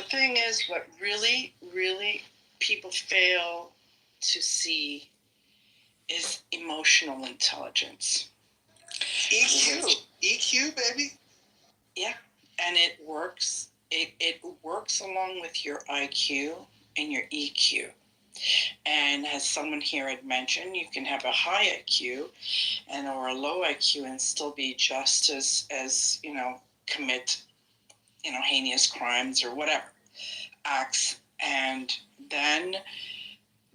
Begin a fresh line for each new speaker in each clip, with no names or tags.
thing is, what really, really people fail to see is emotional intelligence.
EQ, baby.
Yeah, and it works. It works along with your IQ and your EQ. And as someone here had mentioned, you can have a high IQ or a low IQ and still be just as commit heinous crimes or whatever acts. And then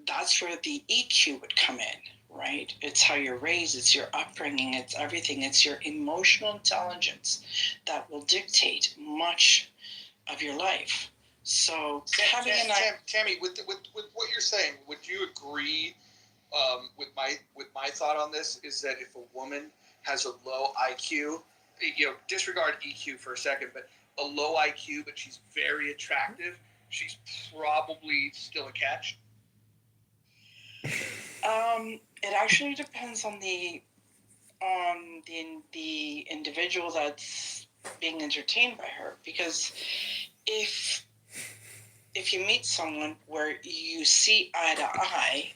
that's where the EQ would come in, right? It's how you're raised, it's your upbringing, it's everything. It's your emotional intelligence that will dictate much of your life. So
Tammy, with what you're saying, would you agree with my thought on this? Is that if a woman has a low IQ, disregard EQ for a second, but a low IQ, but she's very attractive, she's probably still a catch?
It actually depends on the individual that's being entertained by her, because if you meet someone where you see eye to eye,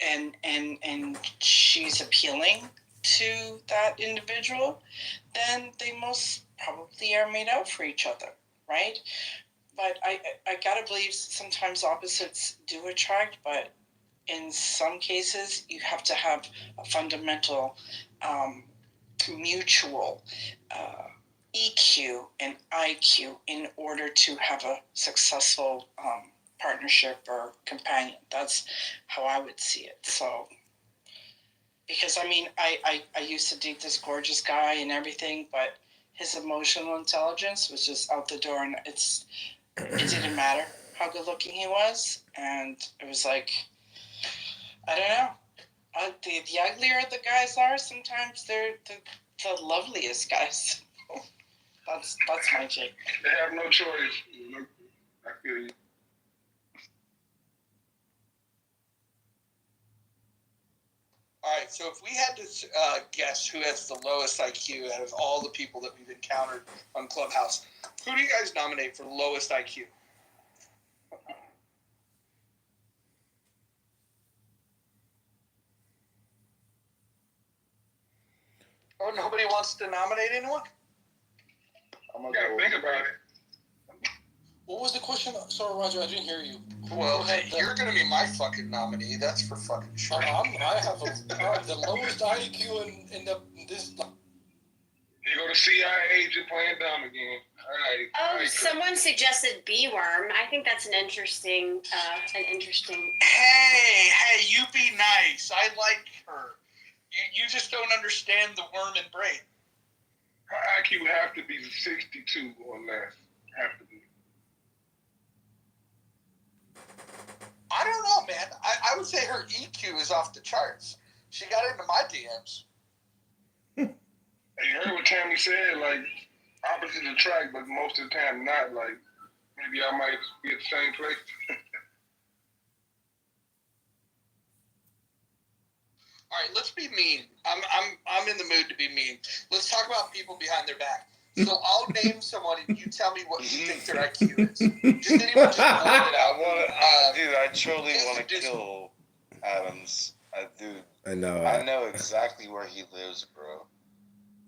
and she's appealing to that individual, then they most probably are made out for each other, right? But I gotta believe sometimes opposites do attract, but in some cases you have to have a fundamental mutual EQ and IQ in order to have a successful partnership or companion. That's how I would see it. So, because I used to date this gorgeous guy and everything, but his emotional intelligence was just out the door, and it didn't matter how good looking he was, and it was like, I don't know. The uglier the guys are, sometimes they're the loveliest guys. That's my take.
They have no choice. I feel you.
All right, so if we had to guess who has the lowest IQ out of all the people that we've encountered on Clubhouse, who do you guys nominate for lowest IQ? Oh, nobody wants to nominate anyone?
I'm gonna think about it.
What was the question? Sorry, Roger, I didn't hear you.
Well, you're going to be my fucking nominee. That's for fucking sure.
I have the lowest IQ in this.
You go to CIA agent playing dumb again. All right.
Someone suggested B-worm. I think that's an interesting.
Hey, you be nice. I like her. You just don't understand the worm and brain.
Her IQ have to be 62 or less. Have to be.
I don't know, man. I would say her EQ is off the charts. She got into my DMs.
You heard what Tammy said, like, opposites attract, but most of the time not. Like, maybe I might be at the same place.
All right, let's be mean. I'm in the mood to be mean. Let's talk about people behind their back. So I'll name someone, and you tell me what you think their IQ is. Just anyone just blurt it out.
I truly want to kill Adams. I know exactly where he lives, bro.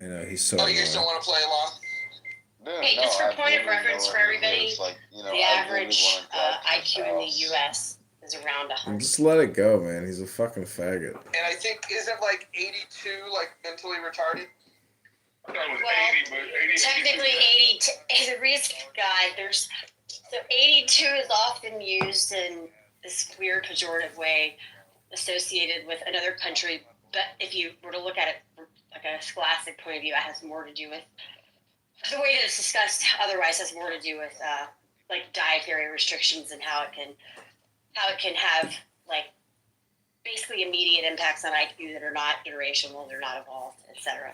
I know he's so.
Oh, you guys don't want to play along?
Hey, just for point of reference for everybody, the average IQ in the U.S. is around 100.
Just let it go, man. He's a fucking faggot.
And I think, isn't like 82 like mentally retarded?
I thought it was 80, but 80.
Technically 82. The reason, guide, so 82 is often used in this weird pejorative way associated with another country. But if you were to look at it from like a scholastic point of view, it has more to do with the way that it's discussed. Otherwise, has more to do with like dietary restrictions and how it can have like basically immediate impacts on IQ that are not generational, they're not evolved, etc.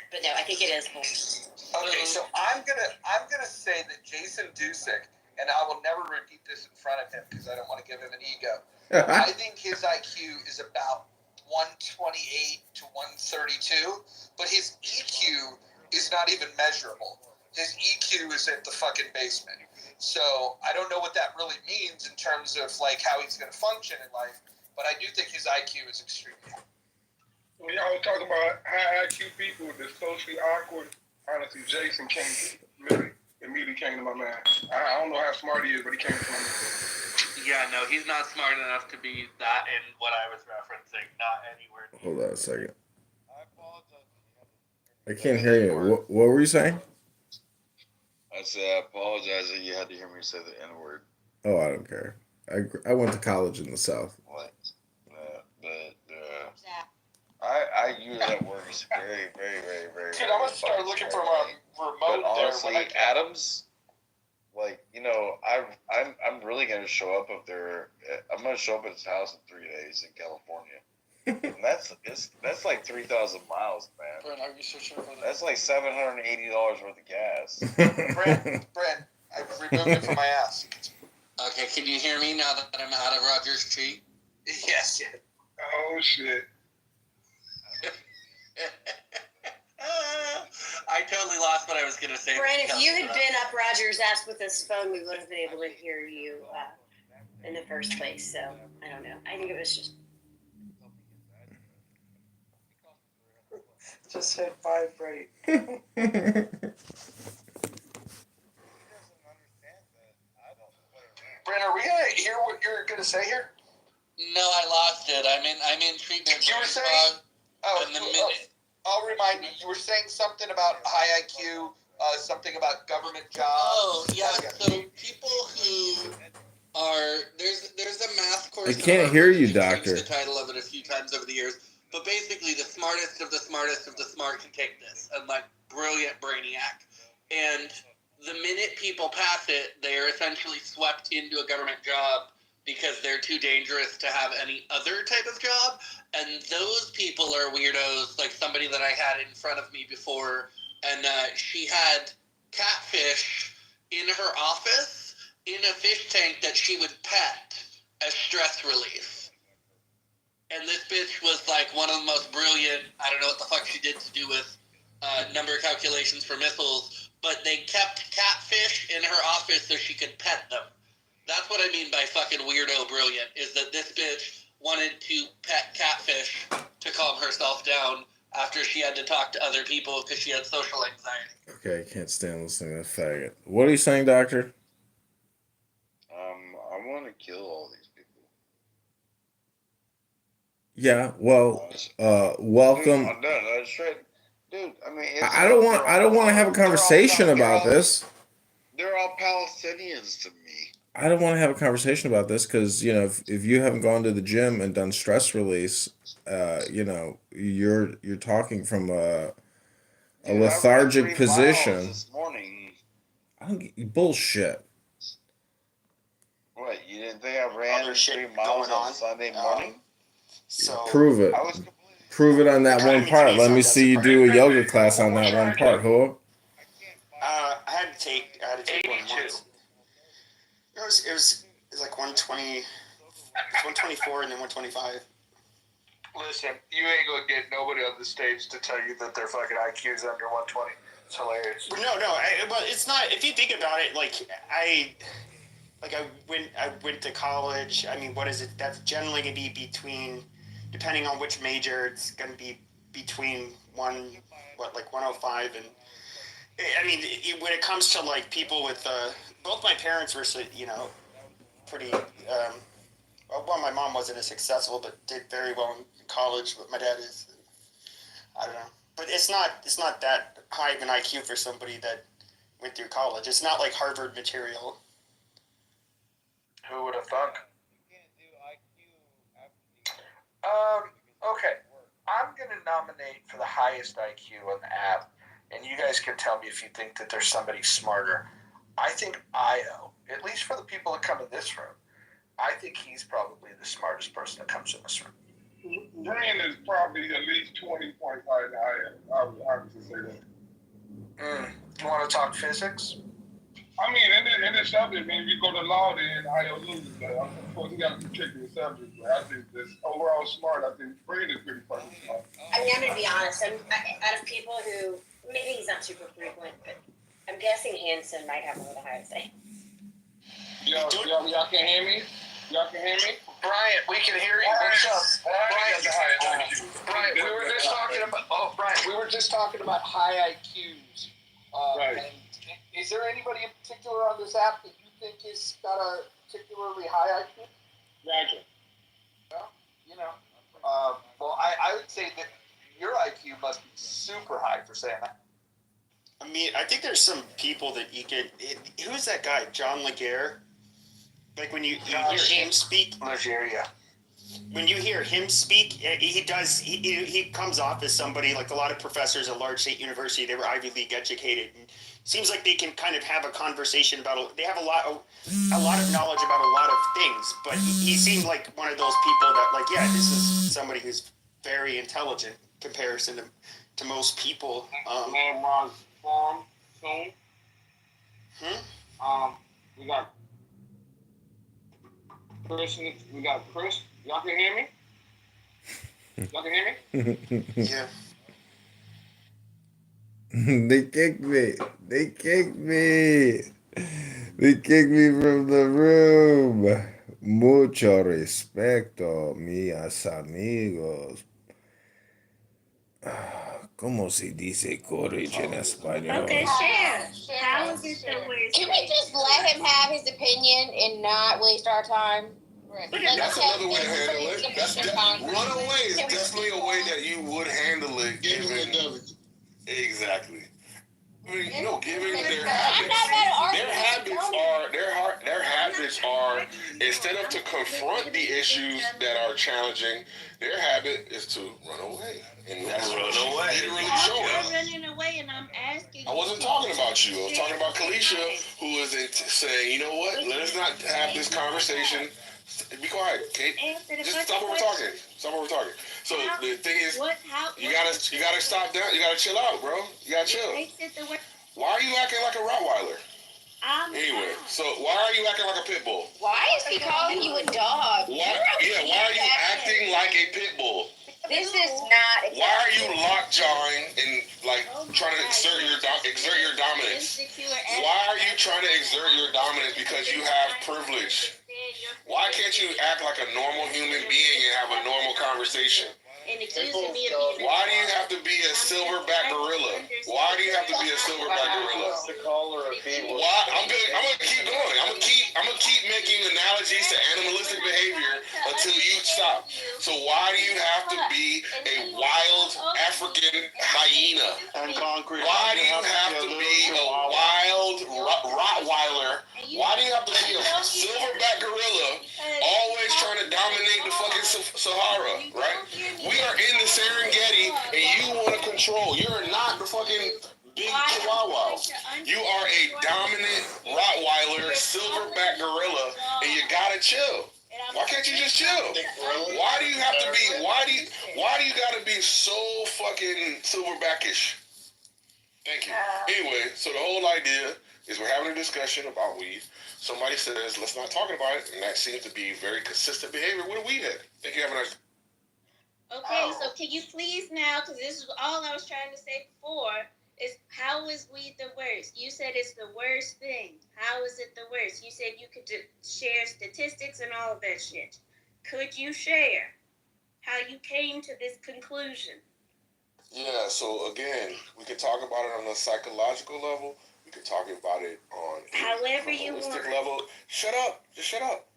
But no, I think it is.
Okay, so I'm gonna say that Jason Dusick, and I will never repeat this in front of him because I don't want to give him an ego. I think his IQ is about 128 to 132, but his EQ is not even measurable. his EQ is at the fucking basement. So I don't know what that really means in terms of like how he's going to function in life, but I do think his IQ is extremely high.
When y'all was talking about high IQ people that's socially awkward, honestly, Jason immediately came to my mind. I don't know how smart he is, but he came to my mind.
Yeah, no, he's not smart enough to be that in what I was referencing, not anywhere.
Hold on a second. I can't hear you. What were you saying?
I said, I apologize that you had to hear me say the N-word.
Oh, I don't care. I went to college in the South.
What? I use that word very, very, very, very.
Dude, I'm gonna start looking for my remote.
But honestly,
there
Adams, like, you know, I'm really gonna show up up there. I'm gonna show up at his house in 3 days in California. And that's like 3,000 miles, man.
Brent, are you searching for that?
That's like $780 worth of gas.
Brent, I removed it from my ass.
Okay, can you hear me now that I'm out of Rogers Tree?
Yes.
Oh, shit.
I totally lost what I was going to say.
Brent, if you had been up Roger's ass with this phone, we would have been able to hear you in the first place. So, I don't know. I think it was
Just hit vibrate.
Brent, are we going to hear what you're going to say here?
No, I lost it. I'm in treatment.
You were saying?
In the minute.
I'll remind you. You were saying something about high IQ, something about government jobs.
Oh, yeah. So people who are there's a math course.
I can't hear you,
I've
doctor.
changed the title of it a few times over the years, but basically, the smartest of the smartest of the smart can take this, and like brilliant brainiac. And the minute people pass it, they are essentially swept into a government job because they're too dangerous to have any other type of job. And those people are weirdos, like somebody that I had in front of me before, and she had catfish in her office in a fish tank that she would pet as stress relief. And this bitch was like one of the most brilliant, I don't know what the fuck she did to do with number calculations for missiles, but they kept catfish in her office so she could pet them. That's what I mean by fucking weirdo brilliant, is that this bitch wanted to pet catfish to calm herself down after she had to talk to other people because she had social anxiety.
Okay, I can't stand listening to that faggot. What are you saying, doctor?
I want to kill all these people.
Yeah, well, welcome.
No, straight. Dude, I mean,
I don't want to have a conversation about this.
They're all Palestinians to me.
I don't want to have a conversation about this because, you know, if you haven't gone to the gym and done stress release, you know, you're talking from a lethargic position.
This morning.
I don't get bullshit.
What, you didn't think I ran 3 miles on Sunday morning?
So prove it. Prove it on that one part. Let me see you do a yoga class on that one part, huh?
I had to take one once. It was like 120, 124 and then 125.
Listen, you ain't gonna get nobody on the stage to tell you that their fucking IQ is under 120. It's hilarious.
No, but it's not. If you think about it, I went to college. I mean, what is it? That's generally gonna be between, depending on which major, it's gonna be between 105 and. I mean, when it comes to like people with both my parents were, you know, pretty. Well, my mom wasn't as successful, but did very well in college. But my dad is. I don't know, but it's not that high of an IQ for somebody that went through college. It's not like Harvard material.
Who would have thunk? Okay. I'm gonna nominate for the highest IQ on the app. And you guys can tell me if you think that there's somebody smarter. I think Io, at least for the people that come in this room, I think he's probably the smartest person that comes in this room.
Green is probably at least 20 points higher than I am. I would say that.
You want to talk physics?
I mean, in this subject, I mean, if you go to law, then Io loses. But of course, he got a particular subject. But I think this overall smart, I think Green is pretty fucking smart.
I mean, I'm going to be honest. Out of people who, maybe he's not super frequent, but I'm guessing Hanson might have more the highest IQ.
Y'all can hear me? Y'all can hear me?
Brian, we can hear you. What's up?
Brian,
Brian, we were just talking about. Oh, Brian, we were just talking about high IQs.
Right.
And is there anybody in particular on this app that you think has got a particularly high IQ?
Roger.
Well, you know, well, I would say that your IQ must be super high for saying that.
I mean, I think there's some people that you can. Who's that guy? John Laguerre? Like when you hear him speak.
Nigeria.
When you hear him speak, he comes off as somebody like a lot of professors at large state university. They were Ivy League educated. And seems like they can kind of have a conversation about. They have a lot of knowledge about a lot of things. But he seemed like one of those people that like, yeah, this is somebody who's very intelligent in comparison to most people.
Man was formed soon. We got Chris. Y'all can hear me? Y'all can hear me?
Yeah.
They kicked me. They kicked me. They kicked me from the room. Mucho respeto, mis amigos. ¿Cómo se dice courage en español?
Okay, share. How is it the worst?
Can we just let him have his opinion and not waste our time?
That's another way to handle it. Runaway is definitely a way that you would handle it. Exactly. I mean, you know, given their habits are instead of to confront the issues that are challenging, their habit is to run away. And that's what literally showing.
I'm running away and I'm asking.
I wasn't talking about you. I was talking about Kalisha, who is saying, you know what? Let us not have this conversation. Be quiet, Kate. Just stop what we're talking. Stop what we're talking. So the thing is, you gotta stop down. You gotta chill out, bro. You gotta chill. Why are you acting like a Rottweiler? Anyway, so why are you acting like a pit bull?
Why is he calling you a dog?
Why are you acting like a pit bull?
This is not.
Why are you lockjawing and like trying to exert your dominance? Why are you trying to exert your dominance because you have privilege? Why can't you act like a normal human being and have a normal conversation? Why do you have to be a silverback gorilla? Why do you have to be a silverback gorilla? Why? I'm gonna keep going. I'm gonna keep making analogies to animalistic behavior until you stop. So why do you have to be a wild African hyena? Why do you have to be a wild Rottweiler? Why do you have to be a silverback gorilla always trying to dominate the fucking Sahara, right? We are in the Serengeti and you want to control. You're not the fucking big chihuahua. You are a dominant Rottweiler, silverback gorilla, and you gotta chill. Why can't you just chill? Why do you have to be, why do you gotta be so fucking silverbackish? Thank you. Anyway, so the whole idea is we're having a discussion about weed. Somebody says, let's not talk about it, and that seems to be very consistent behavior with a weed head. Thank you. Have a nice.
Okay, so can you please now, because this is all I was trying to say before, is how is weed the worst? You said it's the worst thing. How is it the worst? You said you could share statistics and all of that shit. Could you share how you came to this conclusion?
Yeah, so again, we can talk about it on a psychological level. We can talk about it on
however
a
you
holistic
want.
level. Shut up. Just shut up.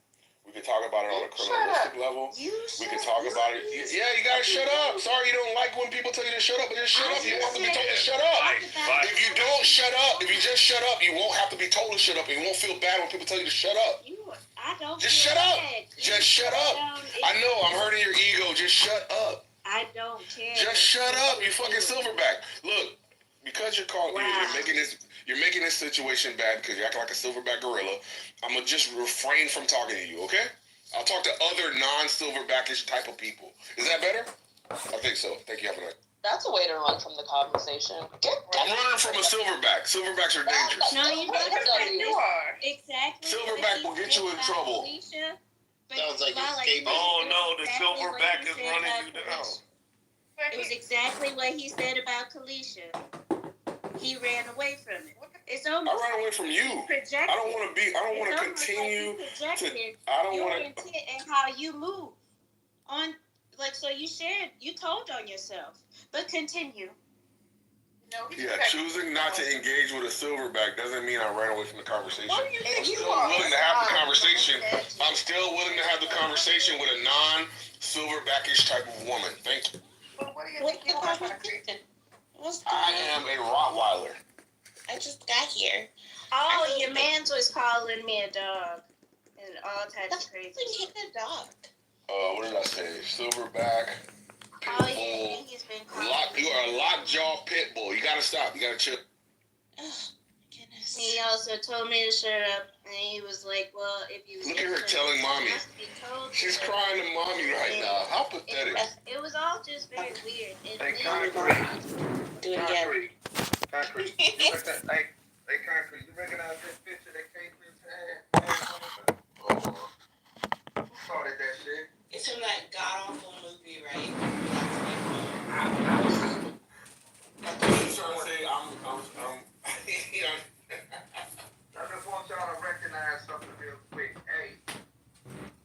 We can talk about it on a criminalistic level. We can talk about it. Yeah, you gotta shut up. Sorry, you don't like when people tell you to shut up, but just shut up. You won't have to be told to shut up. If you don't shut up, if you just shut up, you won't have to be told to shut up, and you won't feel bad when people tell you to shut up.
I don't.
Just shut up. Just shut up. I know I'm hurting your ego. Just shut up.
I don't care.
Just shut up, you fucking silverback. Look, because you're calling, you're making this situation bad because you're acting like a silverback gorilla. I'm gonna just refrain from talking to you, okay? I'll talk to other non-silverbackish type of people. Is that better? I think so. Thank you. Have a night.
That's a way to run from the conversation.
I'm running from a silverback. Silverbacks are dangerous.
No, you are. Exactly.
Silverback will get you in trouble.
Sounds like escaping.
Oh no, the silverback is running you down.
It was exactly what he said about Kalisha. He ran away from it. It's
I
almost
ran away from you.
projected.
I don't want to be. I don't want to continue I don't
your
want to.
intent and how you move on. Like, so you shared, you told on yourself, but continue.
No,
Yeah, choosing not to engage with a silverback doesn't mean I ran away from the conversation.
What do you think
I'm
you
still
are?
willing to have the conversation. I'm still willing to have the conversation with a non-silverbackish type of woman. Thank you.
What do you think you are, Patrick?
I am a Rottweiler.
I just got here.
Oh, your man's was calling me a dog and all types of crazy.
Get the dog.
What did I say? Silverback. Pit
Oh, yeah,
bull.
he's been calling
You are a lockjaw pit bull. You gotta stop. You gotta chill.
Goodness.
He also told me to shut up, and he was like, "Well, if you
Look at her telling mommy. She's crying to mommy right now. How pathetic.
It was all just very weird.
Hey, Concrete.
Do it again.
Concrete. You recognize, hey, Concrete, you recognize this picture that K-Clip's had? Who started that shit?
It's from that god-awful movie, right?
I'm trying to say I'm
I just want y'all to recognize something real quick. Hey,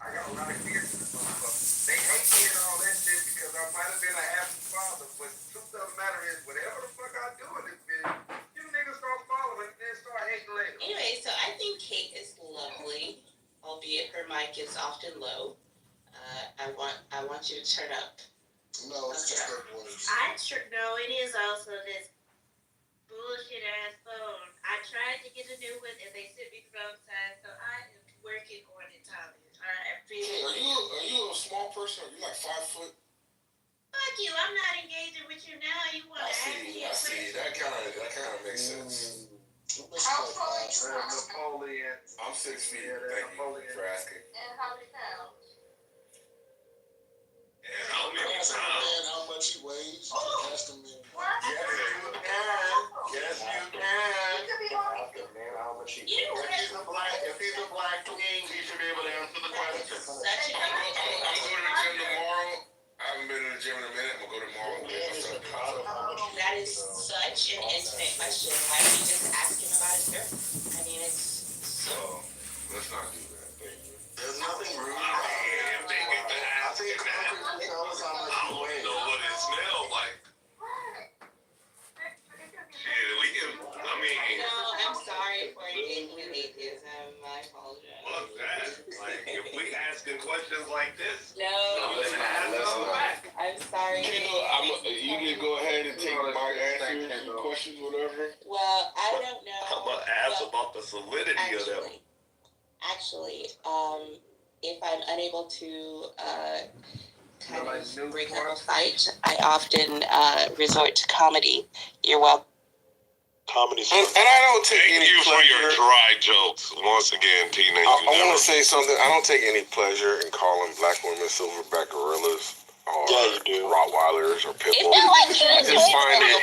I got a lot of kids in this motherfucker. They hate me and all that shit because I might have been an absent father, but the truth of the matter is, whatever the fuck I do in this bitch, you niggas start following and then start hating later.
Anyway, so I think Kate is lovely, albeit her mic is often low. I want you to turn up.
No, it's just her voice.
No, it is also this bullshit ass phone. I tried to get a new one, and they sent me the wrong size, so I am working on it, Tommy.
Are you a small person? Are you like 5 foot?
Fuck you! I'm not engaging with you now. You want to ask me a
I see.
question?
That kind of makes sense.
How tall are you?
Napoleon.
I'm 6 feet. Thank you for asking.
And how many pounds?
How much he weighs? Ask him. Yes, you can. How much he weighs? If he's a black king, he should be able to answer the question. I'm going to the gym tomorrow. I haven't been to the gym in a minute. I'm going to go tomorrow and get myself.
That is such an intimate question. Why don't you just ask him about his girth? I mean, it's so.
Let's not do that. Thank you.
There's nothing rude about it. I think tell us how much you weigh.
Know what it smells like. Shit, we can. I mean.
No, I'm sorry for engaging in atheism. I apologize.
Fuck that. Like, if we asking questions like this,
No,
let's not.
back. I'm sorry.
You can go ahead and take my answers, questions, whatever.
Well, I don't know.
I'm gonna ask about the solidity of them.
Actually, if I'm unable to kind of break up a fight, I often resort to comedy. You're welcome.
And I don't take any pleasure. Thank you for your dry jokes. Once again, Tina. I want to say something. I don't take any pleasure in calling black women silverback gorillas or Rottweilers or pit bulls. I just find it.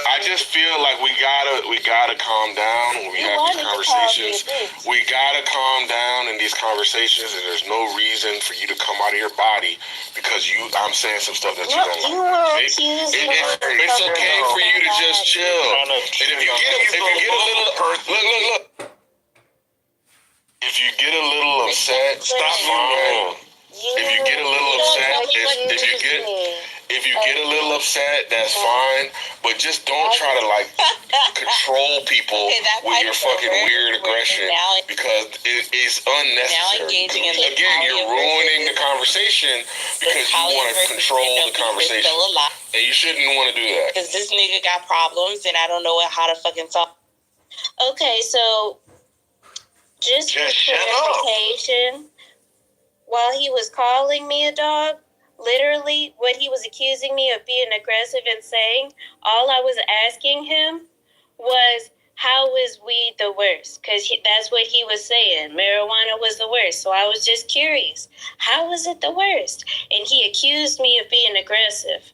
I just feel like we gotta calm down when we have these conversations. We gotta calm down in these conversations, and there's no reason for you to come out of your body because I'm saying some stuff that you don't like. It's okay for you to just chill. And if you get a little look. If you get a little upset, stop fine. If you get a little upset, if you get a little upset, that's fine. But just don't try to like control people with your fucking weird aggression because it is unnecessary. Again, you're ruining the conversation because you want to control the conversation, and you shouldn't want to do that.
Because this nigga got problems, and I don't know how to fucking solve. Okay, so just for clarification, while he was calling me a dog, literally what he was accusing me of being aggressive and saying, all I was asking him was, how is weed the worst? Because that's what he was saying. Marijuana was the worst. So I was just curious. How was it the worst? And he accused me of being aggressive.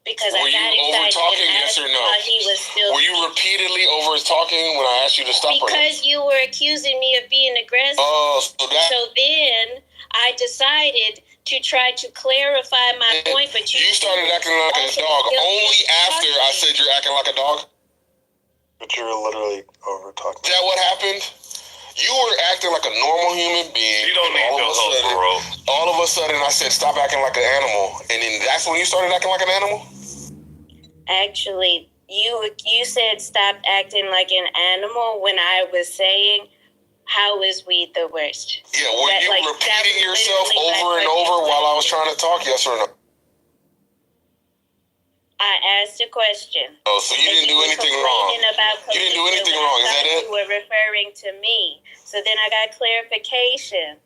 Because I got excited and asked while he was still.
Were you repeatedly over talking when I asked you to stop?
Because you were accusing me of being aggressive.
Oh,
so then I decided to try to clarify my point, but
You started acting like a dog only after I said you're acting like a dog?
But you're literally over talking.
Is that what happened? You were acting like a normal human being.
You don't need no help, bro.
All of a sudden, I said, stop acting like an animal. And then that's when you started acting like an animal?
Actually, you said stop acting like an animal when I was saying, how is weed the worst?
Yeah, were
That,
you
like,
repeating
that was
yourself
literally my
over and
fucking
over while I was
question.
trying to talk, yes or no?
I asked a question.
Oh, so you
And
didn't do
were
anything
complaining
wrong.
about
You didn't do
Calista
anything
when I
wrong, is that
thought
it?
You were referring to me. So then I got clarification.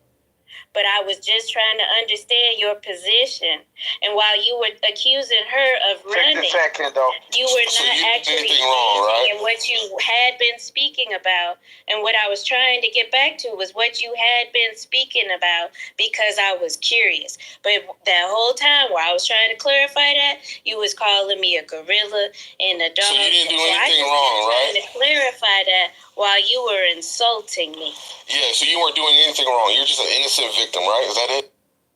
But I was just trying to understand your position. And while you were accusing her of
Check
running,
the chat, Kendo.
you were
So
not
you did
actually
anything wrong, right?
engaging in what you had been speaking about. And what I was trying to get back to was what you had been speaking about because I was curious. But that whole time while I was trying to clarify that, you was calling me a gorilla and a dog.
So you didn't do
I
anything
just
wrong,
was trying
right?
to clarify that while you were insulting me.
Yeah, so you weren't doing anything wrong. You're just an innocent victim, right? Is that it?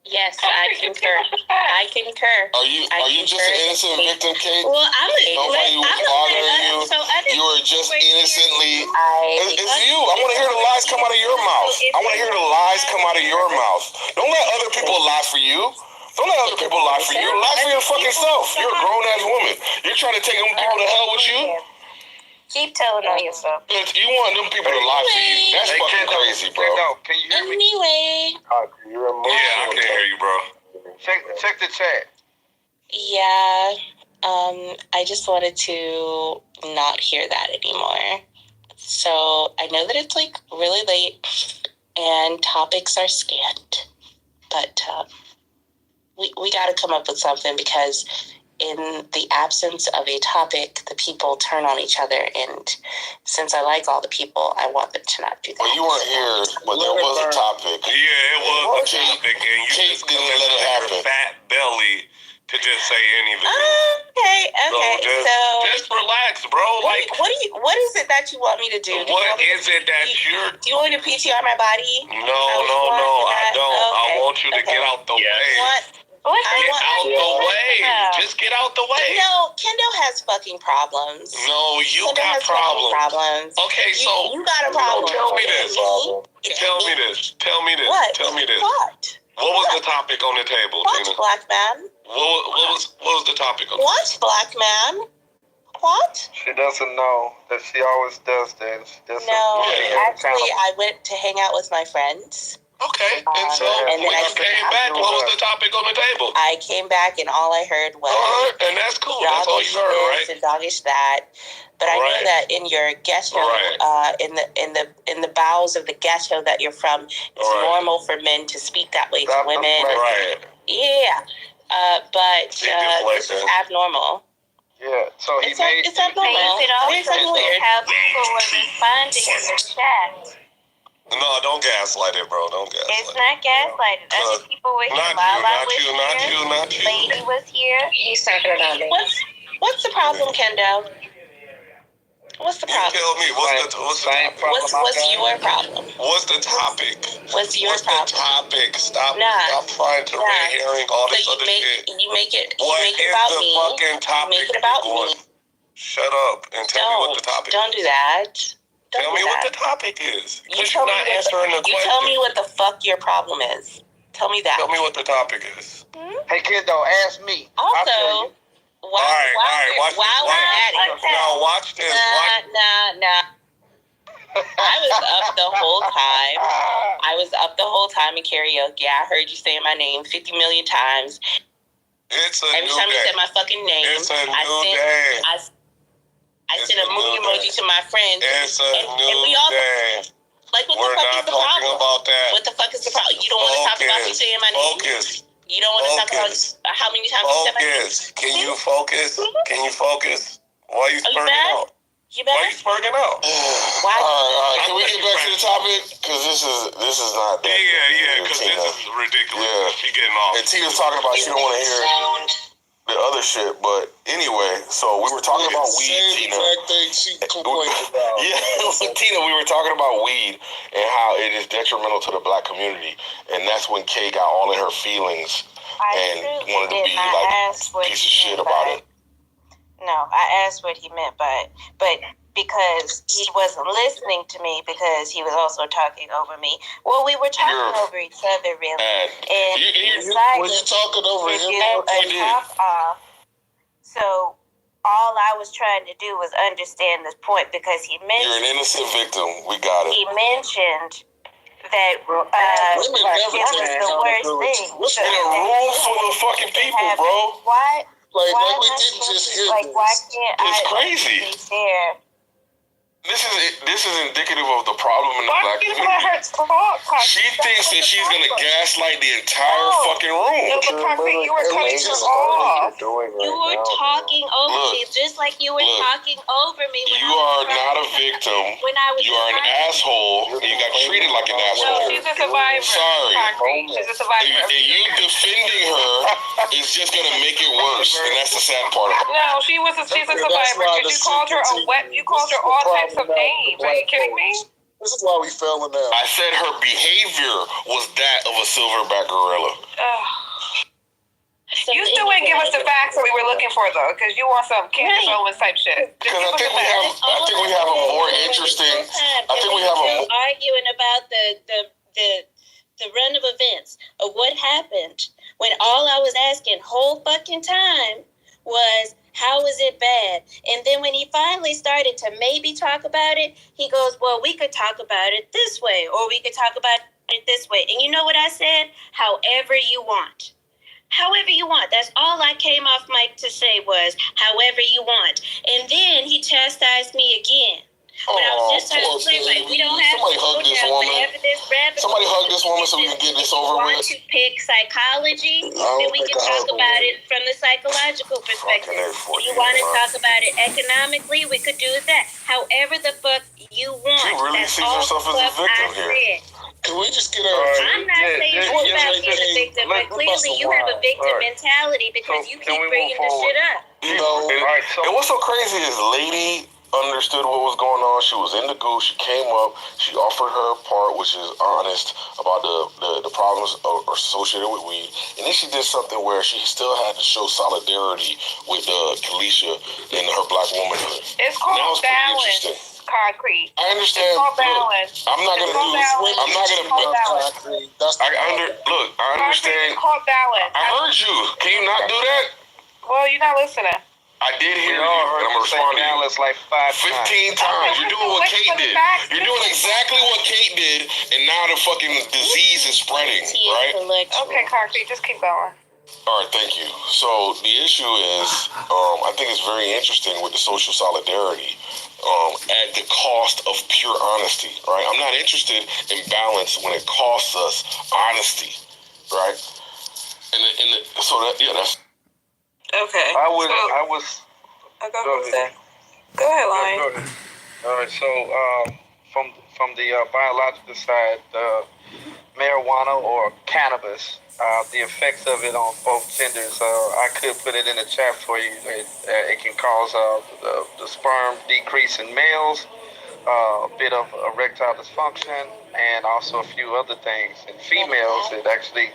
Yes, I concur. I concur.
Are you just an innocent victim, Kate?
Well, I'm
Nobody was bothering you.
So other
You were just innocently.
I,
It's you. I want to hear the lies come out of your mouth. I want to hear the lies come out of your mouth. Don't let other people lie for you. Don't let other people lie for you. Lie for your fucking self. You're a grown ass woman. You're trying to take them people to hell with you.
keep telling on yourself.
You want them people to lie to you. That's
Hey,
fucking
Kendo,
crazy, bro.
Kendo, can you hear me?
Anyway.
You're emotional.
Yeah, I can hear you, bro.
Check the chat.
Yeah. I just wanted to not hear that anymore. So I know that it's like really late and topics are scant, but we got to come up with something because in the absence of a topic, the people turn on each other. And since I like all the people, I want them to not do that.
Well, you weren't here, but there was a topic.
Yeah, it was a topic, and you
Kate
just
didn't
come
let it
in
happen.
your fat belly to just say anything.
Okay.
So just relax, bro. Like,
What is it that you want me to do?
what is it that you're?
Do you want me to PTR my body?
No, I don't. I want you to get out the way. Get out the way. Just get out the way.
No, Kendo has fucking problems.
No, you
Kendo
got
has fucking
problems. Okay, so
you got a problem.
tell me this. Tell me this. Tell me this.
What?
Tell me this.
What?
What was the topic on the table,
What,
Tina?
black man?
What was the topic on the
What, black man? What?
She doesn't know that she always does that. She doesn't.
No,
Yeah.
actually, I went to hang out with my friends.
Okay, and so
and then
when
I
you came back, what was the topic on the table?
I came back and all I heard was
And that's cool. That's all you heard, right?
and doggish that. But I know
Right.
that in your ghetto,
Right.
in the bowels of the ghetto that you're from, it's
Right.
normal for men to speak that way to
Stop
women.
Right.
Yeah, but
See, this
this is
way,
abnormal.
Yeah. So he made.
It's abnormal. It's weird.
How people were responding in the chat.
No, don't gaslight it, bro. Don't gaslight
It's not gaslighting. Other people were here while I was here.
not you.
Lady was here.
He's talking about me. What's the problem, Kendo? What's the
You
problem?
tell me, what's the topic?
What's your problem?
What's the topic?
What's your
What's
problem?
the topic? Stop
Nah.
trying to red herring all this
So
other shit.
you make it
What is
about
the
me.
fucking topic?
Make it about
Going?
me.
Shut up and tell me what the topic
Don't
is.
do that.
Tell me what the topic is.
You
Because
tell
you're
me
not answering the
you
question.
tell me what the fuck your problem is. Tell me that.
Tell me what the topic is.
Hey, Kendo, ask me. I'll tell
Also,
you.
All right, watch
while
this.
we're at it.
Now watch this.
Nah. I was up the whole time. I was up the whole time in karaoke. I heard you saying my name 50 million times.
It's a
Every
new
time you
day.
said my fucking name,
It's a new day.
I sent a moon emoji to my friends.
It's a
and we
new
all,
day.
like, what
We're
the fuck
not
is the
talking
problem?
about that.
What the fuck is the problem? You don't want to talk about me saying my name?
Focus.
You don't want to talk about how many times you said my name?
Focus. Can you focus? Can you focus? Why are you
Are you
spurting
back?
out?
You
Why are
better?
you spurting out?
Why?
All right. Can we get back to the topic? Because this is not.
Yeah, because this is ridiculous.
Yeah.
She getting off.
And Tina's talking about she don't want to hear the other shit, but anyway, so we were talking about weed, Tina.
Same exact thing she complained about.
Yeah, we Tina, we were talking about weed and how it is detrimental to the black community, and that's when Kay got all in her feelings and wanted to be like a piece of shit about it.
No, I asked what he meant by it, but because he wasn't listening to me because he was also talking over me. Well, we were talking over each other, really. And
was you talking over him?
Off. So all I was trying to do was understand this point because he mentioned...
You're an innocent victim. We got it.
He mentioned that it was the worst thing.
What's in a room full of fucking people, bro?
Why
we didn't just hear this.
Why can't
it's crazy.
Be there?
This is indicative of the problem in the black community. She thinks that she's gonna gaslight the entire fucking room.
No, but Carpet, you were cutting her off. You were talking over me, just like you were talking over me.
You are not a victim. You are an asshole, and you got treated like an asshole.
No, she's a survivor.
Sorry.
She's a survivor.
And you defending her is just gonna make it worse, and that's the sad part of it.
No, she's a survivor. Because you called her you called her all types of names. Are you kidding me?
This is why we fell in love. I said her behavior was that of a silverback gorilla.
You still ain't give us the facts that we were looking for, though, because you want some Candace Owens type shit.
Because I think we have a more interesting. I think we have a
arguing about the run of events of what happened when all I was asking whole fucking time was, how is it bad? And then when he finally started to maybe talk about it, he goes, well, we could talk about it this way, or we could talk about it this way. And you know what I said? However you want. However you want. That's all I came off mic to say was, however you want. And then he chastised me again. But I was just trying to say, like, we don't have
Somebody hug this woman. Somebody hug this woman so we can get this over with.
Want to pick psychology, then we can talk about it from the psychological perspective. If you want to talk about it economically, we could do that. However the fuck you want.
She really sees herself as a victim here. Can we just get her?
I'm not saying it's about being a victim, but clearly you have a victim mentality because you keep bringing this shit up.
You know, and what's so crazy is Lady understood what was going on. She was in the goo. She came up. She offered her part, which is honest about the problems associated with weed. And then she did something where she still had to show solidarity with Kalisha and her black womanhood.
It's called balance. Concrete.
I understand.
It's called balance.
I'm not gonna do this. I'm not gonna. Look, I understand.
It's called balance.
I heard you. Can you not do that?
Well, you're not listening.
I did hear you, and I'm responding.
Balance like
15 times. You're doing what Kate did. You're doing exactly what Kate did, and now the fucking disease is spreading, right?
Okay, Concrete, just keep going.
All right, thank you. So the issue is, I think it's very interesting with the social solidarity at the cost of pure honesty, right? I'm not interested in balance when it costs us honesty, right? So that's.
Okay.
Go ahead.
Go ahead, Lion.
All right. So from the biological side, marijuana or cannabis, the effects of it on both genders, I could put it in the chat for you. It can cause the sperm decrease in males, a bit of erectile dysfunction, and also a few other things. In females, it actually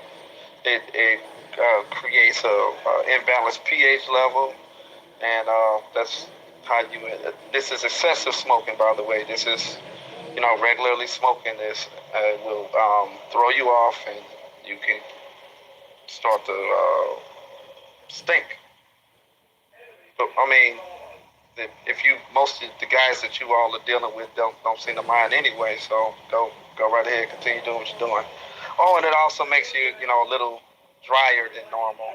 creates a imbalanced pH level, and that's how you. This is excessive smoking, by the way. This is, regularly smoking this will throw you off, and you can start to stink. But I mean, if most of the guys that you all are dealing with don't seem to mind anyway. So go right ahead, continue doing what you're doing. Oh, and it also makes you, a little drier than normal.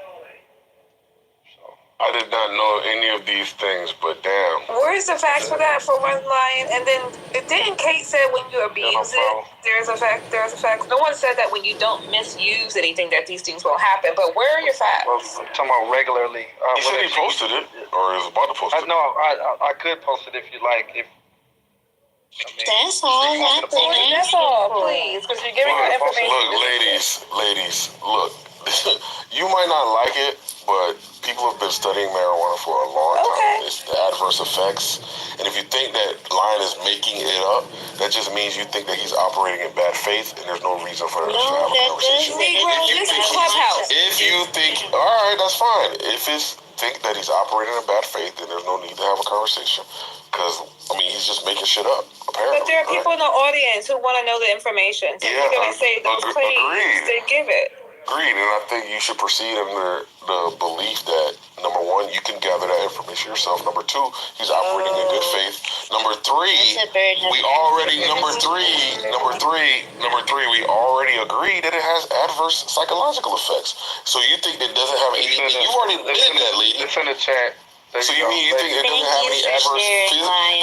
I did not know any of these things, but damn.
Where's the facts for that, for one line? And then, didn't Kate say when you abuse it, there's a fact? No one said that when you don't misuse anything that these things will happen, but where are your facts?
Well, I'm talking about regularly.
He said he posted it, or is about to post it.
No, I could post it if you like.
That's all.
That's all, please, because you're giving her information.
Look, ladies, look. You might not like it, but people have been studying marijuana for a long time. It's the adverse effects. And if you think that Lion is making it up, that just means you think that he's operating in bad faith, and there's no reason for us to have a conversation.
This is Clubhouse.
If you think, all right, that's fine. If it's think that he's operating in bad faith, then there's no need to have a conversation. Because, I mean, he's just making shit up, apparently.
But there are people in the audience who want to know the information. So you're going to say those claims, they give it.
Agreed, and I think you should proceed under the belief that, number one, you can gather that information yourself. Number two, he's operating in good faith. Number three, we already agreed that it has adverse psychological effects. So you think it doesn't have any? You've already been that, lady.
It's in the chat.
So you mean you think it doesn't have any adverse?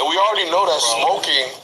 And we already know that smoking.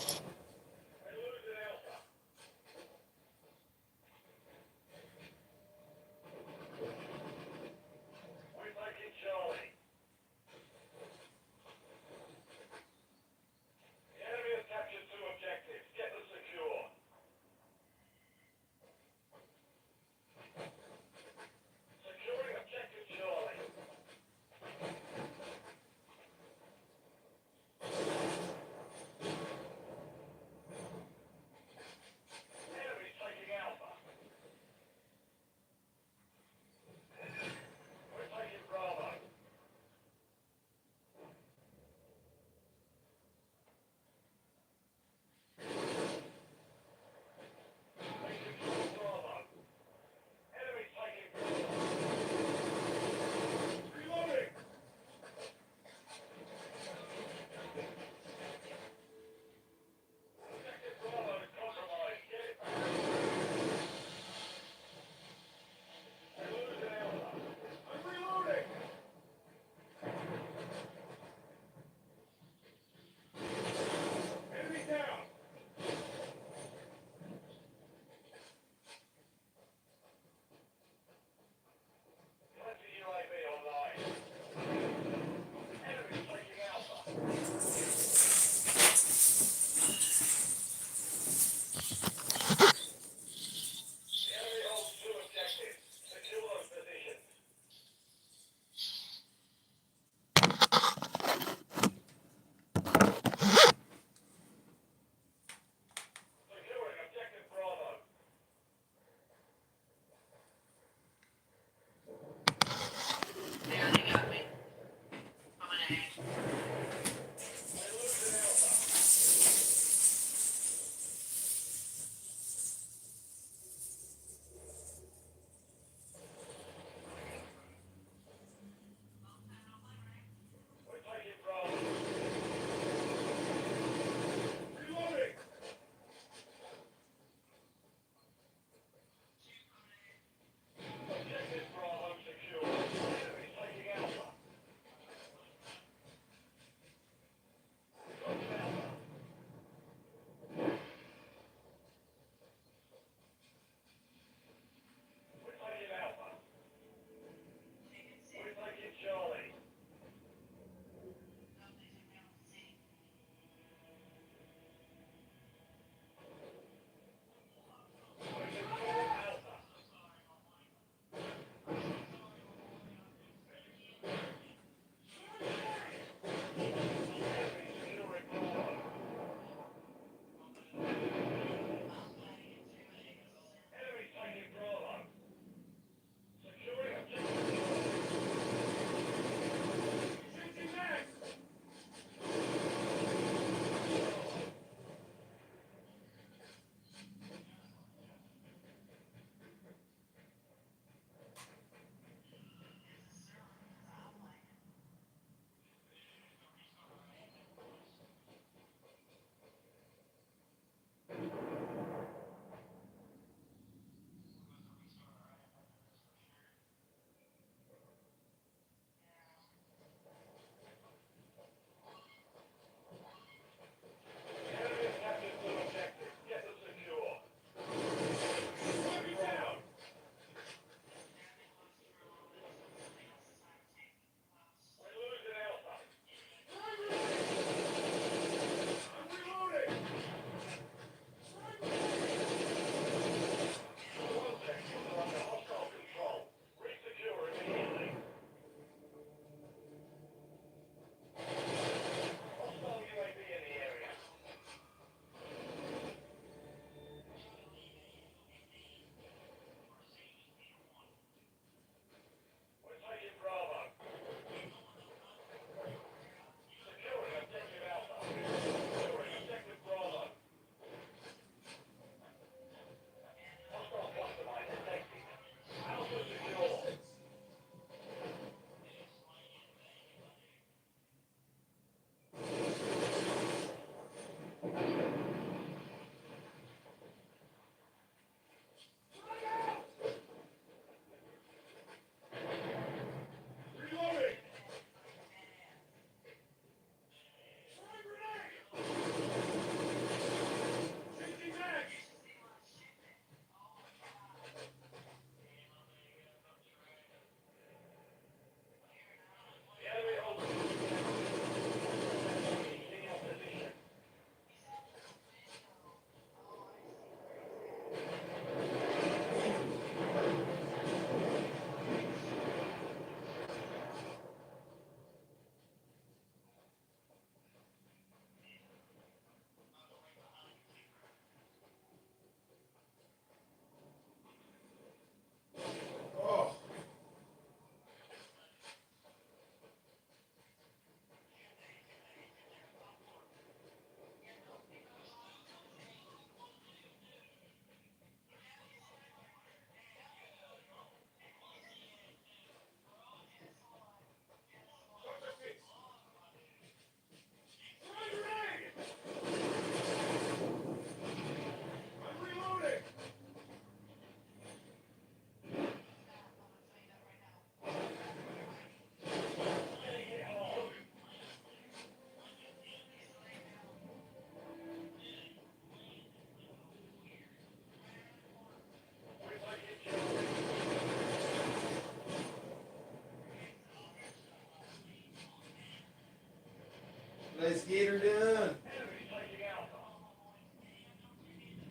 Let's get her done.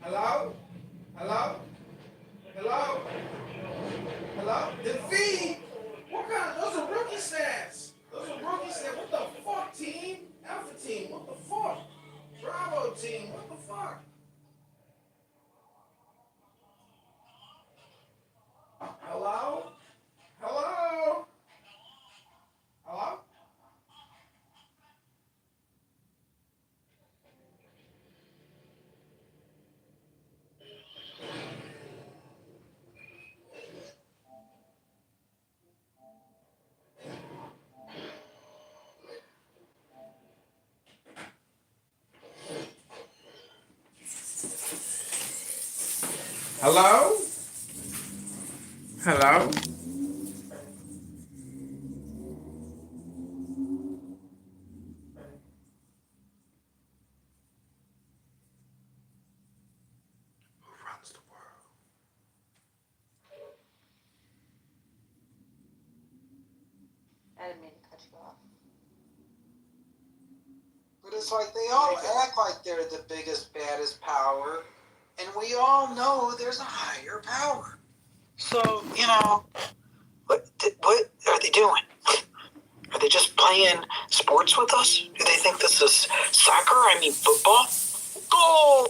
Hello? Hello? Hello? Hello? Defeat! What kind of, those are rookie stats. Those are rookie stats. What the fuck, team? Alpha team, what the fuck? Bravo team, what the fuck? Hello? Hello? Hello? Hello? Hello? Who runs the world?
I didn't mean to cut you off.
But it's like they all act like they're the biggest, baddest power, and we all know there's a higher power. So, you know, what are they doing? Are they just playing sports with us? Do they think this is soccer? I mean football? Goal!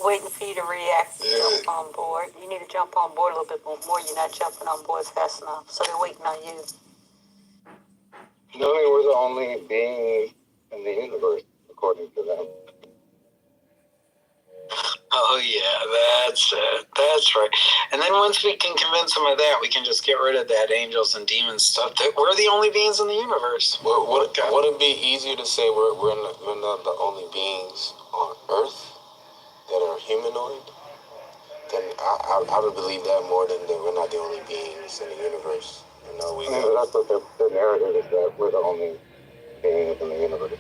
Waiting for you to react and jump on board. You need to jump on board a little bit more. You're not jumping on board fast enough, so they're waiting on you.
Knowing we're the only being in the universe, according to them.
Oh yeah, that's it. That's right. And then once we can convince them of that, we can just get rid of that angels and demons stuff. That we're the only beings in the universe.
Would it be easier to say we're not the only beings on Earth that are humanoid? Then I would believe that more than that we're not the only beings in the universe. You know,
that's what their narrative is, that we're the only beings in the universe.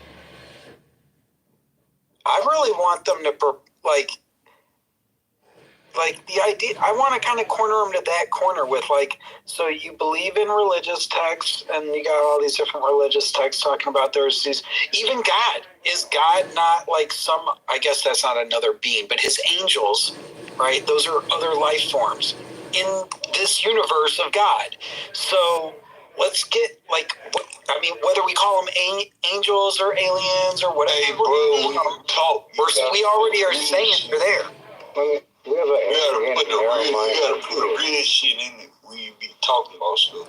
I really want them to like the idea. I want to kind of corner them to that corner with like, so you believe in religious texts, and you got all these different religious texts talking about there's these, even God. Is God not like some, I guess that's not another being, but his angels, right? Those are other life forms in this universe of God. So let's get like, I mean, whether we call them angels or aliens or whatever. Hey, bro, we already are saying they're there.
We gotta
put the real shit in it when you be talking about stuff.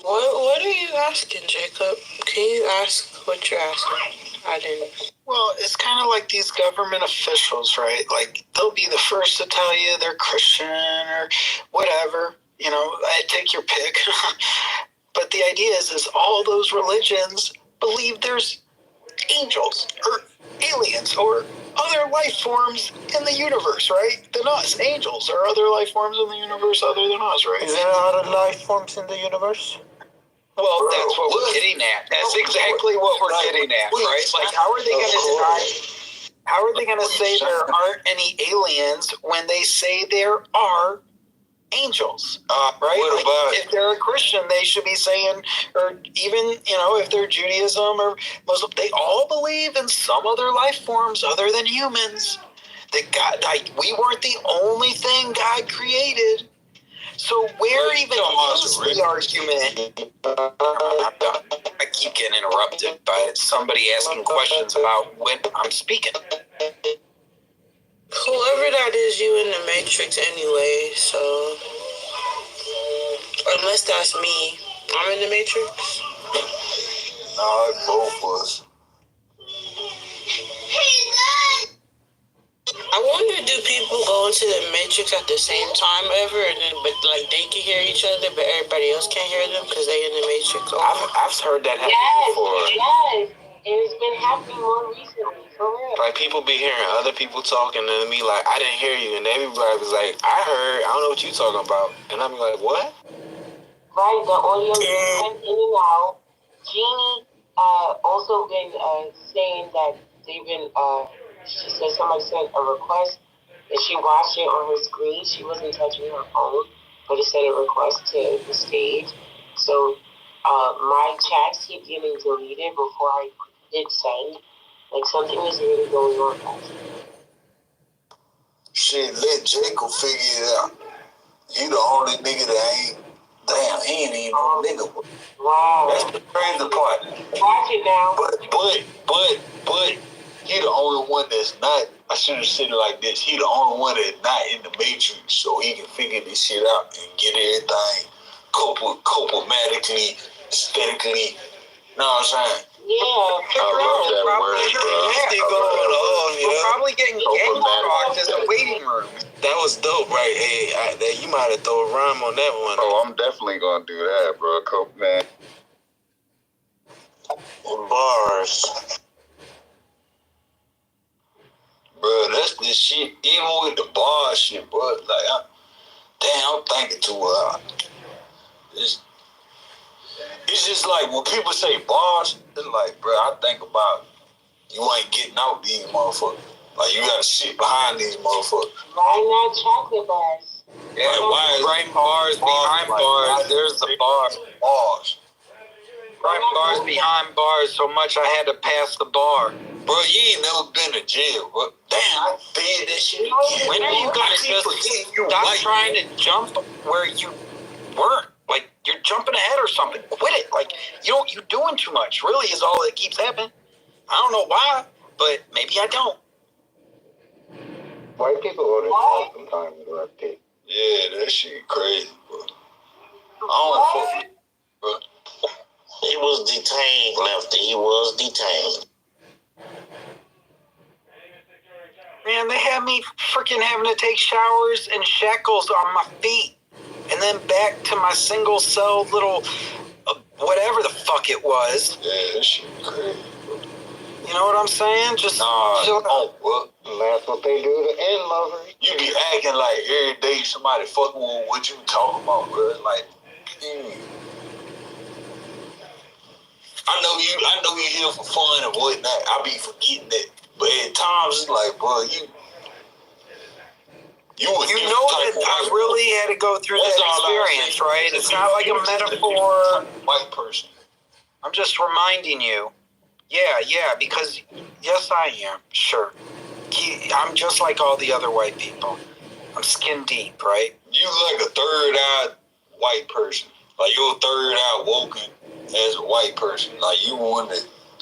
What are you asking, Jacob? Can you ask what you're asking? I didn't.
Well, it's kind of like these government officials, right? Like, they'll be the first to tell you they're Christian or whatever. You know, I take your pick. But the idea is all those religions believe there's angels or aliens or other life forms in the universe, right? Than us. Angels or other life forms in the universe other than us, right?
Is there other life forms in the universe?
Well, that's what we're getting at. That's exactly what we're getting at, right? Like, how are they going to deny? How are they going to say there aren't any aliens when they say there are angels? Right?
What about
if they're a Christian, they should be saying, or even, you know, if they're Judaism or Muslim, they all believe in some other life forms other than humans. That God, like, we weren't the only thing God created. So where even is the argument? I keep getting interrupted by somebody asking questions about when I'm speaking.
Whoever that is, you in the Matrix anyway, so unless that's me, I'm in the Matrix.
No, it's both of us.
I wonder, do people go into the Matrix at the same time ever, and then, but like they can hear each other, but everybody else can't hear them because they in the Matrix?
I've heard that happen before.
Yes, it's been happening more recently, for real.
Like, people be hearing other people talking to me like, I didn't hear you, and everybody was like, I heard, I don't know what you talking about, and I'm like, what?
Right, the audio went in and out. Jeannie also been saying that they've been, she said somebody sent a request and she watched it on her screen. She wasn't touching her phone, but it said a request to the stage. So my chats keep getting deleted before I hit send. Like something is really going on.
Shit, let Jacob figure it out. You the only nigga that ain't. Damn, he ain't even no nigga.
Wow.
That's the crazy part.
Watch it now.
But, he the only one that's not. I should have said it like this. He the only one that's not in the Matrix, so he can figure this shit out and get everything copomatically, aesthetically. Know what I'm saying?
Yeah.
I love that word, bro.
We're probably getting gang stalked in the waiting room.
That was dope, right? Hey, you might have thrown a rhyme on that one.
Oh, I'm definitely gonna do that, bro. Cope, man.
Bars. Bro, that's the shit. Even with the bar shit, bro. Like, I'm thinking too hard. It's just like when people say bars, it's like, bro, I think about you ain't getting out these motherfuckers. Like, you gotta sit behind these motherfuckers.
Why not chocolate bars?
Yeah, like, why is right bars behind bars? There's the bars.
Right bars behind bars so much I had to pass the bar.
Bro, you ain't never been to jail, bro. Damn, I fed that shit again.
When are you gonna just stop trying to jump where you weren't? Like, you're jumping ahead or something. Quit it. Like, you're doing too much, really, is all that keeps happening. I don't know why, but maybe I don't.
White people go to jail sometimes in the tape.
Yeah, that shit crazy, bro. I don't fuck with it, bro.
He was detained, Lefty. He was detained.
Man, they had me freaking having to take showers and shackles on my feet. And then back to my single cell little, whatever the fuck it was.
Yeah, that shit crazy, bro.
You know what I'm saying? Just
what?
That's what they do to end lovers.
You be acting like every day somebody fucking with what you talking about, bro. Like, I know you here for fun and whatnot. I be forgetting that. But at times it's like, bro, you know
that I really had to go through that experience, right? It's not like a metaphor.
White person.
I'm just reminding you. Yeah, because yes, I am. Sure. I'm just like all the other white people. I'm skin deep, right?
You like a third-eyed white person. Like, you're third-eye woken as a white person. Like, you want to...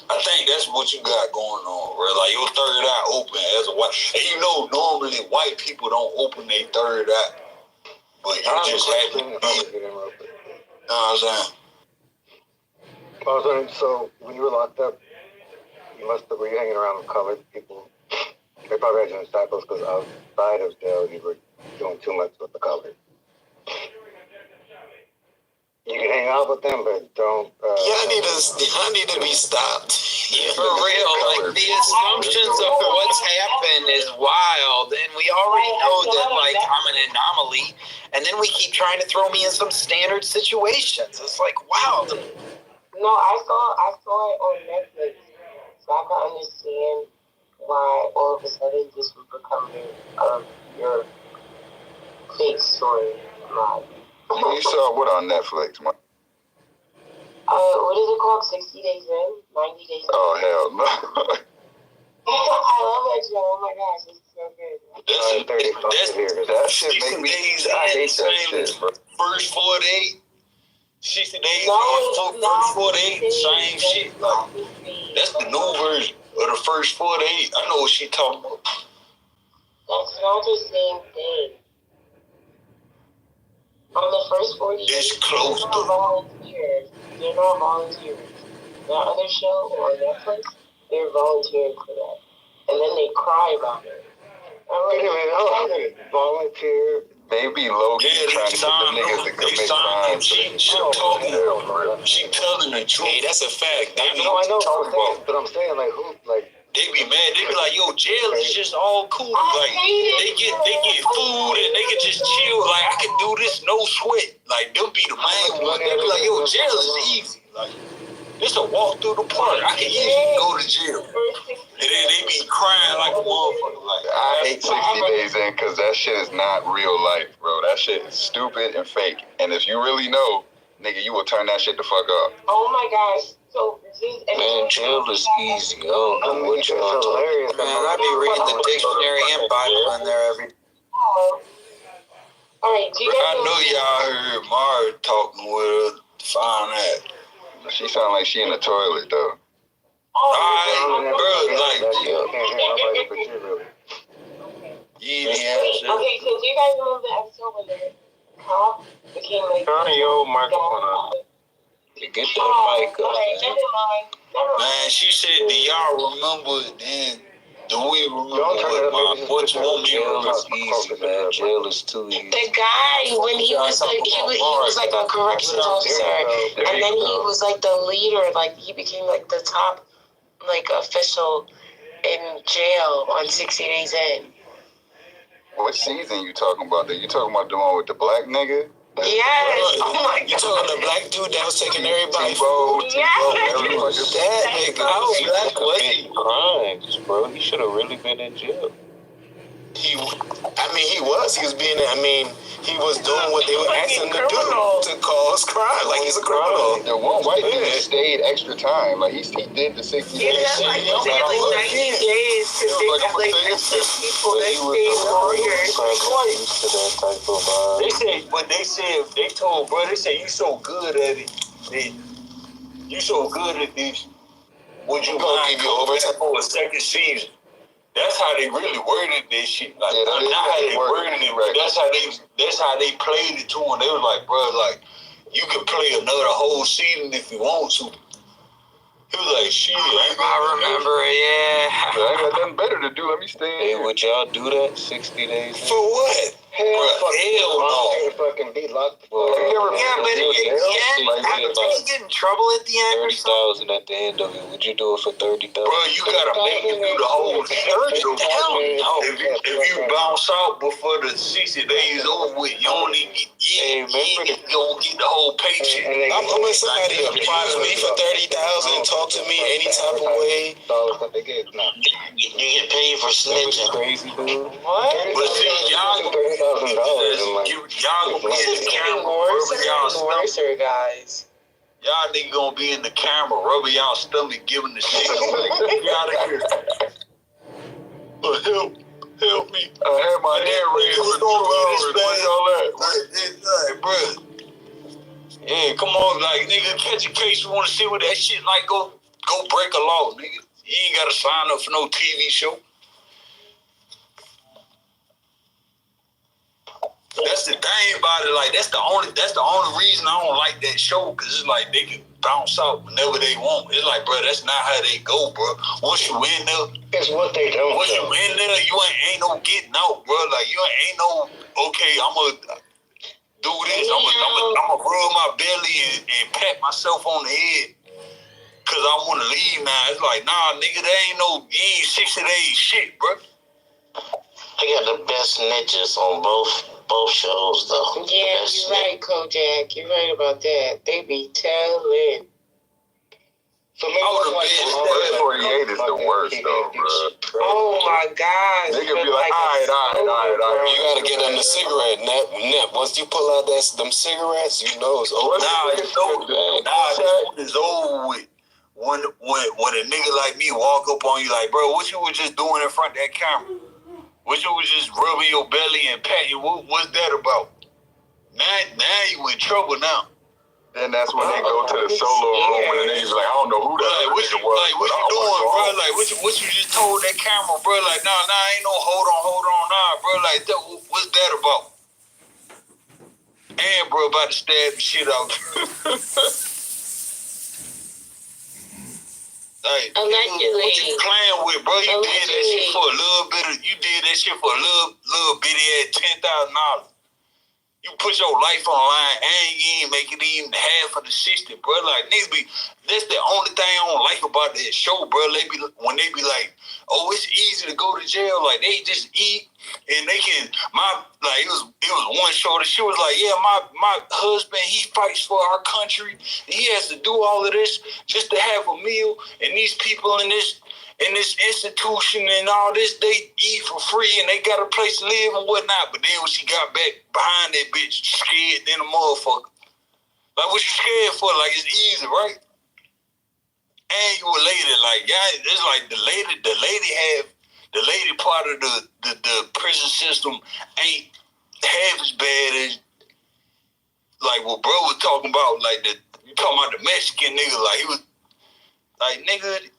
I think that's what you got going on, bro. Like, your third eye open as a white... And you know, normally white people don't open their third eye. But you just happen to be... You know what I'm saying?
So, when you were locked up, were you hanging around with colored people? They probably had you in cycles because outside of jail, you were doing too much with the colored. You can hang out with them, but don't.
I need to be stopped.
For real, like the assumptions of what's happened is wild, and we already know that like I'm an anomaly, and then we keep trying to throw me in some standard situations. It's like wow.
No, I saw it on Netflix, so I can understand why all of a sudden this would become your fake story.
You saw what on Netflix, man?
What is it called? 60 Days In? 90 Days In?
Oh, hell no.
I love that show. Oh my gosh, it's so good.
That shit make me... I hate that shit, bro.
First 48, 60 days on first 48, same shit. Like, that's the new version of the first 48. I know what she talking about.
That's not the same thing. On the first 48,
it's close to
volunteers. They're not volunteers. That other show on Netflix, they're volunteering for that. And then they cry about it.
Wait a minute, volunteer. They be low-key trying to get the niggas to commit crimes.
She telling the truth. Hey, that's a fact.
I know. But I'm saying, like, who, like...
They be mad. They be like, yo, jail is just all cool. Like, they get food and they can just chill. Like, I can do this, no sweat. Like, them be the main ones. They be like, yo, jail is easy. Like, it's a walk through the park. I can easily go to jail. And then they be crying like a motherfucker. Like,
I hate 60 Days In because that shit is not real life, bro. That shit is stupid and fake. And if you really know,
nigga, you will turn that shit the fuck up.
Oh my gosh. So,
Man, jail is easy. I don't know what you're on talking.
Man, I be reading the dictionary and Bible in there every day.
All right, do you guys
I know y'all heard Mara talking with her to find that.
She sound like she in the toilet though.
Alright, bro, like,
Okay, so do you guys remember the episode when the cop became like...
Turn your microphone on. Get that mic up.
Okay, never mind.
Man, she said, do y'all remember it then? Do we remember what woman was easy, man? Jail is too easy.
The guy, when he was like a corrections officer, and then he was like the leader, like he became like the top like official in jail on 60 Days In.
What season you talking about? You talking about the one with the black nigga?
Yes. Oh my God.
You talking the black dude that was taking everybody?
Yes.
That nigga. How black was he?
Crimes, bro. He should have really been in jail.
He was being. He was doing what they were asking him to do to cause crime. Like he's a criminal.
The one white dude stayed extra time. Like he did the 60 days.
Yeah, that's like 90 days to take like people that stayed longer.
They told bro, they said you so good at it. You so good at this. Would you gonna give you overtime for a second season? That's how they really worded this shit. Like, not how they worded it. Right. That's how they played it to him. They was like, bro, like, you can play another whole season if you want to. He was like, shit.
I remember it, yeah.
I got nothing better to do. Let me stay in here.
Hey, would y'all do that 60 days?
For what?
Hell no.
Fucking be locked.
Yeah, but did he get in trouble at the end?
30,000 at the end of it. Would you do it for 30,000? Bro, you gotta make it through the whole circle. If you bounce out before the 60 days over with, you don't even get the whole paycheck.
I'm with somebody apply to me for 30,000 and talk to me any type of way.
You get paid for snitching. Crazy, dude.
What?
But see, y'all gonna be in the camera rubbing y'all stomach.
Guys.
Y'all niggas gonna be in the camera rubbing y'all stomach, giving the shit. Get out of here. Help me. I had my hair raised for 2 hours. Where y'all at? Bro. Yeah, come on, like, nigga, catch a case. You wanna see what that shit like? Go break a law, nigga. You ain't gotta sign up for no TV show. That's the thing about it. Like that's the only reason I don't like that show, because it's like they can bounce out whenever they want. It's like, bro, that's not how they go, bro. Once you in there,
it's what they do.
Once you in there, you ain't no getting out, bro. Like you ain't no okay. I'ma do this. I'ma rub my belly and pat myself on the head because I want to leave now. It's like, nah, nigga, there ain't no 60 days shit, bro.
They got the best snitches on both shows, though. Yeah, you're right, Kojak. You're right about that. They be telling.
So maybe 48 is the worst, though, bro.
Oh my God!
They could be like, all right.
You gotta get them the cigarette. Nep. Once you pull out them cigarettes, you know it's over.
It's over with. When a nigga like me walk up on you like, bro, what you was just doing in front of that camera? What you was just rubbing your belly and patting you? What's that about? Now you in trouble now.
Then that's when they go to the solo room and the niggas like, I don't know who that
is. What you doing, bro? Like, what you just told that camera, bro? Like, nah, ain't no hold on, nah, bro. Like, what's that about? And bro, about to stab the shit out. Like,
allegedly,
what you playing with, bro? You did that shit for a little bit. You did that shit for a little bitty at $10,000. You put your life on the line and you ain't make it even half of the 60, bro. Like, niggas be, that's the only thing I don't like about that show, bro. When they be like, oh, it's easy to go to jail. Like, they just eat and they can, it was one show. The shit was like, yeah, my husband, he fights for our country. And he has to do all of this just to have a meal. And these people in this institution and all this, they eat for free and they got a place to live and whatnot. But then when she got back behind that bitch, scared than a motherfucker. Like, what you scared for? Like, it's easy, right? And you a lady, like, yeah, it's like the lady part of the prison system ain't half as bad as, like, what bro was talking about, like, you talking about the Mexican nigga, like, he was, like, nigga,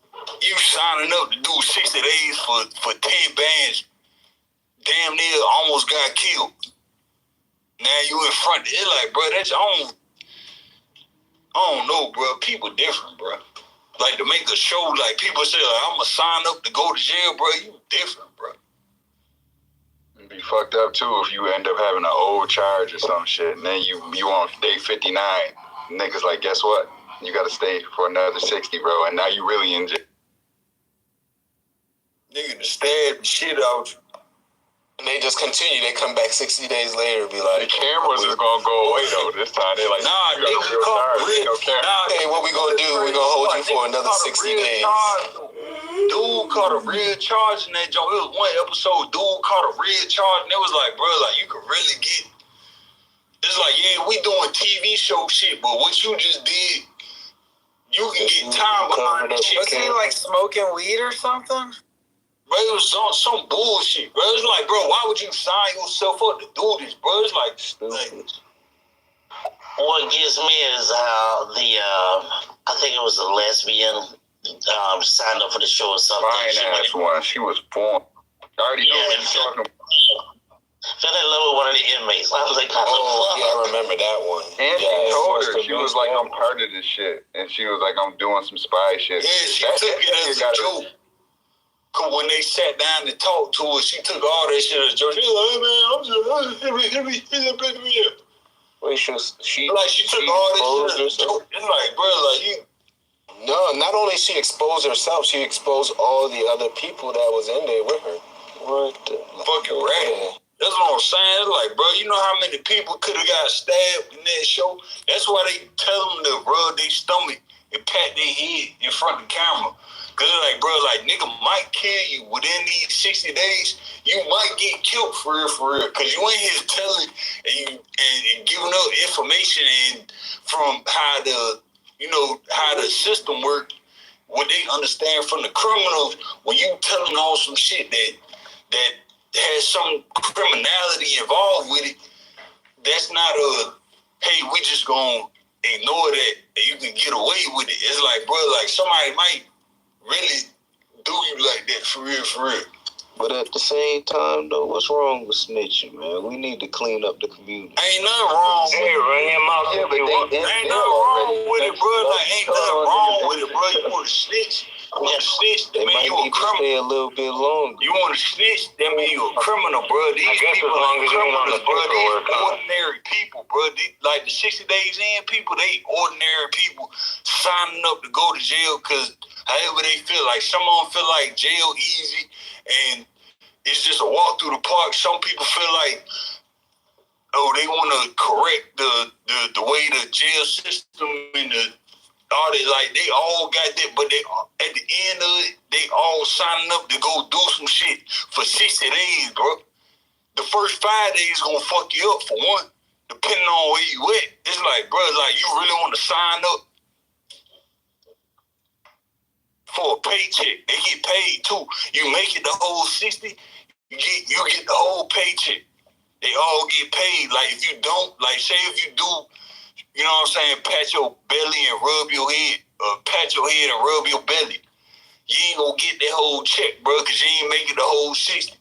you signing up to do 60 days for 10 bands, damn near almost got killed. Now you in front, it's like, bro, that's, I don't know, bro, people different, bro. Like, to make a show, like, people say, like, I'm going to sign up to go to jail, bro. You different, bro.
It'd be fucked up, too, if you end up having an old charge or some shit, and then you on day 59. Niggas like, guess what? You got to stay for another 60, bro, and now you really in jail.
Nigga, to stab the shit out you.
And they just continue. They come back 60 days later and be like,
the cameras is going to go away, though, this time. They like,
nah, nigga,
hey, what we going to do? We going to hold you for another 60 days.
Dude caught a real charge in that joint. It was one episode, dude caught a real charge, and it was like, bro, like, you could really get, it's like, yeah, we doing TV show shit, but what you just did, you can get time behind that shit.
Was he, like, smoking weed or something?
Bro, it was some bullshit, bro. It's like, bro, why would you sign yourself up to do this, bro? It's like
what gets me is how I think it was a lesbian signed up for the show or something.
Fine ass one. She was born. I already know what you're talking about.
Fell in love with one of the inmates. I was like, what the fuck?
Yeah, I remember that one.
And she told her, she was like, I'm part of this shit. And she was like, I'm doing some spy shit.
Yeah, she took it as a joke. Cause when they sat down to talk to her, she took all that shit as a joke. She was like, hey man, I'm just
Wait, she
took all that shit as a joke. It's like, bro, like you.
No, not only she exposed herself, she exposed all the other people that was in there with her. What the
fucking rat? That's what I'm saying. It's like, bro, you know how many people could have got stabbed in that show? That's why they tell them to rub their stomach and pat their head in front of the camera. Cause it's like, bro, like, nigga might kill you within these 60 days. You might get killed for real. Cause you ain't here telling and giving up information and from how the system works, what they understand from the criminals. When you telling on some shit that has some criminality involved with it, that's not hey, we just gonna ignore that and you can get away with it. It's like, bro, like somebody might really do you like that for real.
But at the same time, though, what's wrong with snitching, man? We need to clean up the community.
Ain't nothing wrong with it. Ain't nothing wrong with it, bro. Like, ain't nothing wrong with it, bro. You want to snitch? You want to snitch? That mean you a criminal.
Stay a little bit longer.
You want to snitch? That mean you a criminal, bro. These people are criminals, bro. These ordinary people, bro. Like the 60 days in people, they ordinary people signing up to go to jail because however they feel. Like some of them feel like jail easy and it's just a walk through the park. Some people feel like, oh, they want to correct the way the jail system and all that. Like they all got that, but they at the end of it, they all signing up to go do some shit for 60 days, bro. The first 5 days gonna fuck you up for one, depending on where you at. It's like, bro, like you really want to sign up for a paycheck. They get paid too. You make it the whole 60, you get the whole paycheck. They all get paid. Like if you don't, like say if you do, you know what I'm saying, pat your belly and rub your head, or pat your head and rub your belly, you ain't gonna get that whole check, bro, because you ain't make it the whole 60.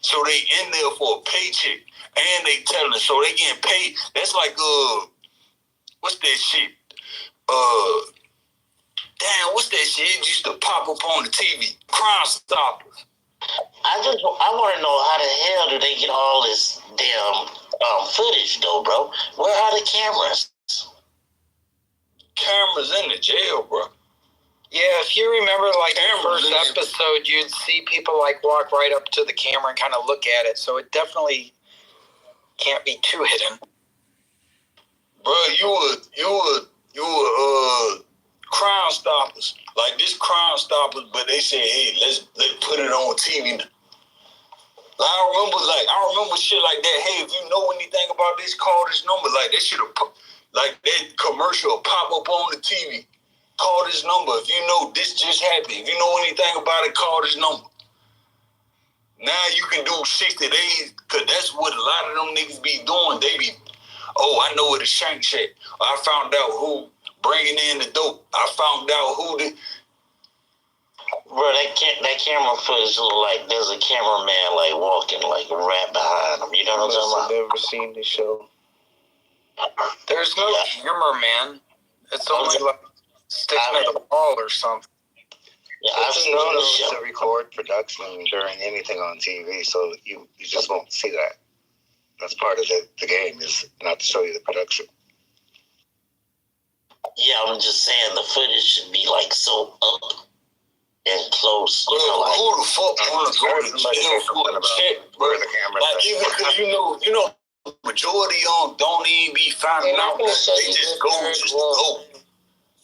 So they in there for a paycheck, and they telling us, so they getting paid. That's like what's that shit? Damn, what's that shit? It used to pop up on the TV. Crime Stoppers.
I want to know how the hell do they get all this damn footage, though, bro? Where are the cameras?
Cameras in the jail, bro.
Yeah, if you remember, like, the first episode, you'd see people, like, walk right up to the camera and kind of look at it, so it definitely can't be too hidden.
Bro, you were Crime Stoppers. Like, this Crime Stoppers, but they said, hey, let's put it on TV now. I remember shit like that. Hey, if you know anything about this, call this number. Like, they should have like that commercial will pop up on the TV. Call this number. If you know this just happened, if you know anything about it, call this number. Now you can do 60 days, because that's what a lot of them niggas be doing. They be, I know where the shank at. I found out who bringing in the dope. I found out who the...
Bro, that camera footage look like there's a cameraman like walking like right behind him. You know what I'm talking about?
I've never seen the show. There's no cameraman. It's only like sticking at the wall or something.
Yeah, I've
It's
seen
known
the show.
to record production during anything on TV, so you just won't see that. That's part of the game, is not to show you the production.
Yeah, I'm just saying the footage should be like so up and close.
Bro, who the fuck want to go to jail for a check, bro? Like, even because you know, majority of them don't even be finding out. They just go.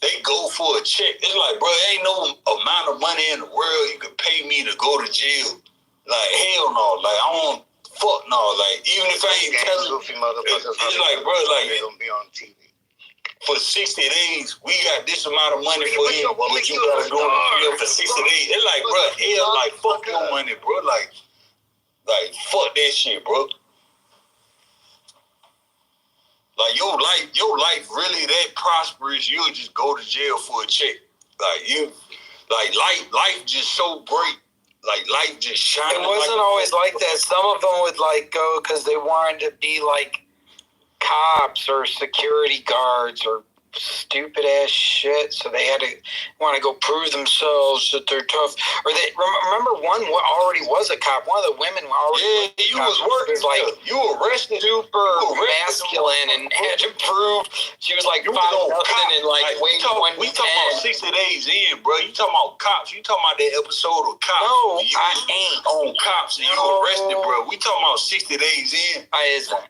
They go for a check. It's like, bro, ain't no amount of money in the world you can pay me to go to jail. Like, hell no. Like, I don't, fuck no. Like, even if I ain't telling, it's like, bro, like,
they're gonna be on TV.
For 60 days, we got this amount of money for you, but you gotta go to jail for 60 days. It's like, bro, hell, like, fuck your money, bro. Like, fuck that shit, bro. Like, your life really that prosperous, you'll just go to jail for a check. Life just so great. Like, life just shining.
It wasn't always like that. Some of them would, like, go because they wanted to be, like, cops or security guards or stupid ass shit, so they had to want to go prove themselves that they're tough. Or they remember one already was a cop. One of the women already
was working. Was like you arrested,
super masculine, and had to prove she was like 5'0" and like weight 110.
We talking about 60 days in, bro. You talking about cops? You talking about that episode of Cops?
No,
I ain't on Cops and you arrested, bro. We talking about 60 days in.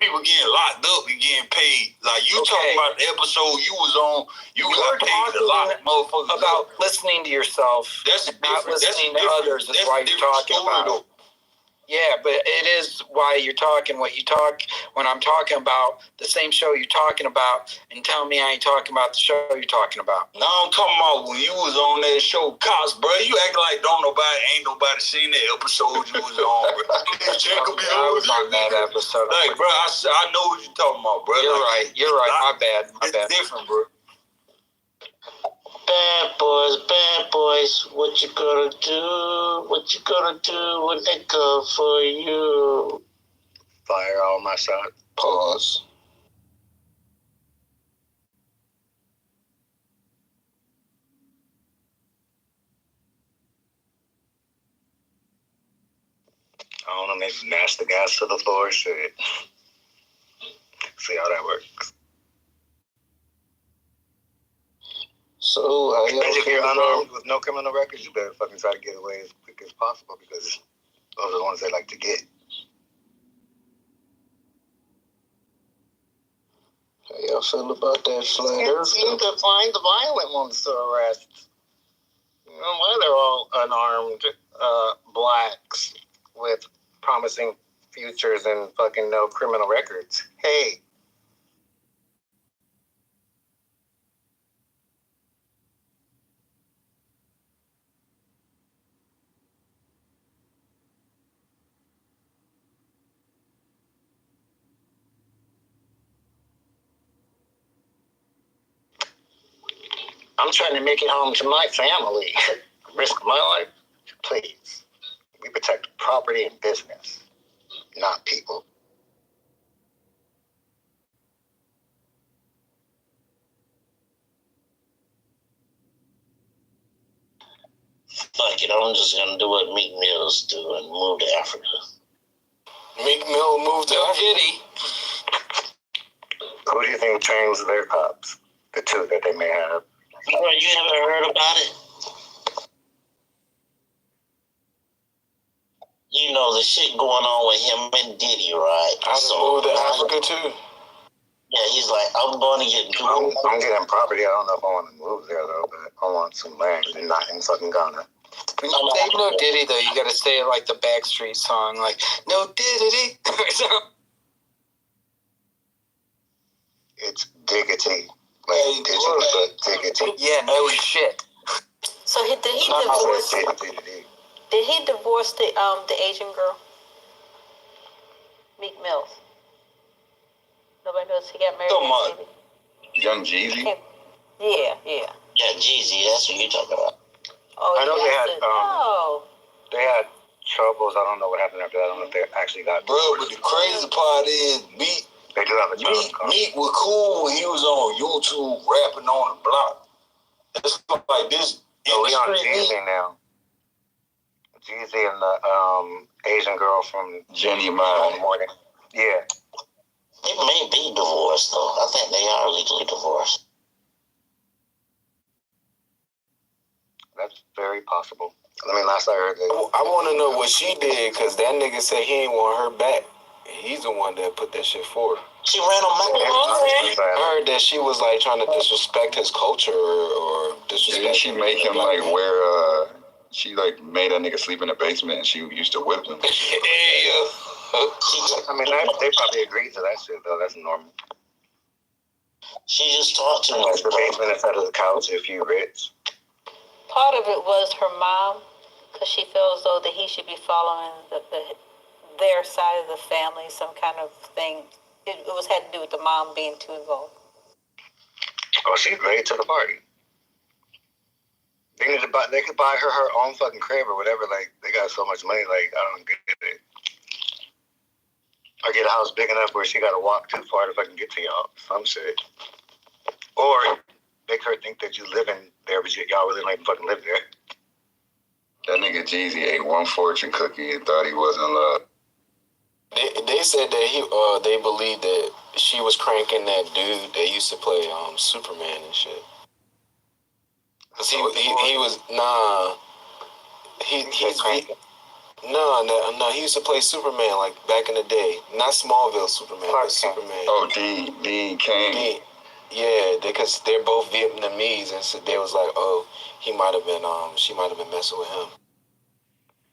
People getting locked up and getting paid. Like you talking about the episode you was on, you got paid a lot, motherfuckers.
About listening to yourself, not listening to others. Is why you're talking about. Though. Yeah, but it is why you're talking what you talk when I'm talking about the same show you're talking about, and tell me I ain't talking about the show you're talking about.
No, I'm talking about when you was on that show, Cops, bro. You act like ain't nobody seen that episode you was on, bro.
I was on that episode.
Like, bro, I know what you're talking about, bro.
You're right. My bad.
It's different, bro.
Bad boys, what you gonna do? What you gonna do when they come for you?
Fire all my shots.
Pause.
I don't know, maybe mash the gas to the floor, shit. See how that works.
So,
if you're unarmed with no criminal records, you better fucking try to get away as quick as possible, because those are the ones they like to get.
How y'all feel about that flat earth?
Seem to find the violent ones to arrest. You know why they're all unarmed blacks with promising futures and fucking no criminal records. Hey.
I'm trying to make it home to my family. Risk my life.
Please. We protect property and business, not people.
Fuck it, I'm just gonna do what Meek Mill's do and move to Africa.
Meek Mill moved to Haiti.
Who do you think trains their cops? The two that they may have.
You haven't heard about it? You know the shit going on with him and Diddy, right?
I moved to Africa too.
Yeah, he's like, I'm going to get
I'm getting property. I don't know if I want to move there though, but I want some land and not in fucking Ghana.
When you say No Diddy though, you gotta say it like the Backstreet song, like No Diddy.
it's diggity. Like digital, but diggity.
Yeah, no shit.
So did he divorce the Asian girl? Meek Mills. Nobody knows he got married.
Young Jeezy?
Yeah.
Yeah, Jeezy, that's what you're talking about.
Oh,
I know they had troubles. I don't know what happened after that. I don't know if they actually got.
Bro, but the crazy part is Meek.
They do have a child.
Meek was cool when he was on YouTube rapping on the block. It's like this.
So we on Jeezy now. Jeezy and the Asian girl from
Jenny Morning.
Yeah.
They may be divorced though. I think they are legally divorced.
That's very possible. I mean, last I heard that.
I want to know what she did, because that nigga said he ain't want her back. He's the one that put that shit for her.
She ran on my
I heard that she was like trying to disrespect his culture or disrespect.
Didn't she make him like wear she like made that nigga sleep in the basement and she used to whip him?
I mean, they probably agreed to that shit though. That's normal.
She just talked to him.
Like the basement instead of the couch if you rich.
Part of it was her mom, because she feels though that he should be following their side of the family, some kind of thing. It had to do with the mom being too involved.
Oh, she's late to the party. They could buy her own fucking crib or whatever. Like they got so much money. Like I don't get it. Or get a house big enough where she got to walk too far to fucking get to y'all. Some shit. Or make her think that you live in there, but y'all really don't even fucking live there.
That nigga Jeezy ate one fortune cookie and thought he was in love.
They said that they believed that she was cranking that dude that used to play Superman and shit. Cause he was he used to play Superman like back in the day, not Smallville Superman, but Superman.
Oh, Dean Cain.
Yeah, because they're both Vietnamese, and so they was like, oh, she might have been messing with him.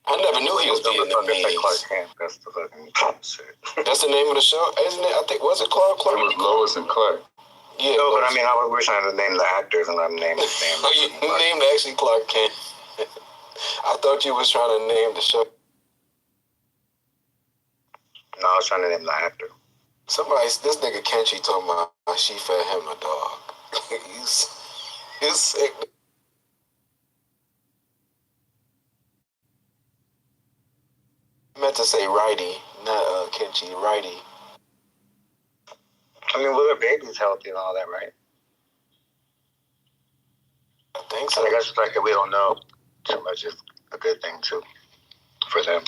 I never knew he was Vietnamese.
Clark Kent. That's the fucking shit.
That's the name of the show, isn't it? I think was it Clark?
It was Lois and Clark.
Yeah,
no, but I mean, we're trying to name the actors, and I'm naming his name.
Oh, you named actually Clark Kent. I thought you was trying to name the show.
No, I was trying to name the actor.
This nigga Kenchi talking about she fed him a dog. He's sick. I meant to say righty, not Kenchi, righty.
I mean, well, their baby's healthy and all that, right?
I think so.
I guess the fact that we don't know too much is a good thing, too, for them.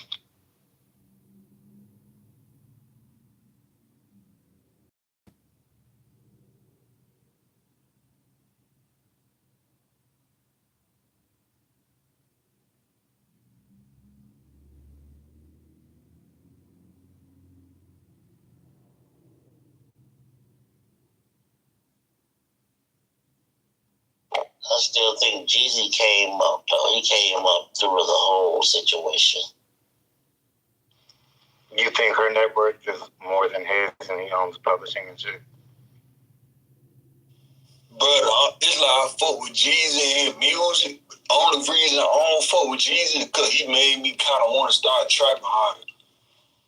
I still think Jeezy came up, though. He came up through the whole situation.
You think her net worth is more than his and he owns publishing and shit?
But it's like I fuck with Jeezy and music. Only reason I don't fuck with Jeezy is because he made me kind of want to start trapping harder.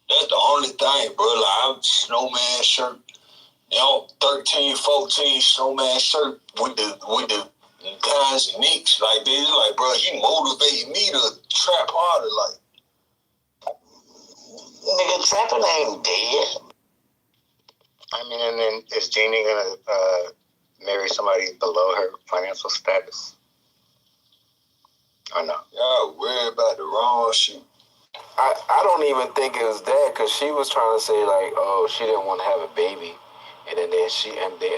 That's the only thing, bro. Like, I'm Snowman shirt. 13, 14 Snowman shirt with the guys and Knicks, like this, like bro, he motivated me to trap harder, like.
Nigga, trapping ain't dead.
I mean, and then is Jeannie gonna marry somebody below her financial status? Or no?
Y'all worried about the wrong shit.
I don't even think it was that, because she was trying to say like, oh, she didn't want to have a baby, and then they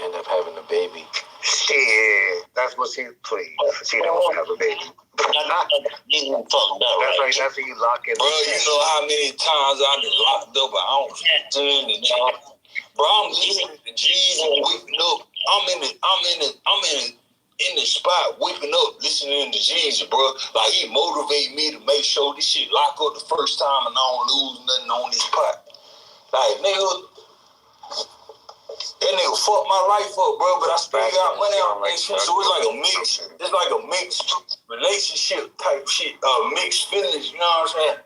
end up having a baby.
Shit, that's what she please. She don't want to have a baby. That's what you lock it.
Bro, you know how many times I've been locked up, I don't fit in the job. Bro, I'm listening to G's and whipping up. I'm in the spot whipping up, listening to G's, bro. Like he motivated me to make sure this shit lock up the first time and I don't lose nothing on this pot. Like nigga. That nigga fucked my life up, bro, but I still got money out that shit. So it's like a mix. It's like a mixed relationship type shit. Mixed feelings, you know what I'm saying?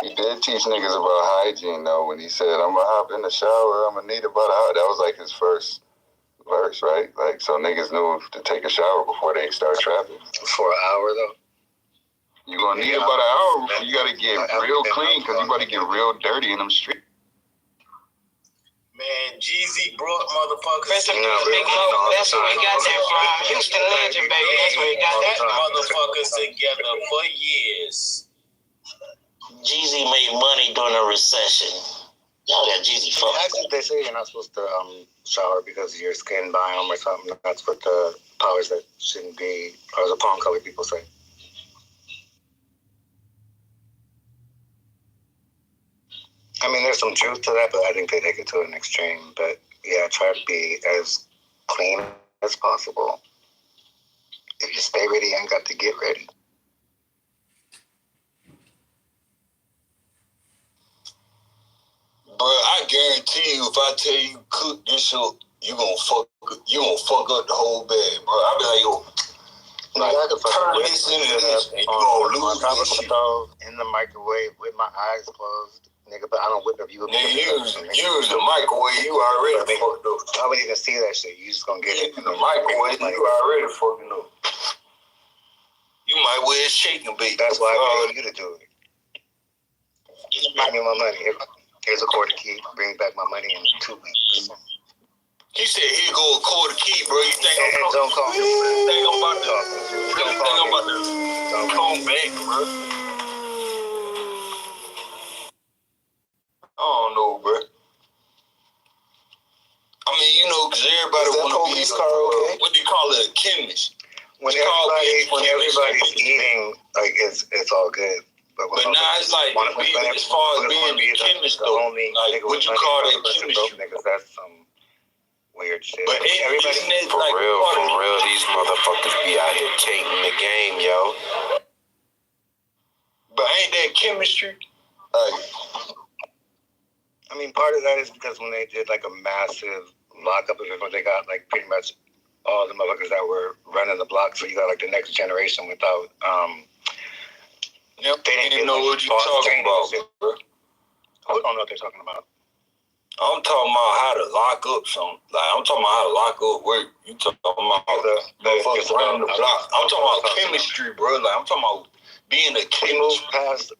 He did teach niggas about hygiene, though, when he said, I'm gonna hop in the shower, I'm gonna need about a hour. That was like his first verse, right? Like, so niggas knew to take a shower before they start trapping.
For an hour, though?
You gonna need about an hour before you gotta get real clean, because you about to get real dirty in them streets.
Man, Jeezy brought motherfuckers.
That's where he got that from. Houston legend, baby. That's where he got that from.
Motherfuckers together for years. Jeezy made money during a recession. Y'all got Jeezy fucked.
Actually, they say you're not supposed to shower because of your skin biome or something. That's what the powers that shouldn't be, or the palm color people say. I mean, there's some truth to that, but I think they take it to an extreme. But yeah, try to be as clean as possible. If you stay ready, you ain't got to get ready.
Bro, I guarantee you, if I tell you cook this up, you gonna fuck up the whole bag, bro. I be like, yo, turn this into this, and you gonna lose this shit.
In the microwave with my eyes closed. Nigga, but I don't whip up you.
Nigga, use the microwave, you already fucked up.
I wouldn't even see that shit. You just gonna get it.
In the microwave, you already fucking up. You might wear a shaking bait.
That's why I paid you to do it. Just bring me my money. Here's a quarter key. Bring back my money in 2 weeks.
He said, here go a quarter key, bro. You think
don't call me.
You think I'm about to come back, bro? I don't know, bro. I mean, you know, because everybody want to be what do you call it, a chemist.
When everybody's eating, like it's all good. But
now it's like, as far as being a chemist, though, like, what you call that chemistry?
Niggas, that's some weird shit.
But everybody, for real, these motherfuckers be out here taking the game, yo.
But ain't that chemistry?
I mean, part of that is because when they did like a massive lockup of everyone, they got like pretty much all the motherfuckers that were running the block. So you got like the next generation without, they didn't know what you're talking about, bro. I don't know what they're talking about.
I'm talking about how to lock up something. Like, I'm talking about how to lock up work. You talking about motherfuckers running the block. I'm talking about chemistry, bro. Like, I'm talking about being a chemist.
We moved past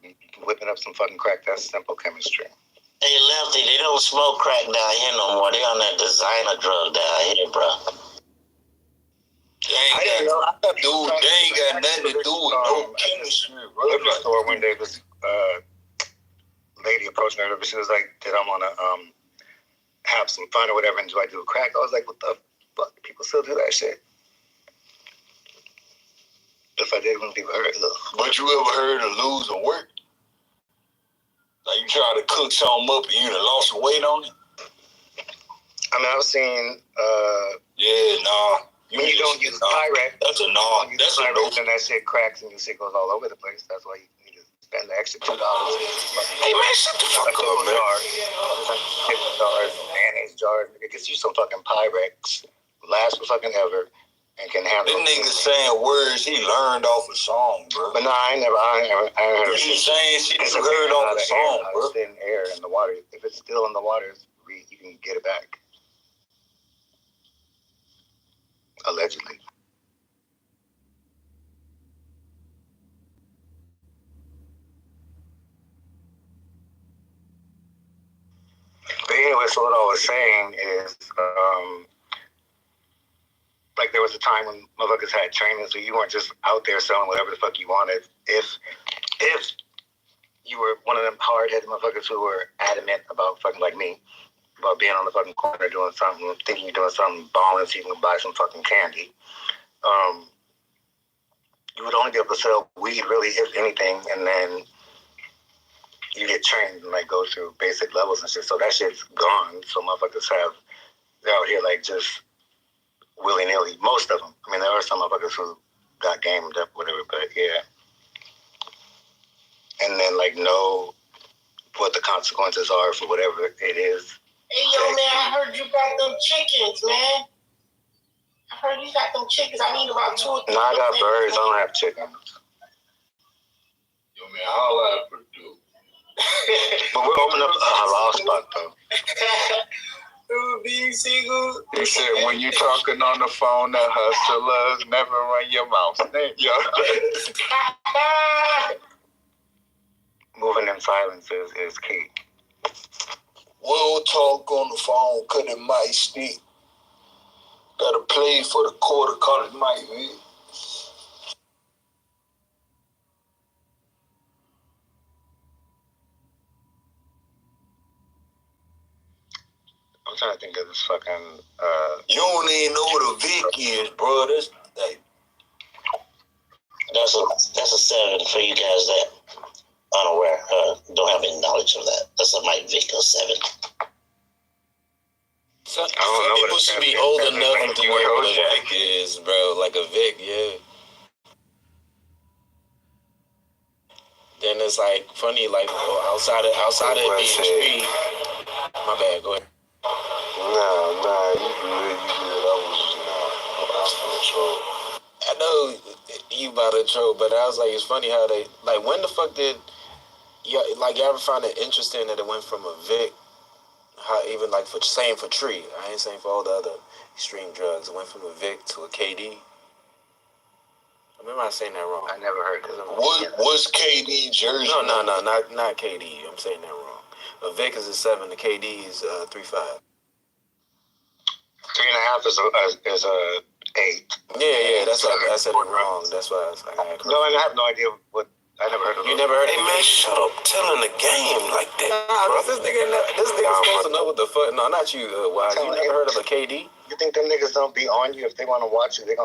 whipping up some fucking crack. That's simple chemistry.
Hey, Lefty, they don't smoke crack down here no more. They on that designer drug down here, bro.
They ain't got nothing to do with no chemistry, bro.
At the store one day, this lady approached me. She was like, did I want to have some fun or whatever, and do I do crack? I was like, what the fuck? People still do that shit. If I did, wouldn't people hurt?
But you ever heard of losing work? Like, you try to cook something up and you done lost some weight on it?
I mean, I've seen,
You
don't use Pyrex.
That's a no. That's a no.
And that shit cracks and your shit goes all over the place. That's why you need to spend the extra $2.
Hey, man, shut the fuck up, man.
Jars, mayonnaise jars. Nigga, get you some fucking Pyrex. Last for fucking ever. And can handle
this nigga saying words he learned off a song, bro.
But no, I ain't heard
it. You saying shit you heard off a song, bro.
It's in air in the water. If it's still in the water, you can get it back. Allegedly. But anyway, so what I was saying is, like there was a time when motherfuckers had training, so you weren't just out there selling whatever the fuck you wanted. If you were one of them hard-headed motherfuckers who were adamant about fucking like me, about being on the fucking corner doing something, thinking you're doing something balling so you can buy some fucking candy, you would only be able to sell weed really, if anything, and then you get trained and like go through basic levels and shit. So that shit's gone. So motherfuckers they're out here like just willy-nilly, most of them. I mean, there are some motherfuckers who got gamed up, whatever, but yeah. And then, like, know what the consequences are for whatever it is.
Hey, yo, man, I heard you got them chickens, man. I heard you got them chickens. I need about 2 or 3.
No, I got birds. I don't have chickens.
Yo, man, all I have to do.
But we're opening up a halal spot, though.
Being single.
He said, when you talking on the phone to hustlers, never run your mouth. Yo.
Moving in silence is key.
We'll talk on the phone, cut it might stick. Gotta play for the quarter, call it might be.
I'm trying to think of this fucking.
You don't even know what a Vic is, bro. That's like.
That's a 7 for you guys that unaware, don't have any knowledge of that. That's a Mike Vick 7.
Some people should be old enough to know what a Vic is, bro. Like a Vic, yeah. Then it's like funny, like outside of it being street. My bad, go ahead.
Nah, you good. I was troll.
I know you about to troll, but I was like, it's funny how they like. When the fuck did you ever find it interesting that it went from a Vic, how even like for Tree, I ain't saying for all the other extreme drugs, it went from a Vic to a KD. I remember I saying that wrong.
I never heard of
it. What's KD Jersey?
No, not KD. I'm saying that wrong. A Vic is a 7. The KD is 3.5.
3.5 is a 8.
Yeah. That's why I said it wrong. That's why I got
No, I have no idea what. I never heard of it.
You never heard of
it? Hey, man, shut up. Telling the game like that.
Nah, this nigga supposed to know what the fuck. No, not you, Wise. You never heard of a KD?
You think them niggas don't be on you? If they want to watch you, they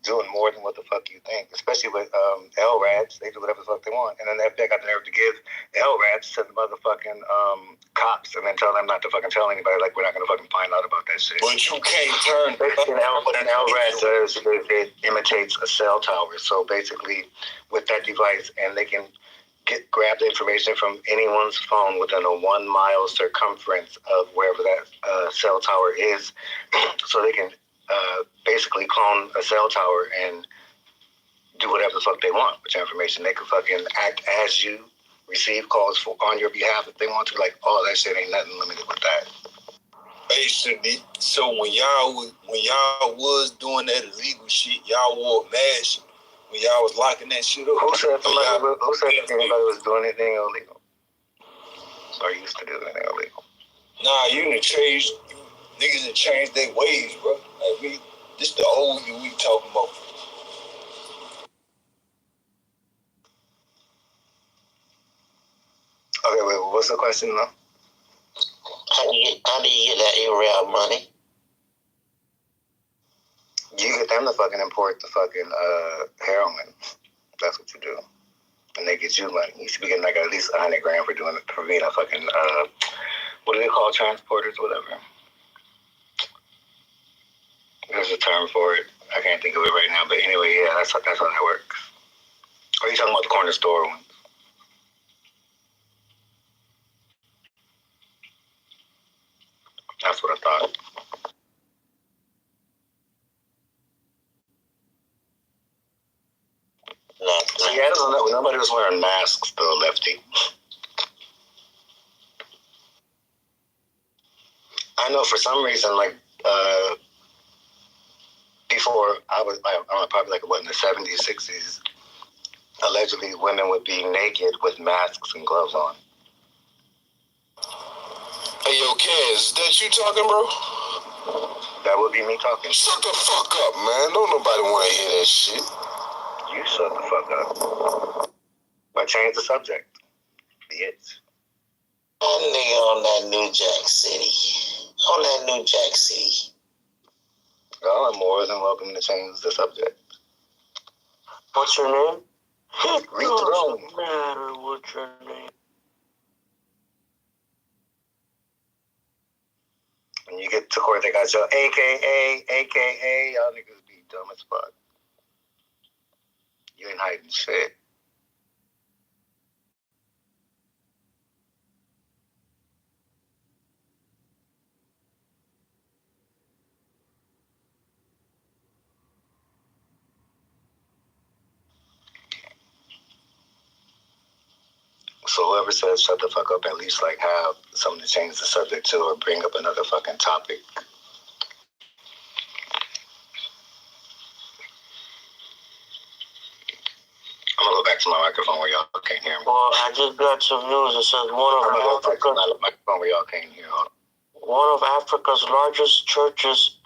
doing more than what the fuck you think. Especially with LRADs, they do whatever the fuck they want. And then the FBI got the nerve to give LRADs to the motherfucking cops and then tell them not to fucking tell anybody. Like, we're not going to fucking find out about that shit.
But you can't turn.
Basically, what an LRAD does, it imitates a cell tower. So basically, with that device, and they can grab the information from anyone's phone within a 1 mile circumference of wherever that cell tower is. So they can basically clone a cell tower and do whatever the fuck they want with your information. They can fucking act as you, receive calls on your behalf if they want to. Like, oh, that shit ain't nothing limited with that.
Basically, so when y'all was doing that illegal shit, y'all wore masks. When y'all was locking that shit up.
Who said anybody was doing anything illegal? Or used to do anything illegal?
Nah, niggas done changed their ways, bro. Like this the old you we talking about.
Okay, wait, what's the question though?
How do you get that ARAB money?
You get them to fucking import the fucking heroin. That's what you do. And they get you money. You should be getting like at least $100 grand for being a fucking what do they call transporters or whatever? There's a term for it. I can't think of it right now. But anyway, yeah, that's how that works. Or are you talking about the corner store ones? That's what I thought. See, I don't know. Nobody was wearing masks though, Lefty. I know for some reason, like before I was, probably like in the 70s, 60s, allegedly women would be naked with masks and gloves on.
Hey, yo, Kaz, is that you talking, bro?
That would be me talking.
Shut the fuck up, man. Don't nobody want to hear that shit.
You shut the fuck up. But change the subject. Bitch.
That nigga on that New Jack City.
Y'all are more than welcome to change the subject.
What's your name?
Read the room.
Matter what's your name?
When you get to court, they got your AKA, y'all niggas be dumb as fuck. You ain't hiding shit. whoever says shut the fuck up, at least like have something to change the subject to or bring up another fucking topic. I'm gonna go back to my microphone where y'all can't hear me.
Well, I just got some news. It says one of Africa's largest churches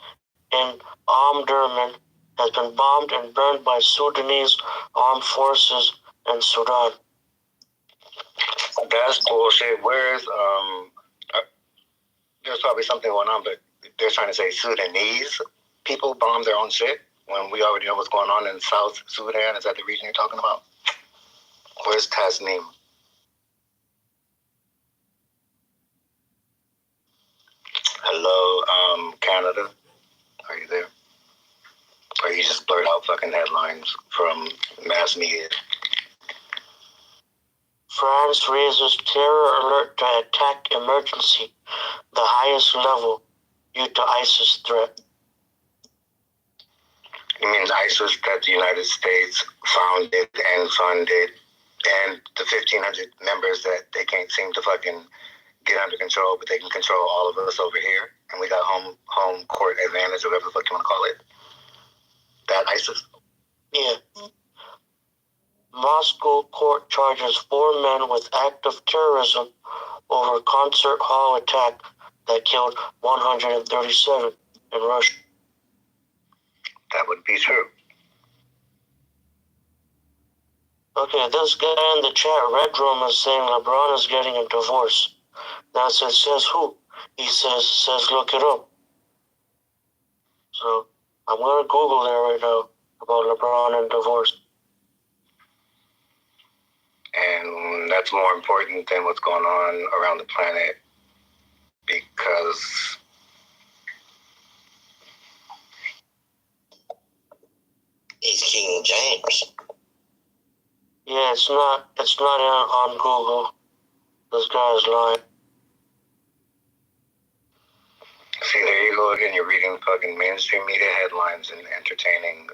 in Omdurman has been bombed and burned by Sudanese armed forces in Sudan.
That's bullshit. Where's there's probably something going on, but they're trying to say Sudanese people bomb their own shit when we already know what's going on in South Sudan. Is that the region you're talking about? Where's Tasneem? Hello, Canada. Are you there? Or you just blurt out fucking headlines from mass media?
France raises terror alert to attack emergency, the highest level due to ISIS threat.
You mean ISIS that the United States founded and funded, and the 1,500 members that they can't seem to fucking get under control, but they can control all of us over here, and we got home court advantage, or whatever the fuck you want to call it. That ISIS?
Yeah. Moscow court charges 4 men with active terrorism over concert hall attack that killed 137 in Russia.
That would be true.
Okay, this guy in the chat, Red Room, is saying LeBron is getting a divorce. Now it says who? He says look it up. So I'm gonna Google that right now about LeBron and divorce.
And that's more important than what's going on around the planet, because
he's King James. Yeah, it's not on Google. This guy is lying.
See, there you go again. You're reading fucking mainstream media headlines and entertaining.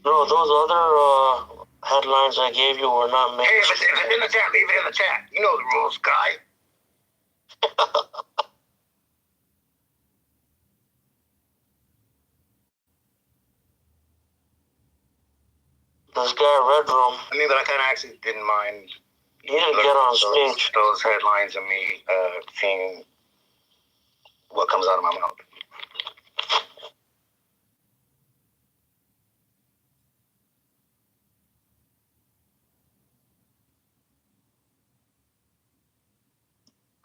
No, those other headlines I gave you were not made.
Hey, if it's in the chat, leave it in the chat. You know the rules, guy.
This guy, Red Room.
I mean, but I kind of actually didn't mind.
You didn't get on stage.
Those headlines and me seeing what comes out of my mouth.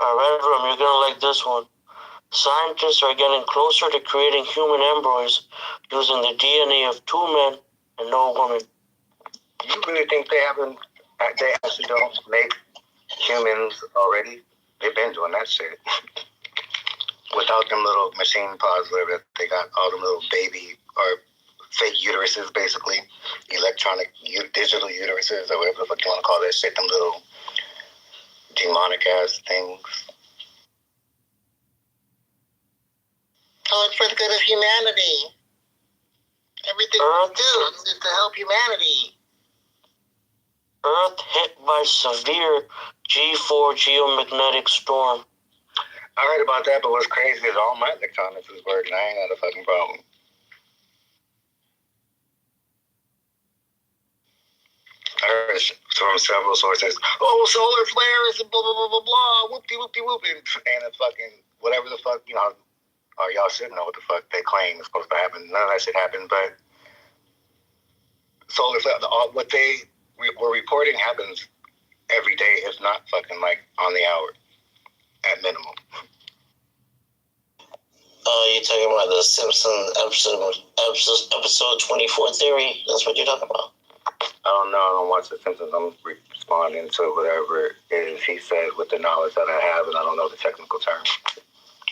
Red Room, you're gonna like this one. Scientists are getting closer to creating human embryos using the DNA of 2 men and no woman.
You really think they actually don't make humans already? They've been doing that shit. Without them little machine pods, whatever, they got all them little baby or fake uteruses, basically. Electronic, digital uteruses, or whatever the fuck you want to call that shit, them little demonic ass things.
Oh, it's for the good of humanity.
Everything we do is to help humanity.
Earth hit by severe G4 geomagnetic storm.
I heard about that, but what's crazy is all my electronics is working. I ain't got a fucking problem. I heard from several sources, solar flares and blah, blah, blah, blah, blah, whoopty, whoopty, whoop, and the fucking, whatever the fuck, or y'all should know what the fuck they claim is supposed to happen. None of that shit happened, but solar flare, what they were reporting happens every day, if not fucking like on the hour, at minimum.
You're talking about the Simpsons episode 24 theory? That's what you're talking about?
I don't know. I don't watch The Simpsons. I'm responding to whatever it is he said with the knowledge that I have, and I don't know the technical terms.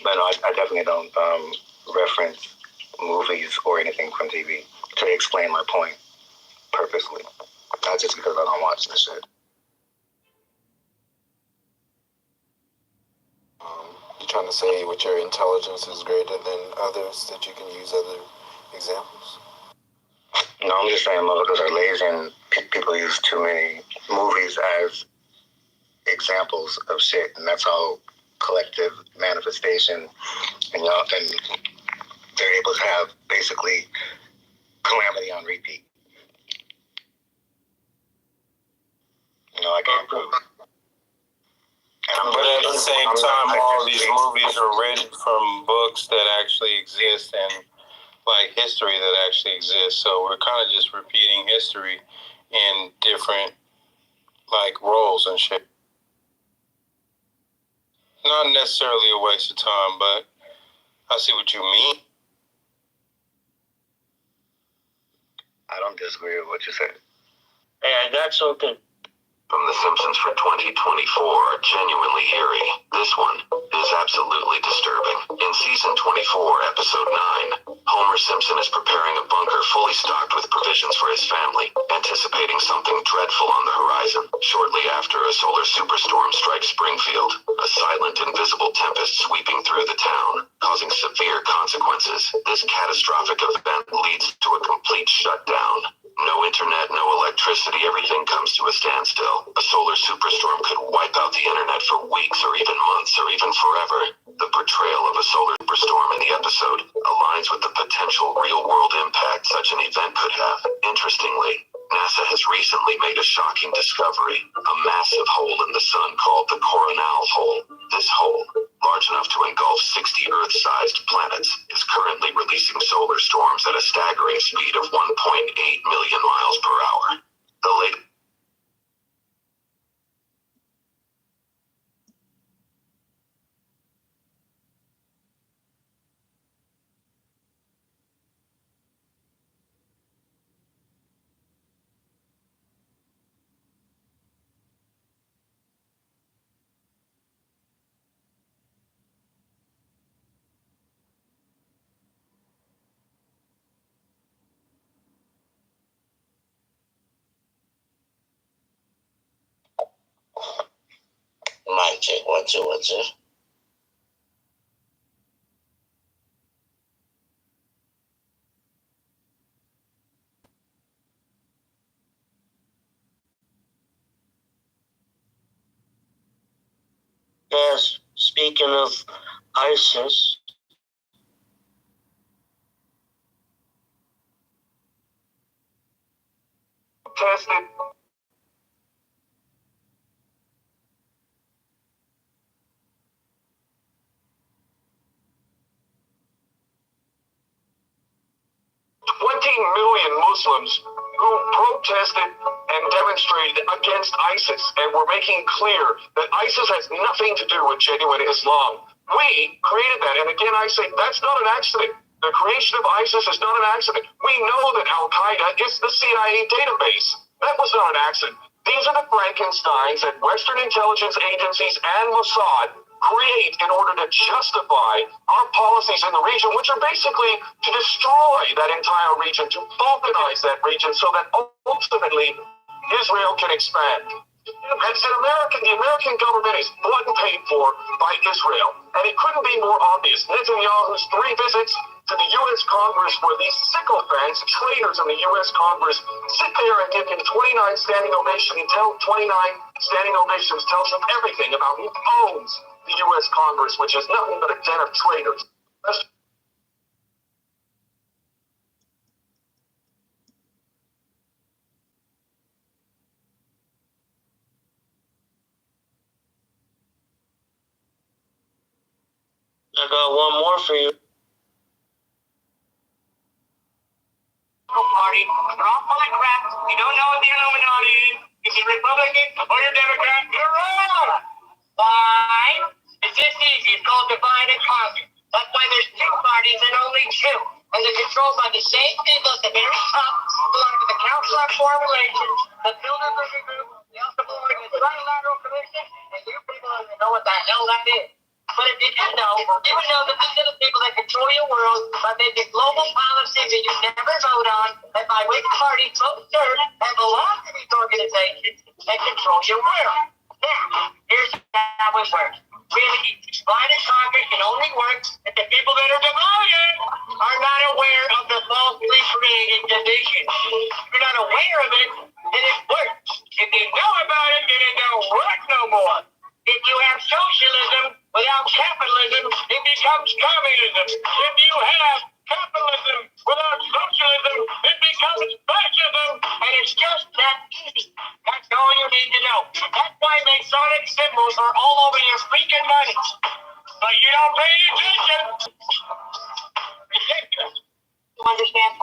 But no, I definitely don't reference movies or anything from TV to explain my point purposely. Not just because I don't watch the shit.
You're trying to say with your intelligence is greater than others, that you can use other examples?
No, I'm just saying motherfuckers are lazy and people use too many movies as examples of shit, and that's all collective manifestation, and they're able to have basically calamity on repeat. I can't prove it.
But at the same time, all these movies are written from books that actually exist and like history that actually exists. So we're kind of just repeating history in different like roles and shit. Not necessarily a waste of time, but I see what you mean.
I don't disagree with what you said.
Hey, I got something.
From The Simpsons for 2024, genuinely eerie. This one is absolutely disturbing. In season 24, episode 9, Homer Simpson is preparing a bunker fully stocked with provisions for his family, anticipating something dreadful on the horizon. Shortly after, a solar superstorm strikes Springfield, a silent, invisible tempest sweeping through the town, causing severe consequences. This catastrophic event leads to a complete shutdown. No internet, no electricity, everything comes to a standstill. A solar superstorm could wipe out the internet for weeks or even months or even forever. The portrayal of a solar superstorm in the episode aligns with the potential real-world impact such an event could have. Interestingly, NASA has recently made a shocking discovery, a massive hole in the sun called the Coronal Hole. This hole, large enough to engulf 60 Earth-sized planets, is currently releasing solar storms at a staggering speed of 1.8 million miles per hour. The latest
Mic check, 1, 2, 1, 2. Yes, speaking of ISIS.
Tested. 20 million Muslims who protested and demonstrated against ISIS and were making clear that ISIS has nothing to do with genuine Islam. We created that, and again I say that's not an accident. The creation of ISIS is not an accident. We know that Al-Qaeda is the CIA database. That was not an accident. These are the Frankensteins that Western intelligence agencies and Mossad create in order to justify our policies in the region, which are basically to destroy that entire region, to balkanize that region so that ultimately Israel can expand. And the American government is bought and paid for by Israel. And it couldn't be more obvious. Netanyahu's 3 visits to the U.S. Congress, where these sycophants, traitors in the U.S. Congress, sit there and give him 29 standing ovations, tells him everything about who owns the U.S. Congress, which is nothing but a den of traitors.
I got one more for you.
Party, they're all full of crap. You don't know what the Illuminati is. If you're Republican or you're Democrat, you're wrong. Why? It's this easy. It's called divide and conquer. That's why there's 2 parties and only 2. And they're controlled by the same people at the very top, belong to the Council on Foreign Relations, the Bilderberger Group, they also belong to the Trilateral Commission, and you people don't even know what the hell that is. But if you did know, you would know that these are the people that control your world by making global policies that you never vote on, and by which parties both serve and belong to these organizations and control your world. Now, here's how it works. Really, divide and conquer can only work if the people that are divided are not aware of the falsely created division. If you're not aware of it, then it works. If you know about it, then it don't work no more.
just that easy. That's all you need to know. That's why Masonic symbols are all over your freaking money. But you don't pay attention. Ridiculous. You understand?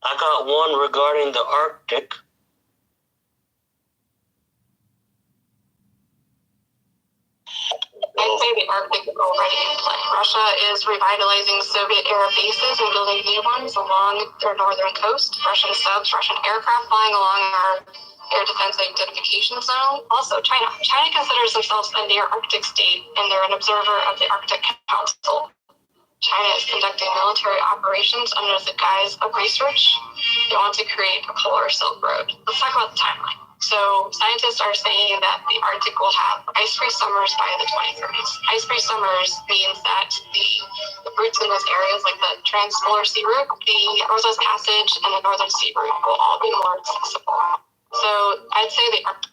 I got one regarding the Arctic.
I'd say the Arctic is already in play. Russia is revitalizing Soviet-era bases and building new ones along their northern coast. Russian subs, Russian aircraft flying along our air defense identification zone. Also, China. China considers themselves a near Arctic state, and they're an observer of the Arctic Council. China is conducting military operations under the guise of research. They want to create a polar Silk Road. Let's talk about the timeline. So scientists are saying that the Arctic will have ice-free summers by the 2030s. Ice-free summers means that the routes in those areas, like the Trans-Polar Sea Route, the Northwest Passage, and the Northern Sea Route, will all be more accessible. So I'd say the Arctic.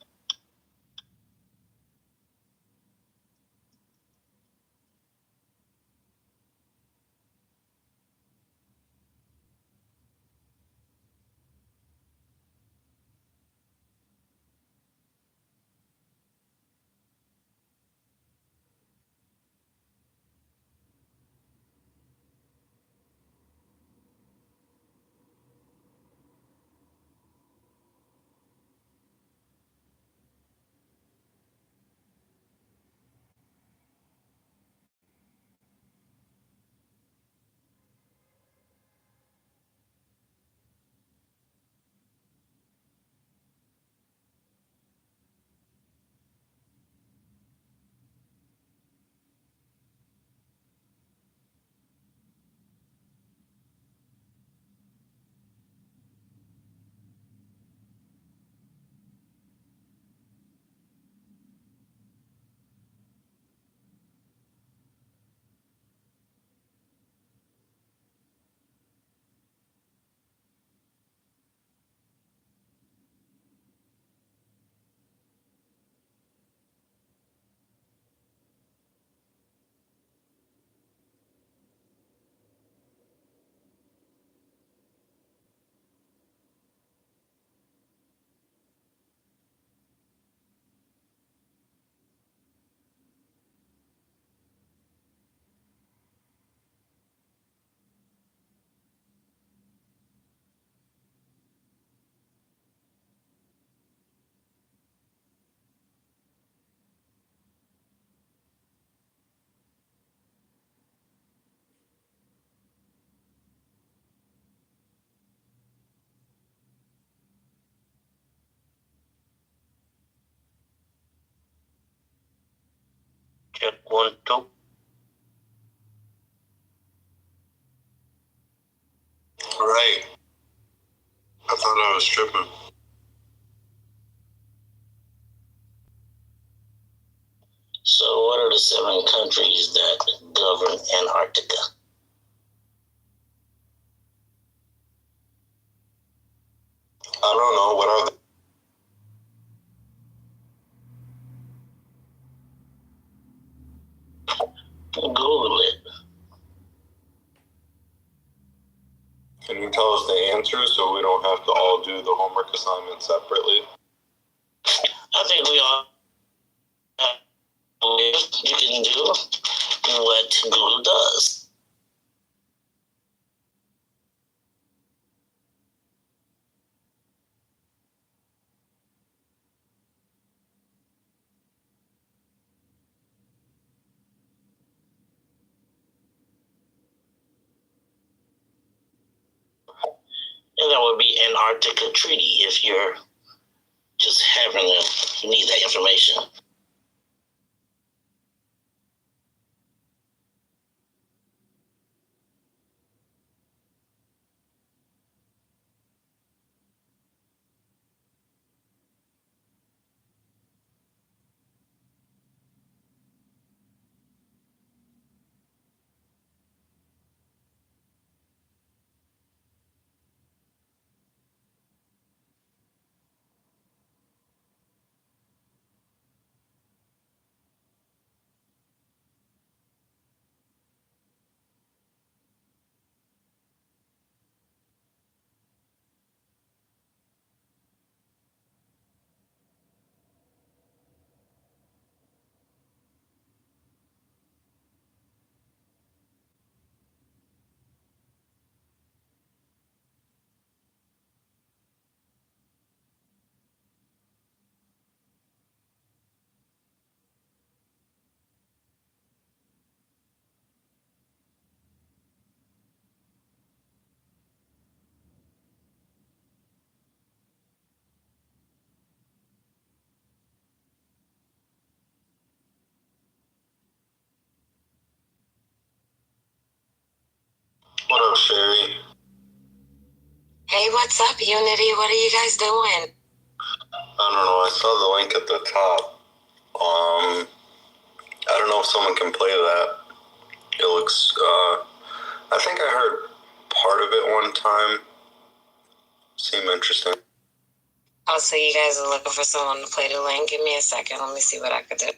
Check 1, 2.
Right. I thought I was tripping.
So what are the 7 countries that govern Antarctica?
I don't know. What are they?
Google it.
Can you
tell us the answer so we don't have to all do the homework assignment separately?
I think we all have ways you can do what Google does. And that would be Antarctica Treaty if you're just having to need that information.
What up, Sherry?
Hey, what's up, Unity? What are you guys doing?
I don't know. I saw the link at the top. I don't know if someone can play that. It looks. I think I heard part of it one time. Seemed interesting.
Oh, so you guys are looking for someone to play the link? Give me a second. Let me see what I could do.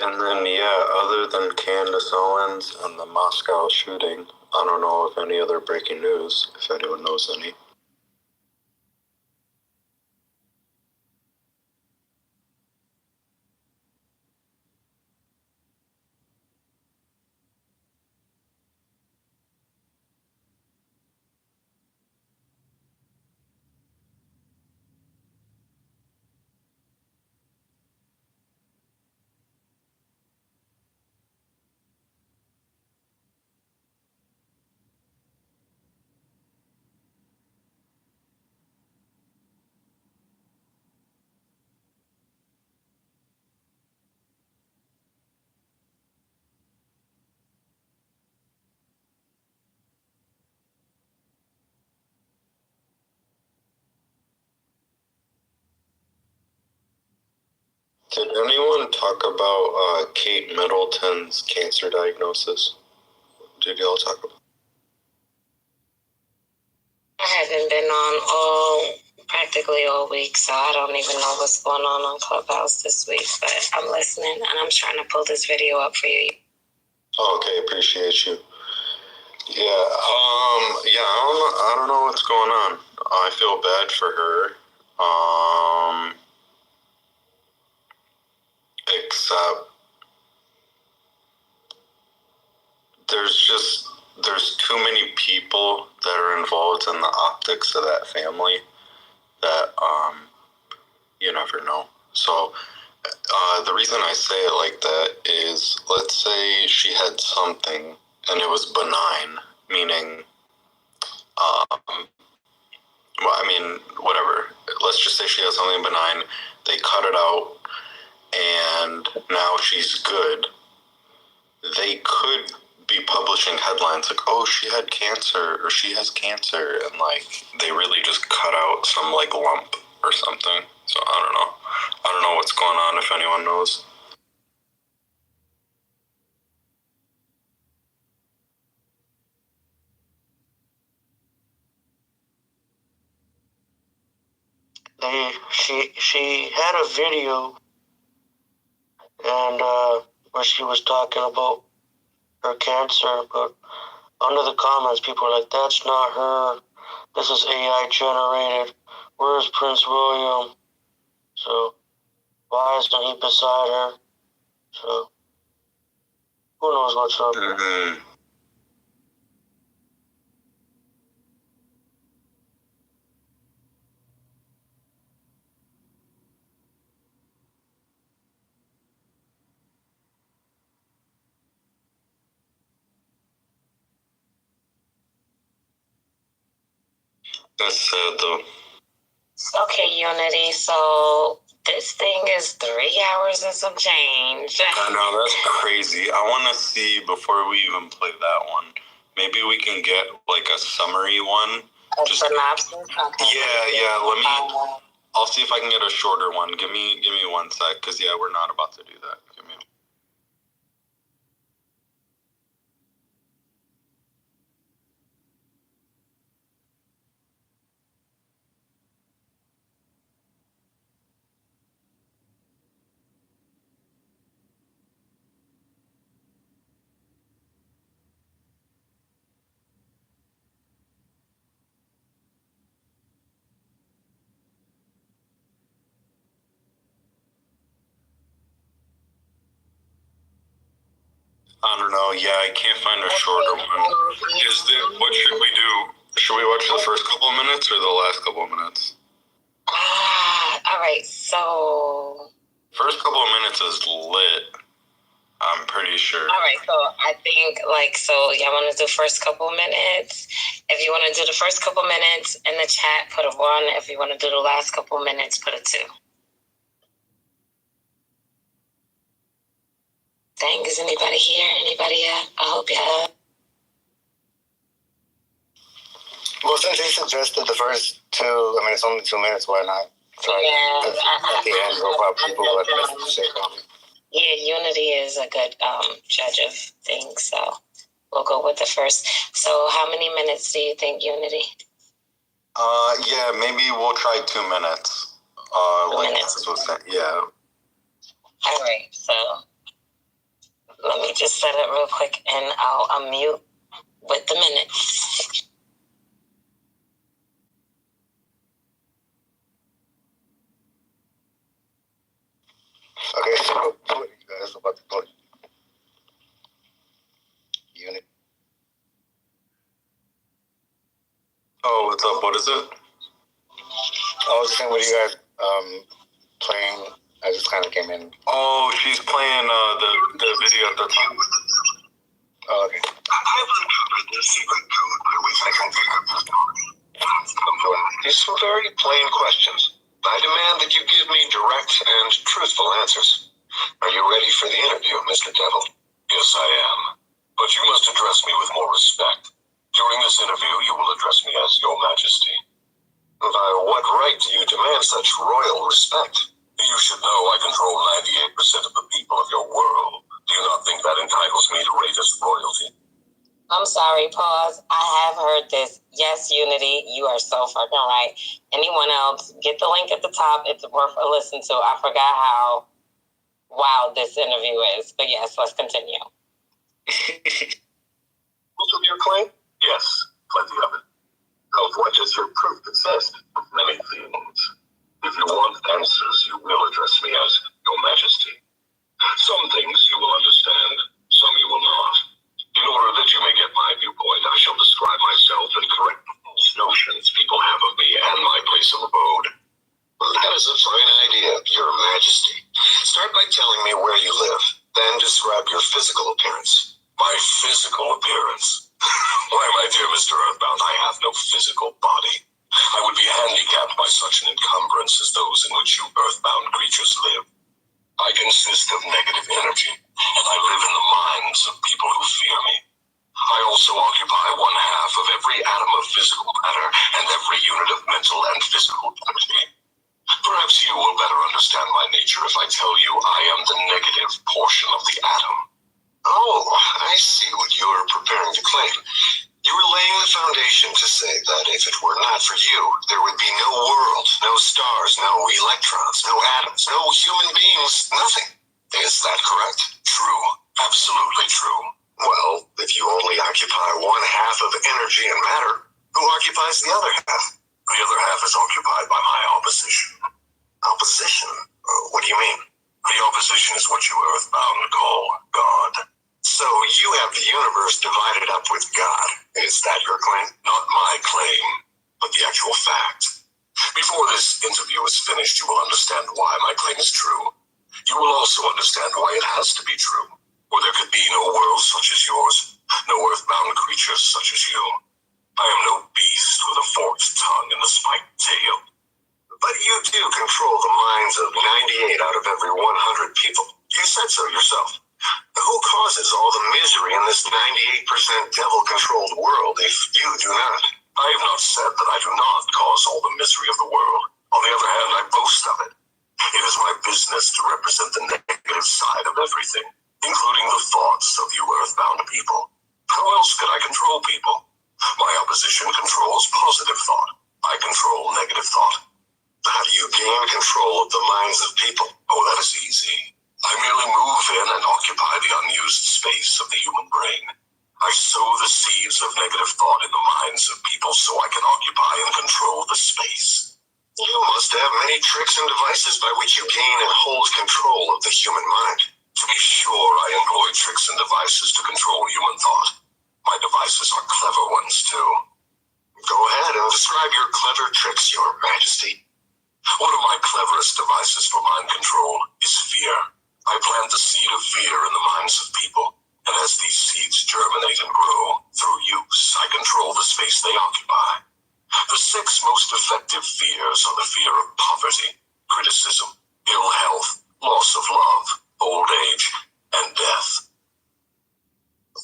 And then, yeah, other than Candace Owens and the Moscow shooting, I don't know if any other breaking news, if anyone knows any. Did anyone talk about Kate Middleton's cancer diagnosis? Did y'all talk about?
I haven't been on practically all week, so I don't even know what's going on Clubhouse this week, but I'm listening and I'm trying to pull this video up for you.
Oh, okay, appreciate you. Yeah, I don't know what's going on. I feel bad for her. Except there's too many people that are involved in the optics of that family that you never know. So the reason I say it like that is, let's say she had something and it was benign, meaning well, I mean, whatever. Let's just say she has something benign. They cut it out, and now she's good. They could be publishing headlines like, "Oh, she had cancer," or "She has cancer," and like they really just cut out some like lump or something. So I don't know. I don't know what's going on. If anyone knows.
she had a video, and where she was talking about her cancer, but under the comments, people are like, "That's not her. This is AI generated. Where's Prince William?" So why isn't he beside her? So who knows what's up?
Mm-hmm. That's sad though.
Okay, Unity. So this thing is 3 hours and some change.
I know, that's crazy. I want to see, before we even play that one, maybe we can get like a summary one.
A synopsis? Okay.
Yeah. I'll see if I can get a shorter one. Give me 1 sec, because yeah, we're not about to do that. Give me. I don't know. Yeah, I can't find a shorter one. What should we do? Should we watch the first couple of minutes or the last couple of minutes?
All right, so
First couple of minutes is lit. I'm pretty sure.
all right, so I think y'all want to do first couple minutes. If you want to do the first couple minutes in the chat, put a 1. If you want to do the last couple minutes, put a 2. Dang, is anybody here? Anybody? I hope you.
Well, since he suggested the first 2, I mean, it's only 2 minutes. Why not? So at the end, we'll probably people would miss the shit.
Yeah, Unity is a good judge of things, so we'll go with the first. So, how many minutes do you think, Unity?
Yeah, maybe we'll try 2 minutes.
2 minutes.
Yeah.
All right, so let me just set it real quick, and I'll unmute with the minutes.
Okay, so what are you guys about to play? Unit.
Oh, what's up? What is it?
I was saying, what are you guys playing? I just kind of came in.
Oh, she's playing the video at the top.
Oh, okay.
These are some very plain questions. I demand that you give me direct and truthful answers. Are you ready for the interview, Mr. Devil? Yes, I am. But you must address me with more respect. During this interview, you will address me as Your Majesty. By what right do you demand such royal respect? You should know I control 98% of the people of your world. Do you not think that entitles me to rate as royalty?
I'm sorry, pause. I have heard this. Yes, Unity, you are so fucking right. Anyone else, get the link at the top. It's worth a listen to. I forgot how wild this interview is. But yes, let's continue.
Proof of your claim? Yes, plenty of it. Of what does your proof consist? Many things. If you want answers, you will address me as Your Majesty. Some things you will understand, some you will not. In order that you may get my viewpoint, I shall describe myself and correct the false notions people have of me and my place of abode. That is a fine idea, Your Majesty. Start by telling me where you live, then describe your physical appearance. My physical appearance? Why, my dear Mr. Earthbound, I have no physical body. I would be handicapped by such an encumbrance as those in which you Earthbound creatures live. I consist of negative energy, and I live in the minds of people who fear me. I also occupy 1/2 of every atom of physical matter and every unit of mental and physical energy. Perhaps you will better understand my nature if I tell you I am the negative portion of the atom. Oh, I see what you're preparing to claim. You were laying the foundation to say that if it were not for you, there would be no world, no stars, no electrons, no atoms, no human beings, nothing. Is that correct? True. Absolutely true. Well, if you only occupy one half of energy and matter, who occupies the other half? The other half is occupied by my opposition. Opposition? What do you mean? The opposition is what you earthbound call God. So you have the universe divided up with God. Is that your claim? Not my claim, but the actual fact. Before this interview is finished, you will understand why my claim is true. You will also understand why it has to be true. Or there could be no world such as yours, no earthbound creatures such as you. I am no beast with a forked tongue and a spiked tail. But you do control the minds of 98 out of every 100 people. You said so yourself. Who causes all the misery in this 98% devil-controlled world if you do not? I have not said that I do not cause all the misery of the world. On the other hand, I boast of it. It is my business to represent the negative side of everything, including the thoughts of you earthbound people. How else could I control people? My opposition controls positive thought. I control negative thought. How do you gain control of the minds of people? Oh, that is easy. I merely move in and occupy the unused space of the human brain. I sow the seeds of negative thought in the minds of people so I can occupy and control the space. You must have many tricks and devices by which you gain and hold control of the human mind. To be sure, I employ tricks and devices to control human thought. My devices are clever ones, too. Go ahead and describe your clever tricks, Your Majesty. One of my cleverest devices for mind control is fear. I plant the seed of fear in the minds of people, and as these seeds germinate and grow, through use, I control the space they occupy. The 6 most effective fears are the fear of poverty, criticism, ill health, loss of love, old age, and death.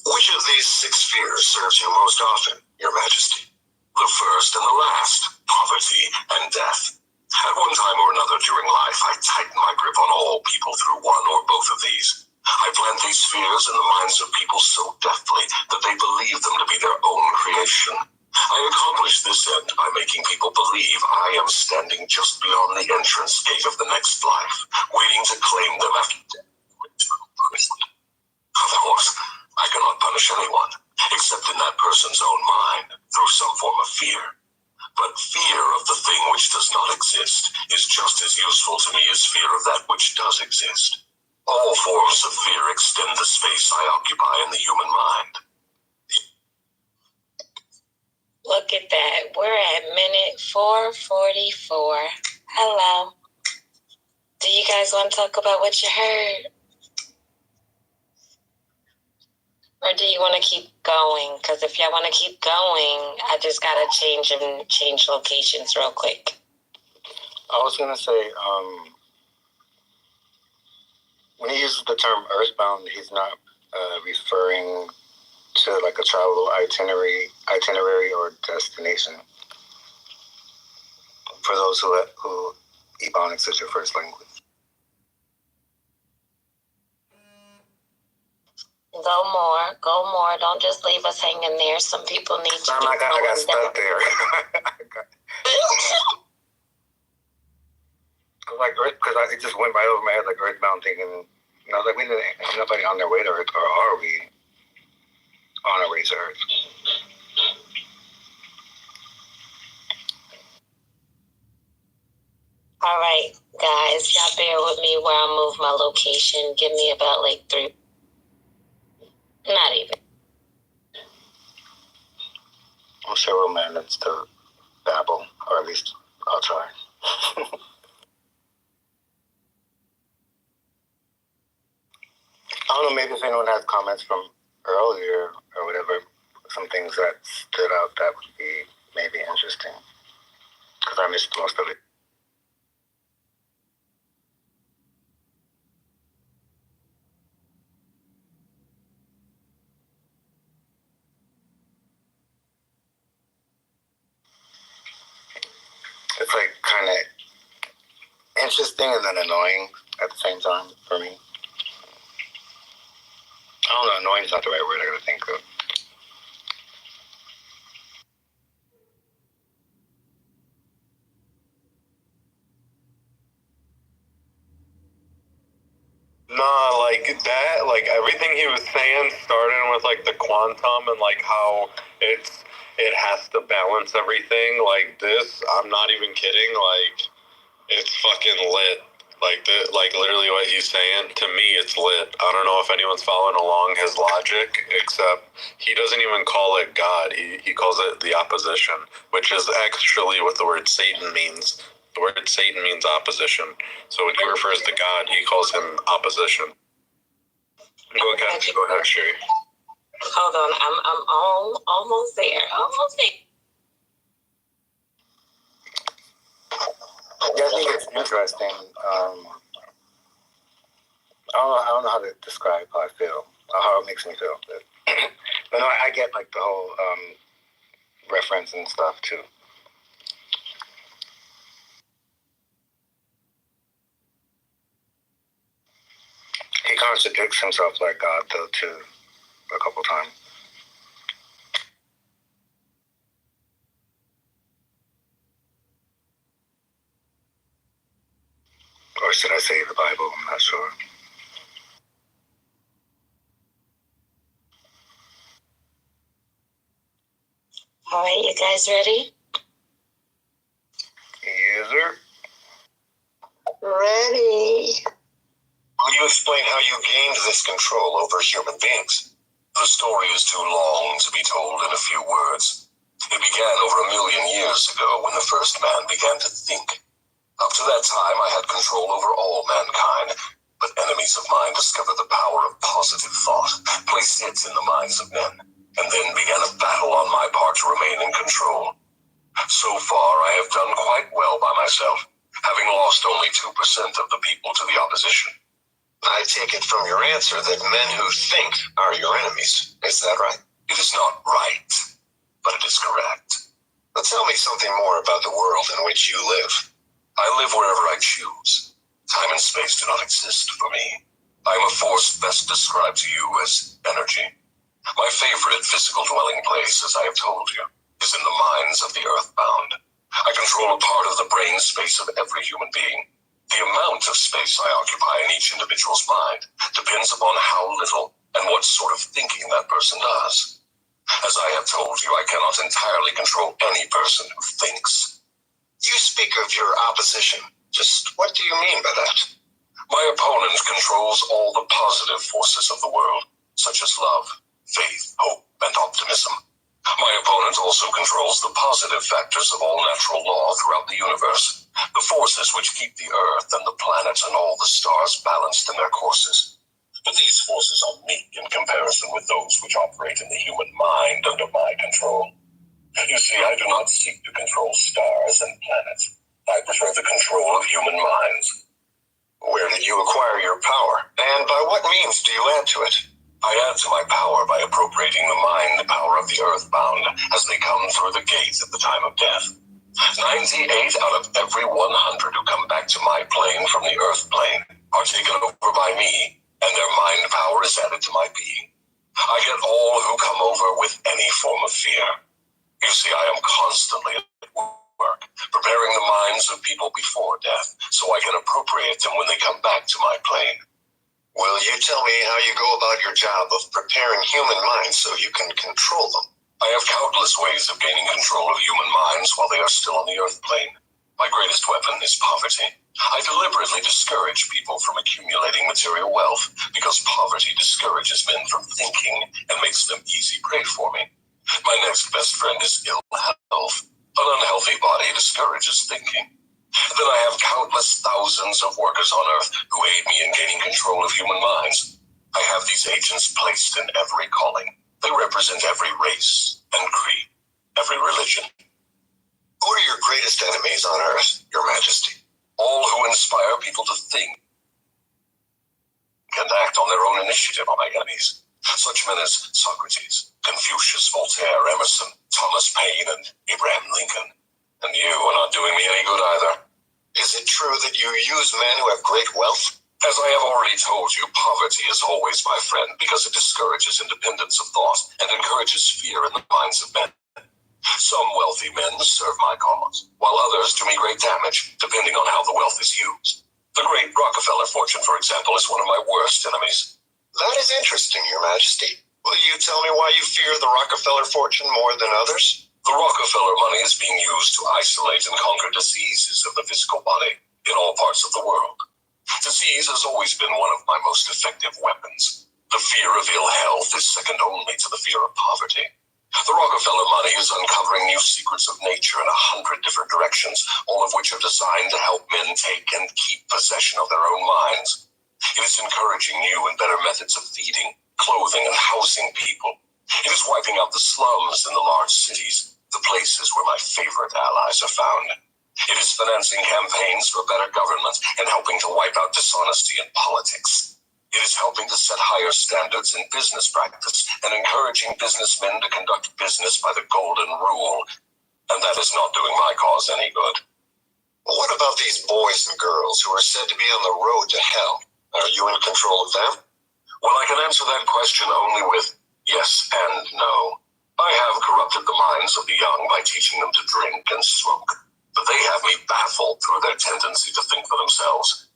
Which of these 6 fears serves you most often, Your Majesty? The first and the last, poverty and death. At one time or another during life, I tighten my grip on all people through one or both of these. I plant these fears in the minds of people so deftly that they believe them to be their own creation. I accomplish this end by making people believe I am standing just beyond the entrance gate of the next life, waiting to claim them after death. Of course, I cannot punish anyone, except in that person's own mind, through some form of fear. But fear of the thing which does not exist is just as useful to me as fear of that which does exist. All forms of fear extend the space I occupy in the human mind.
Look at that. We're at minute 4:44. Hello. Do you guys want to talk about what you heard? Or do you want to keep going? Because if y'all want to keep going, I just got to change locations real quick.
I was going to say, when he uses the term earthbound, he's not referring to like a travel itinerary or destination. For those who Ebonics is your first language.
Go more. Don't just leave us hanging there. Some people need to.
I got stuck there. Because it just went right over my head like earthbound thinking. And I was like, ain't nobody on their way to Earth, or are we on our way to Earth?
All right, guys, y'all bear with me where I move my location. Give me about like 3. Not even.
I'm sure we'll manage to babble, or at least I'll try. I don't know, maybe if anyone has comments from earlier or whatever, some things that stood out that would be maybe interesting. Because I missed most of it. It's like kind of interesting and then annoying at the same time for me. I don't know, annoying is not the right word I gotta think of.
Nah, like that, like everything he was saying, starting with like the quantum and like how it has to balance everything. Like this, I'm not even kidding. Like it's fucking lit. Like literally what he's saying to me, it's lit. I don't know if anyone's following along his logic, except he doesn't even call it God. He calls it the opposition, which is actually what the word Satan means. The word Satan means opposition. So when he refers to God, he calls him opposition. Go ahead, Sherry.
Hold on, I'm almost there.
Yeah, I think it's interesting. I don't know how to describe how I feel, or how it makes me feel. But no, I get like the whole reference and stuff too. He contradicts himself like God though too, a couple times. Or should I say the Bible? I'm not sure.
All right, you guys ready?
Yes, sir.
Ready.
Will you explain how you gained this control over human beings? The story is too long to be told in a few words. It began over 1 million years ago when the first man began to think. Up to that time, I had control over all mankind, but enemies of mine discovered the power of positive thought, placed it in the minds of men, and then began a battle on my part to remain in control. So far, I have done quite well by myself, having lost only 2% of the people to the opposition. I take it from your answer that men who think are your enemies. Is that right? It is not right, but it is correct. But tell me something more about the world in which you live. I live wherever I choose. Time and space do not exist for me. I am a force best described to you as energy. My favorite physical dwelling place, as I have told you, is in the minds of the earthbound. I control a part of the brain space of every human being. The amount of space I occupy in each individual's mind depends upon how little and what sort of thinking that person does. As I have told you, I cannot entirely control any person who thinks. You speak of your opposition. Just what do you mean by that? My opponent controls all the positive forces of the world, such as love, faith, hope, and optimism. My opponent also controls the positive factors of all natural law throughout the universe, the forces which keep the Earth and the planets and all the stars balanced in their courses. But these forces are meek in comparison with those which operate in the human mind under my control. You see, I do not seek to control stars and planets. I prefer the control of human minds. Where did you acquire your power? And by what means do you add to it? I add to my power by appropriating the mind power of the earthbound as they come through the gates at the time of death. 98 out of every 100 who come back to my plane from the earth plane are taken over by me, and their mind power is added to my being. I get all who come over with any form of fear. You see, I am constantly at work, preparing the minds of people before death, so I can appropriate them when they come back to my plane. Will you tell me how you go about your job of preparing human minds so you can control them? I have countless ways of gaining control of human minds while they are still on the earth plane. My greatest weapon is poverty. I deliberately discourage people from accumulating material wealth because poverty discourages men from thinking and makes them easy prey for me. My next best friend is ill health. An unhealthy body discourages thinking. Then I have countless thousands of workers on Earth who aid me in gaining control of human minds. I have these agents placed in every calling. They represent every race and creed, every religion. Who are your greatest enemies on Earth, Your Majesty? All who inspire people to think and act on their own initiative are my enemies. Such men as Socrates, Confucius, Voltaire, Emerson, Thomas Paine, and Abraham Lincoln. And you are not doing me any good either. Is it true that you use men who have great wealth? As I have already told you, poverty is always my friend because it discourages independence of thought and encourages fear in the minds of men. Some wealthy men serve my cause, while others do me great damage, depending on how the wealth is used. The great Rockefeller fortune, for example, is one of my worst enemies. That is interesting, Your Majesty. Will you tell me why you fear the Rockefeller fortune more than others? The Rockefeller money is being used to isolate and conquer diseases of the physical body in all parts of the world. Disease has always been one of my most effective weapons. The fear of ill health is second only to the fear of poverty. The Rockefeller money is uncovering new secrets of nature in 100 different directions, all of which are designed to help men take and keep possession of their own minds. It is encouraging new and better methods of feeding, clothing, and housing people. It is wiping out the slums in the large cities, the places where my favorite allies are found. It is financing campaigns for better government and helping to wipe out dishonesty in politics. It is helping to set higher standards in business practice and encouraging businessmen to conduct business by the golden rule. And that is not doing my cause any good. Well, what about these boys and girls who are said to be on the road to hell? Are you in control of them? Well, I can answer that question only with yes and no. I have corrupted the minds of the young by teaching them to drink and smoke, but they have me baffled through their tendency to think for themselves.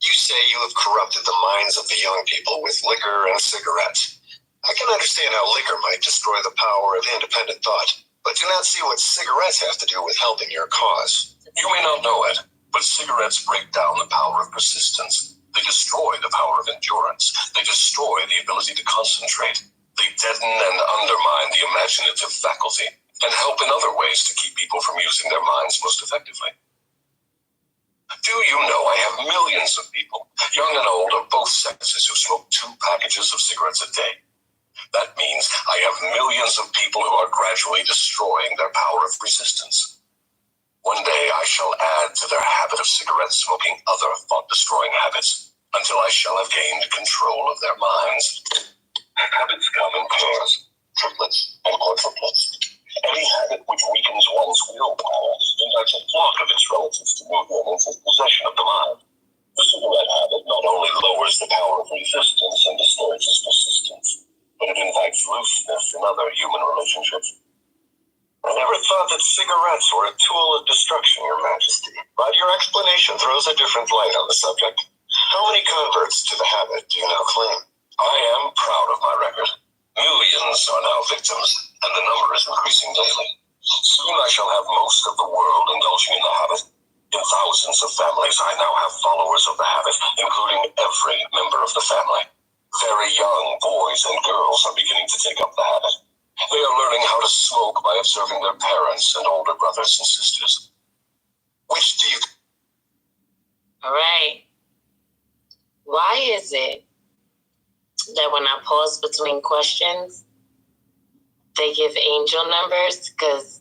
You say you have corrupted the minds of the young people with liquor and cigarettes. I can understand how liquor might destroy the power of independent thought, but do not see what cigarettes have to do with helping your cause. You may not know it, but cigarettes break down the power of persistence. They destroy the power of endurance. They destroy the ability to concentrate. They deaden and undermine the imaginative faculty and help in other ways to keep people from using their minds most effectively. Do you know I have millions of people, young and old of both sexes, who smoke 2 packages of cigarettes a day? That means I have millions of people who are gradually destroying their power of resistance. One day I shall add to their habit of cigarette smoking other thought-destroying habits until I shall have gained control of their minds. Habits come in pairs, triplets, and quadruplets. Any habit which weakens one's willpower invites a flock of its relatives to move in and take possession of the mind. The cigarette habit not only lowers the power of resistance and discourages persistence, but it invites looseness in other human relationships. I never thought that cigarettes were a tool of destruction, Your Majesty, but your explanation throws a different light on the subject. How many converts to the habit do you now claim? I am proud of my record. Millions are now victims, and the number is increasing daily. Soon I shall have most of the world indulging in the habit. In thousands of families, I now have followers of the habit, including every member of the family. Very young boys and girls are beginning to take up the habit. They are learning how to smoke by observing their parents and older brothers and sisters. Which do you...
All right. Why is it that when I pause between questions, they give angel numbers? Because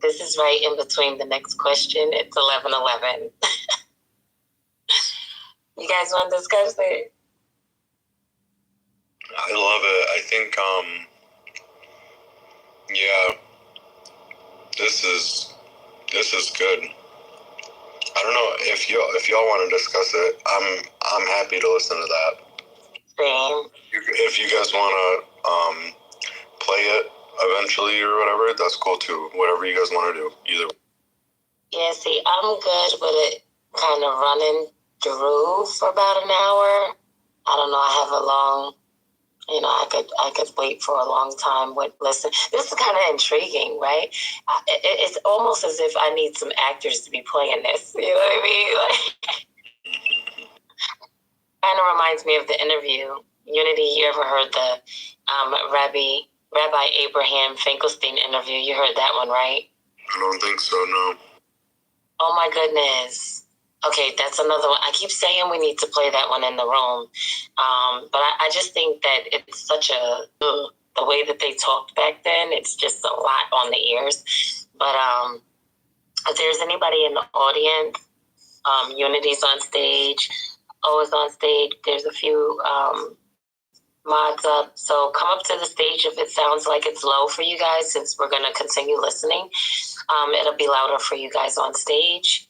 this is right in between the next question. It's 11:11. You guys want to discuss it?
I love it. I think, yeah, this is good. I don't know if y'all want to discuss it. I'm happy to listen to that.
Same.
If you guys want to play it eventually or whatever, that's cool too. Whatever you guys want to do, either.
Yeah, see, I'm good with it kind of running through for about an hour. I don't know, I have a long, I could wait for a long time with listen. This is kind of intriguing, right? It's almost as if I need some actors to be playing this. You know what I mean? Like, kind of reminds me of the interview. Unity, you ever heard the Rabbi Abraham Finkelstein interview? You heard that one, right?
I don't think so, no.
Oh my goodness. Okay, that's another one. I keep saying we need to play that one in the room. But I just think that it's such the way that they talked back then, it's just a lot on the ears. But if there's anybody in the audience, Unity's on stage, O is on stage, there's a few mods up. So come up to the stage if it sounds like it's low for you guys, since we're going to continue listening. It'll be louder for you guys on stage.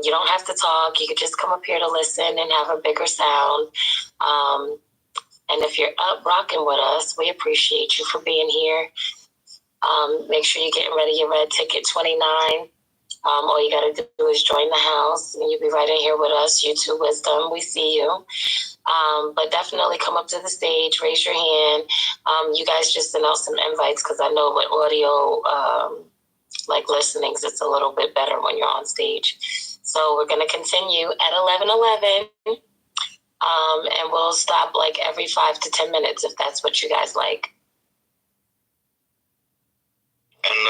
You don't have to talk. You could just come up here to listen and have a bigger sound. And if you're up rocking with us, we appreciate you for being here. Make sure you're getting ready your red ticket 29. All you got to do is join the house, and you'll be right in here with us. You too, Wisdom. We see you. But definitely come up to the stage, raise your hand. You guys just send out some invites because I know with audio, like listenings, it's a little bit better when you're on stage. So we're going to continue at 11:11. And we'll stop like every 5 to 10 minutes if that's what you guys like.
And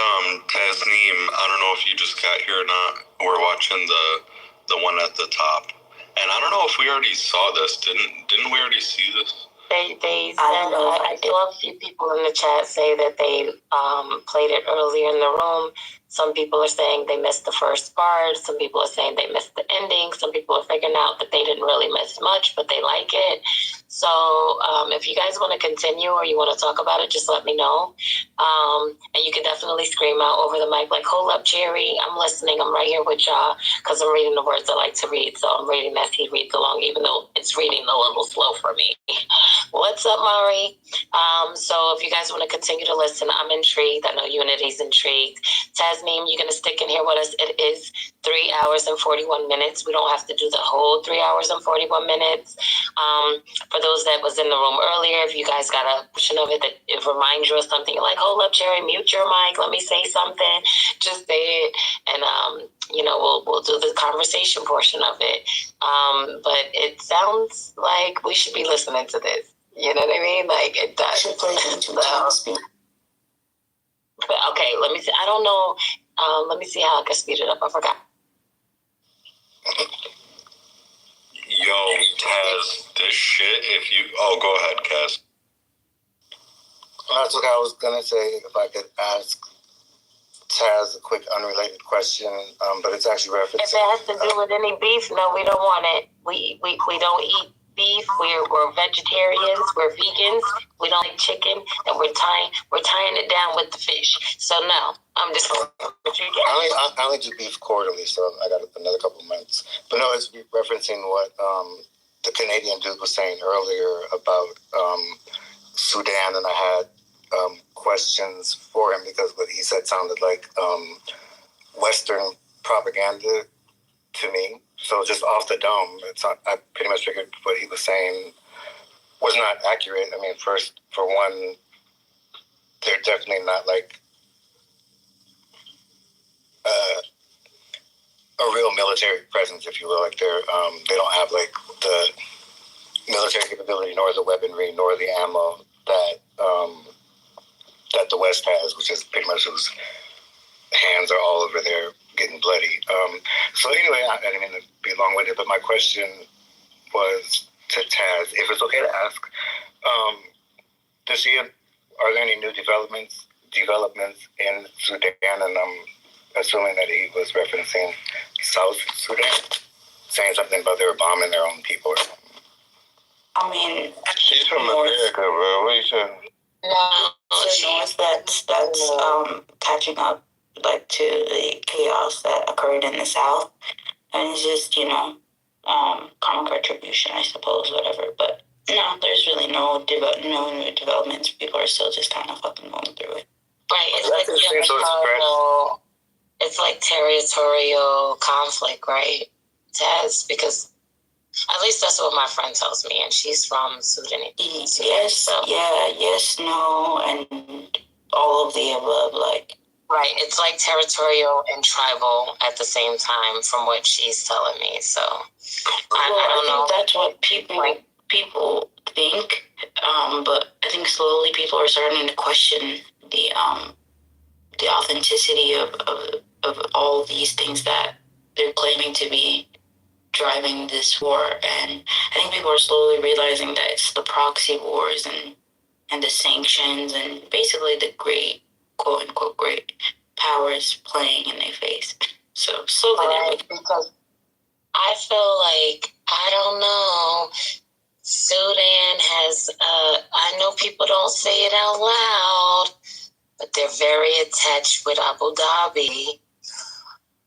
Tasneem, I don't know if you just got here or not. We're watching the one at the top, and I don't know if we already saw this. Didn't we already see this?
They said, I saw a few people in the chat say that they played it earlier in the room. Some people are saying they missed the first part. Some people are saying they missed the ending. Some people are figuring out that they didn't really miss much, but they like it. So if you guys want to continue or you want to talk about it, just let me know. And you can definitely scream out over the mic like, hold up, Jerry, I'm listening. I'm right here with y'all because I'm reading the words I like to read. So I'm reading as he reads along, even though it's reading a little slow for me. What's up, Mari? So if you guys want to continue to listen, I'm intrigued. I know Unity's intrigued. Tasneem, you're going to stick in here with us. It is 3 hours and 41 minutes. We don't have to do the whole 3 hours and 41 minutes. For those that was in the room earlier, if you guys got a portion of it that it reminds you of something, you're like, hold up, Jerry, mute your mic. Let me say something. Just say it. And, we'll do the conversation portion of it. But it sounds like we should be listening to this. You know what I mean? Like it does. But okay, let me see. I don't know. Let me see how I can speed it up. I forgot.
Yo, Taz, this shit. Go ahead, Kaz.
That's what I was gonna say. If I could ask Taz a quick unrelated question, but it's actually referencing.
If it has to do with any beef, no, we don't want it. We don't eat beef. We're vegetarians. We're vegans. We don't like chicken, and we're tying it down with the fish. So no, I'm just.
I only do beef quarterly, so I got another couple of months. But no, it's referencing what the Canadian dude was saying earlier about Sudan, and I had questions for him because what he said sounded like Western propaganda to me. So just off the dome, I pretty much figured what he was saying was not accurate. I mean, first, for one, they're definitely not like a real military presence, if you will. Like they don't have like the military capability, nor the weaponry, nor the ammo that that the West has, which is pretty much whose hands are all over there getting bloody. So anyway, I didn't mean to be long-winded, but my question was to Taz, if it's okay to ask, are there any new developments in Sudan? And I'm assuming that he was referencing South Sudan, saying something about they were bombing their own people.
I mean,
she's from America, bro. What are you saying?
No, that's catching up like to the chaos that occurred in the South, and it's just karmic retribution, I suppose, whatever. But no, there's really no new developments. People are still just kind of fucking going through it.
Right, it's like territorial conflict, right? Taz, because at least that's what my friend tells me, and she's from Sudan.
Yes, so. Yeah, yes, no, and all of the above, like.
Right, it's like territorial and tribal at the same time, from what she's telling me. So I don't know.
That's what people think, but I think slowly people are starting to question the authenticity of all these things that they're claiming to be driving this war. And I think people are slowly realizing that it's the proxy wars and the sanctions and basically the great, quote unquote, great powers playing in their face. So slowly
because I feel like, I don't know, Sudan has, I know people don't say it out loud, but they're very attached with Abu Dhabi.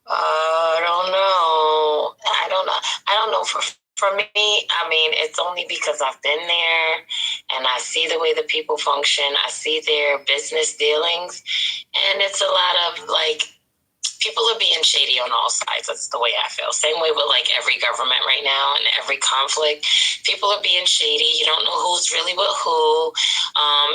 I don't know. For me, I mean, it's only because I've been there and I see the way the people function. I see their business dealings, and it's a lot of like people are being shady on all sides. That's the way I feel. Same way with like every government right now and every conflict. People are being shady. You don't know who's really with who.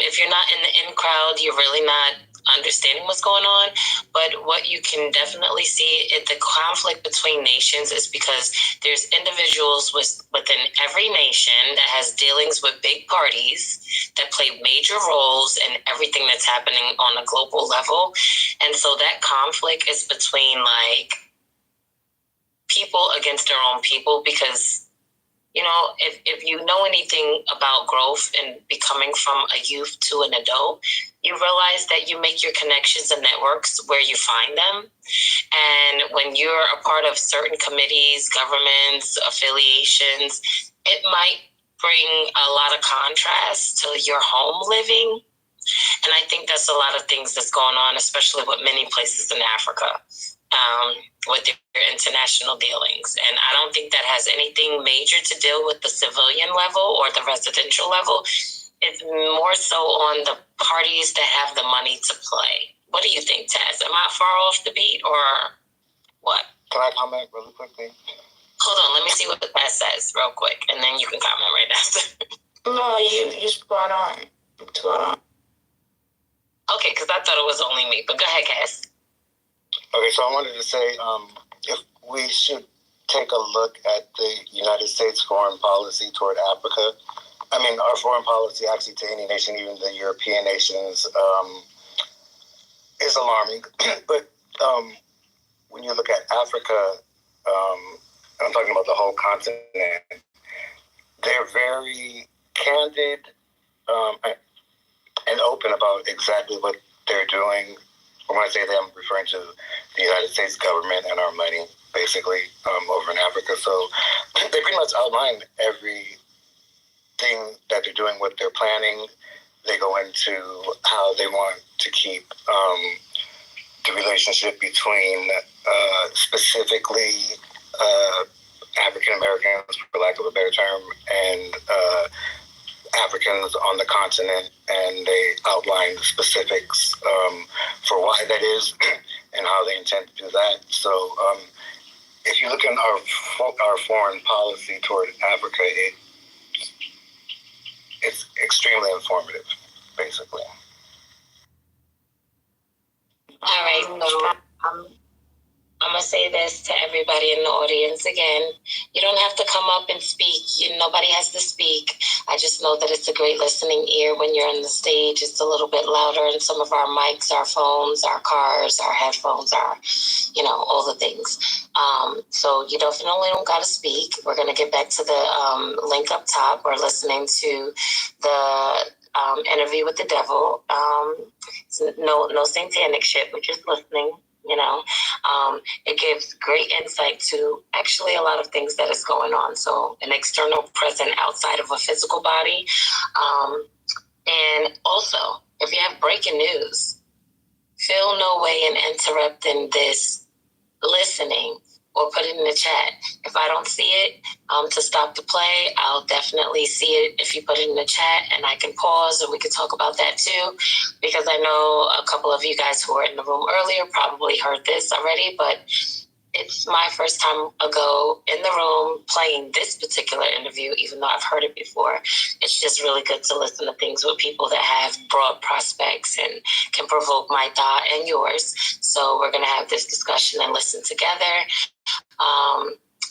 If you're not in the in crowd, you're really not understanding what's going on. But what you can definitely see is the conflict between nations is because there's individuals within every nation that has dealings with big parties that play major roles in everything that's happening on a global level. And so that conflict is between like people against their own people, because you know, if you know anything about growth and becoming from a youth to an adult, you realize that you make your connections and networks where you find them. And when you're a part of certain committees, governments, affiliations, it might bring a lot of contrast to your home living. And I think that's a lot of things that's going on, especially with many places in Africa. With their international dealings. And I don't think that has anything major to deal with the civilian level or the residential level. It's more so on the parties that have the money to play. What do you think, Taz? Am I far off the beat or what?
Can I comment really quickly?
Hold on, let me see what the Taz says real quick, and then you can comment right after.
No, you spot on.
Okay, because I thought it was only me, but go ahead, Cass.
Okay, so I wanted to say if we should take a look at the United States foreign policy toward Africa. I mean, our foreign policy actually to any nation, even the European nations, is alarming. But when you look at Africa, I'm talking about the whole continent, they're very candid and open about exactly what they're doing. When I say that, I'm referring to the United States government and our money, basically, over in Africa. So they pretty much outline everything that they're doing, what they're planning. They go into how they want to keep the relationship between specifically African Americans, for lack of a better term, and Africans on the continent, and they outline the specifics for why that is and how they intend to do that. So if you look in our foreign policy toward Africa, it's extremely informative, basically.
All right, I'm going to say this to everybody in the audience again. You don't have to come up and speak. Nobody has to speak. I just know that it's a great listening ear when you're on the stage. It's a little bit louder in some of our mics, our phones, our cars, our headphones, all the things. So you definitely don't got to speak. We're going to get back to the link up top. We're listening to the interview with the devil. No satanic shit. We're just listening. It gives great insight to actually a lot of things that is going on. So an external present outside of a physical body. And also, if you have breaking news, feel no way in interrupting this listening or put it in the chat. If I don't see it to stop the play, I'll definitely see it if you put it in the chat, and I can pause and we can talk about that too, because I know a couple of you guys who were in the room earlier probably heard this already, but it's my first time ago in the room playing this particular interview, even though I've heard it before. It's just really good to listen to things with people that have broad prospects and can provoke my thought and yours. So we're going to have this discussion and listen together.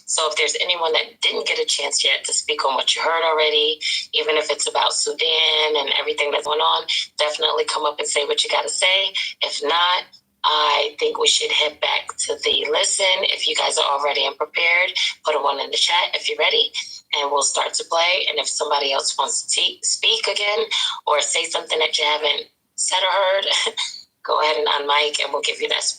So if there's anyone that didn't get a chance yet to speak on what you heard already, even if it's about Sudan and everything that's going on, definitely come up and say what you got to say. If not, I think we should head back to the listen. If you guys are all ready and prepared, put a 1 in the chat if you're ready, and we'll start to play. And if somebody else wants to speak again or say something that you haven't said or heard, go ahead and unmic and we'll give you that.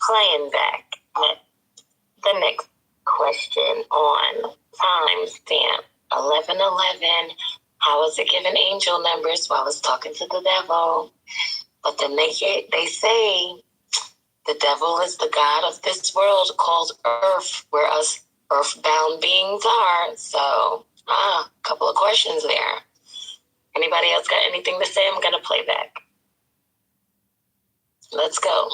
Playing back the next question on timestamp 11:11. How is it giving angel numbers while it's talking to the devil? But then they say The devil is the god of this world called Earth, where us earthbound beings are. So, a couple of questions there. Anybody else got anything to say? I'm going to play back. Let's go.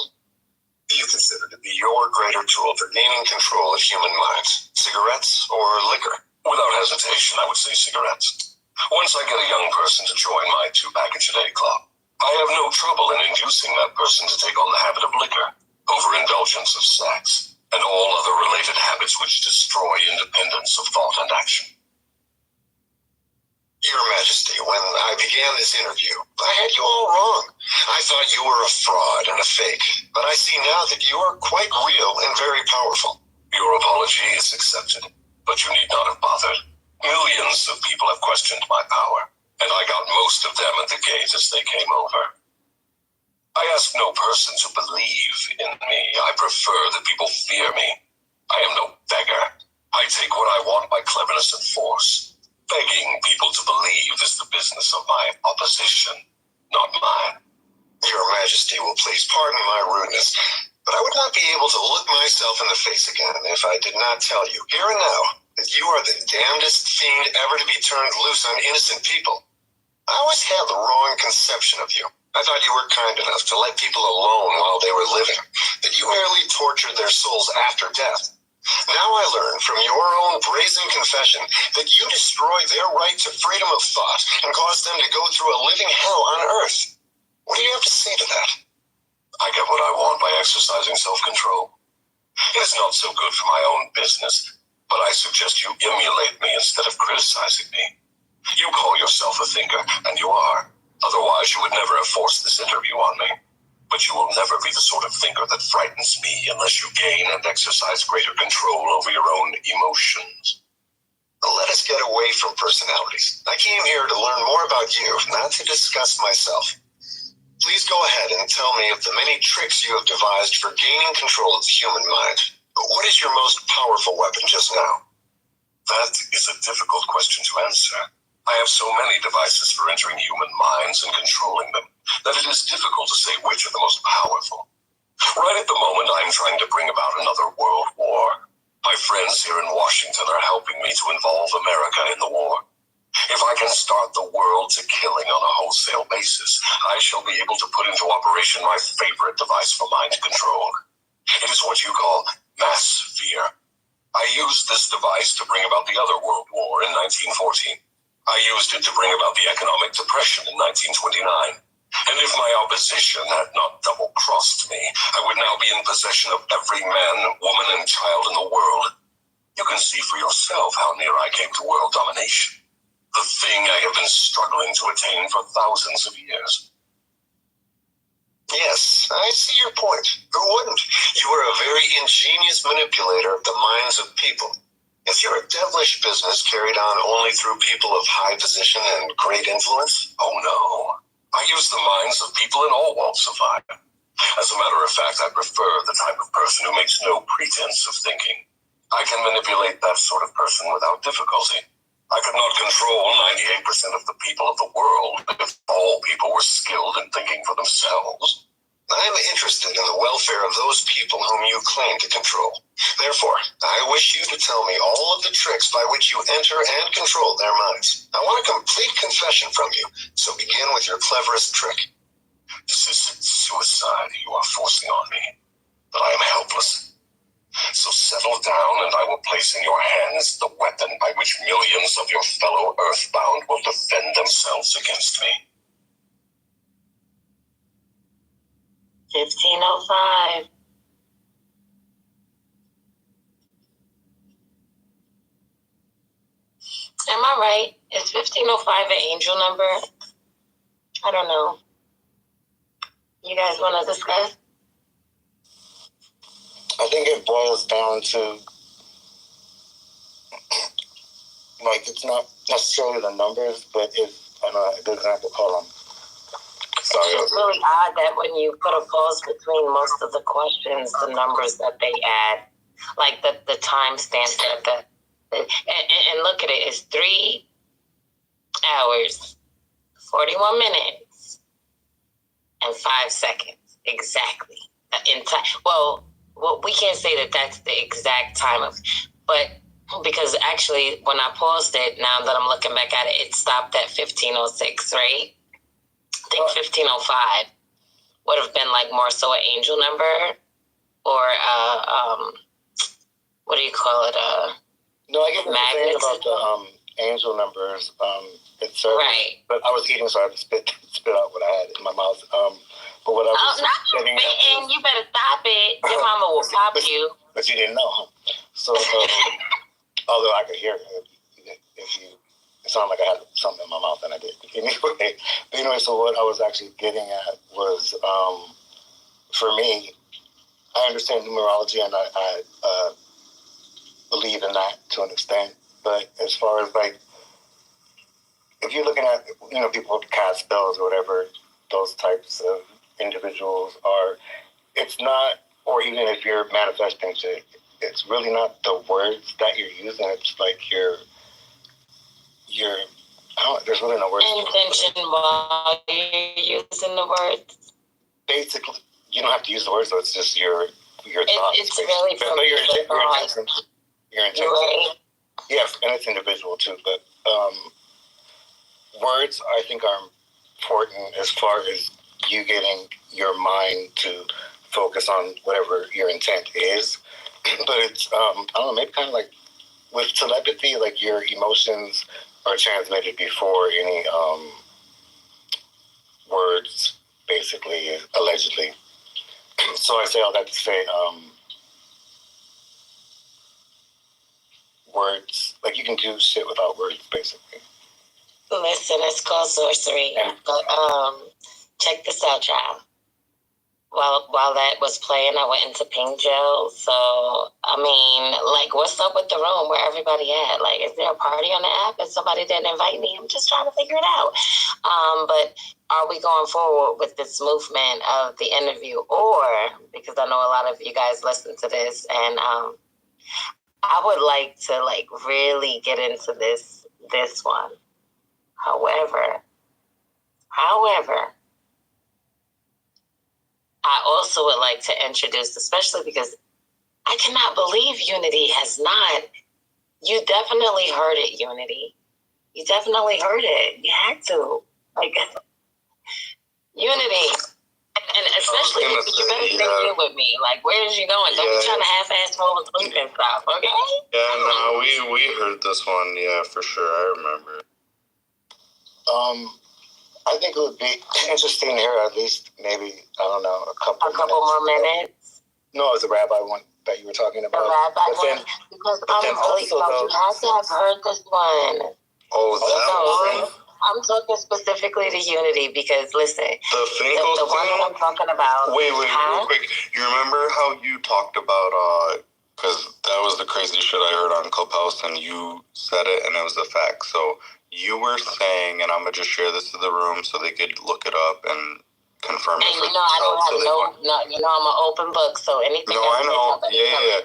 You consider to be your greater tool for gaining control of human minds? Cigarettes or liquor? Without hesitation, I would say cigarettes. Once I get a young person to join my 2-package-a-day club, I have no trouble in inducing that person to take on the habit of liquor, overindulgence of sex, and all other related habits which destroy independence of thought and action. Your Majesty, when I began this interview, I had you all wrong. I thought you were a fraud and a fake, but I see now that you are quite real and very powerful. Your apology is accepted, but you need not have bothered. Millions of people have questioned my power, and I got most of them at the gate as they came over. I ask no person to believe in me. I prefer that people fear me. I am no beggar. I take what I want by cleverness and force. Begging people to believe is the business of my opposition, not mine. Your Majesty will please pardon my rudeness, but I would not be able to look myself in the face again if I did not tell you, here and now, that you are the damnedest fiend ever to be turned loose on innocent people. I always had the wrong conception of you. I thought you were kind enough to let people alone while they were living, that you merely tortured their souls after death. Now I learn from your own brazen confession that you destroy their right to freedom of thought and cause them to go through a living hell on earth. What do you have to say to that? I get what I want by exercising self-control. It is not so good for my own business, but I suggest you emulate me instead of criticizing me. You call yourself a thinker, and you are. Otherwise, you would never have forced this interview on me. But you will never be the sort of thinker that frightens me unless you gain and exercise greater control over your own emotions. Let us get away from personalities. I came here to learn more about you, not to discuss myself. Please go ahead and tell me of the many tricks you have devised for gaining control of the human mind. What is your most powerful weapon just now? That is a difficult question to answer. I have so many devices for entering human minds and controlling them that it is difficult to say which are the most powerful. Right at the moment, I am trying to bring about another world war. My friends here in Washington are helping me to involve America in the war. If I can start the world to killing on a wholesale basis, I shall be able to put into operation my favorite device for mind control. It is what you call mass fear. I used this device to bring about the other world war in 1914. I used it to bring about the economic depression in 1929. And if my opposition had not double-crossed me, I would now be in possession of every man, woman, and child in the world. You can see for yourself how near I came to world domination. The thing I have been struggling to attain for thousands of years. Yes, I see your point. Who wouldn't? You are a very ingenious manipulator of the minds of people. Is your devilish business carried on only through people of high position and great influence? Oh no. I use the minds of people in all walks of life. As a matter of fact, I prefer the type of person who makes no pretense of thinking. I can manipulate that sort of person without difficulty. I could not control 98% of the people of the world if all people were skilled in thinking for themselves. I am interested in the welfare of those people whom you claim to control. Therefore, I wish you to tell me all of the tricks by which you enter and control their minds. I want a complete confession from you, so begin with your cleverest trick. This is suicide you are forcing on me, but I am helpless. So settle down and I will place in your hands the weapon by which millions of your fellow Earthbound will defend themselves against me.
1505. Am I right? Is 1505 an angel number? I don't know. You guys want to discuss?
I think it boils down to, like, it's not necessarily the numbers, but if, I know a good example, hold on. Sorry.
It's really odd that when you put a pause between most of the questions, the numbers that they add, like the timestamps that and look at it, it's 3 hours, 41 minutes, and 5 seconds exactly. well, we can't say that that's the exact time of, but because actually when I paused it, now that I'm looking back at it, it stopped at 1506, right? I think 1505 would have been like more so an angel number, or what do you call it?
No, I get what you're saying about the angel numbers. It's right. But I was eating, so I had to spit out what I had in my mouth. But what I was
getting at was, you better stop it. Your mama will pop you.
But you didn't know. So, although I could hear it, it sounded like I had something in my mouth, and I did. Anyway, so what I was actually getting at was, for me, I understand numerology, and I believe in that to an extent. But as far as like, if you're looking at, people with cast spells or whatever, those types of individuals are, it's not, or even if you're manifesting shit, it's really not the words that you're using. It's like your there's really no words.
Intention while you're using the words.
Basically, you don't have to use the words, so it's just your thoughts.
It's really from your
intentions. Your intentions. Right. Yes, and it's individual too, but words I think are important as far as you getting your mind to focus on whatever your intent is. But it's I don't know, maybe kind of like with telepathy, like your emotions are transmitted before any words, basically, allegedly. So I say all that to say, words, like you can do shit without words, basically.
Listen, it's called sorcery. But check this out, y'all. While that was playing, I went into Pink Jail. So, I mean, like, what's up with the room? Where everybody at? Like, is there a party on the app? And somebody didn't invite me? I'm just trying to figure it out. But are we going forward with this movement of the interview? Or, because I know a lot of you guys listen to this, and I would like to, like, really get into this one. However, I also would like to introduce, especially because I cannot believe Unity has not. You definitely heard it, Unity. You definitely heard it. You had to. Like, Unity. And especially, you better stay here with me. Like, where is you going? Don't be trying to half-ass fall asleep and stuff, okay?
Yeah, no, we heard this one, yeah, for sure. I remember.
I think it would be interesting to hear at least maybe, I don't know, a couple
more minutes.
No, it was the rabbi one that you were talking about.
The rabbi one? Because I'm really you have to have heard this one.
Oh, that one?
I'm talking specifically to Unity because, listen,
the Finkel
the one that I'm talking about.
Wait, real quick. You remember how you talked about, because that was the crazy shit I heard on Clubhouse, and you said it, and it was a fact. So you were saying, and I'm going to just share this to the room so they could look it up and confirm it.
And I don't have I'm an open book, so anything.
No, I know. Yeah.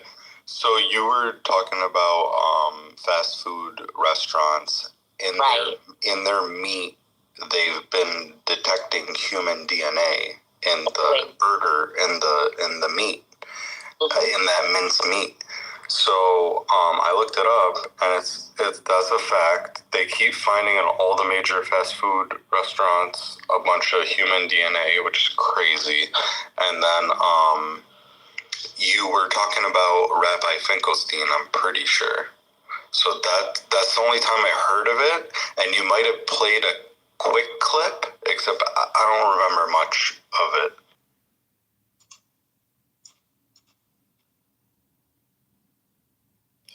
So you were talking about fast food restaurants. In their meat, they've been detecting human DNA in the burger, in the meat, in that minced meat. So I looked it up, and that's a fact. They keep finding in all the major fast food restaurants a bunch of human DNA, which is crazy. And then you were talking about Rabbi Finkelstein, I'm pretty sure. So that's the only time I heard of it, and you might have played a quick clip, except I don't remember much of it.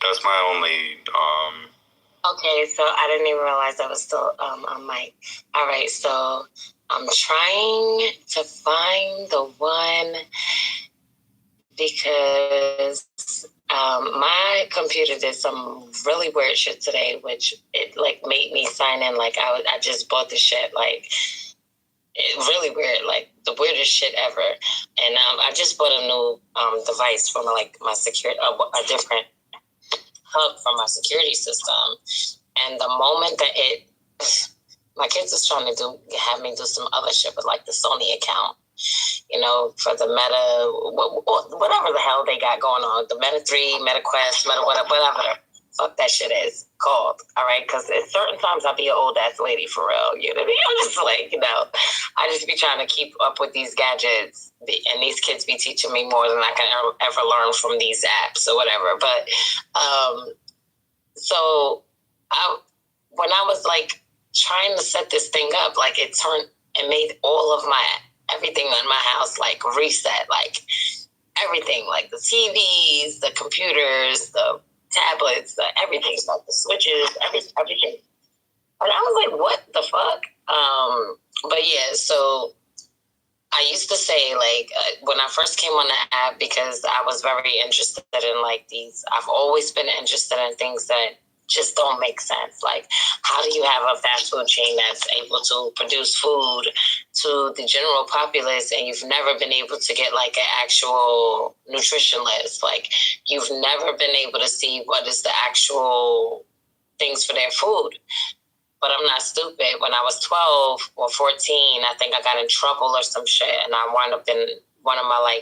That's my only.
Okay, so I didn't even realize I was still on mic. All right, so I'm trying to find the one because my computer did some really weird shit today, which it like made me sign in like I just bought the shit, like it really weird, like the weirdest shit ever. And I just bought a new device from like my security, a different hub from my security system. And the moment that my kids was trying to have me do some other shit with like the Sony account. for the Meta, whatever the hell they got going on, the Meta 3, Meta Quest, Meta whatever. Fuck that shit is called, all right? Because at certain times I'll be an old ass lady for real, you know what I mean? I'm just like, I just be trying to keep up with these gadgets, and these kids be teaching me more than I can ever learn from these apps or whatever. But so when I was like trying to set this thing up, like it made all of everything in my house like reset, like everything, like the TVs, the computers, the tablets, everything, like the switches, everything. And I was like, what the fuck? But yeah, so I used to say, like, when I first came on the app, because I was very interested in, like, I've always been interested in things that just don't make sense. Like, how do you have a fast food chain that's able to produce food to the general populace, and you've never been able to get like an actual nutrition list? Like, you've never been able to see what is the actual things for their food. But I'm not stupid. When I was 12 or 14, I think I got in trouble or some shit, and I wound up in one of my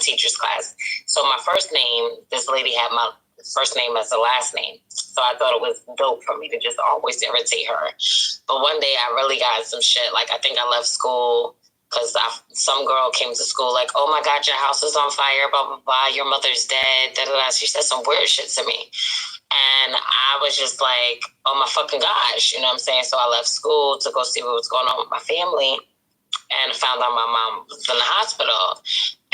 teacher's class. So my first name, this lady had my first name as the last name. So I thought it was dope for me to just always irritate her. But one day I really got some shit. Like, I think I left school because some girl came to school like, oh my God, your house is on fire, blah, blah, blah, your mother's dead, da, da, da. She said some weird shit to me. And I was just like, oh my fucking gosh, you know what I'm saying? So I left school to go see what was going on with my family, and found out my mom was in the hospital.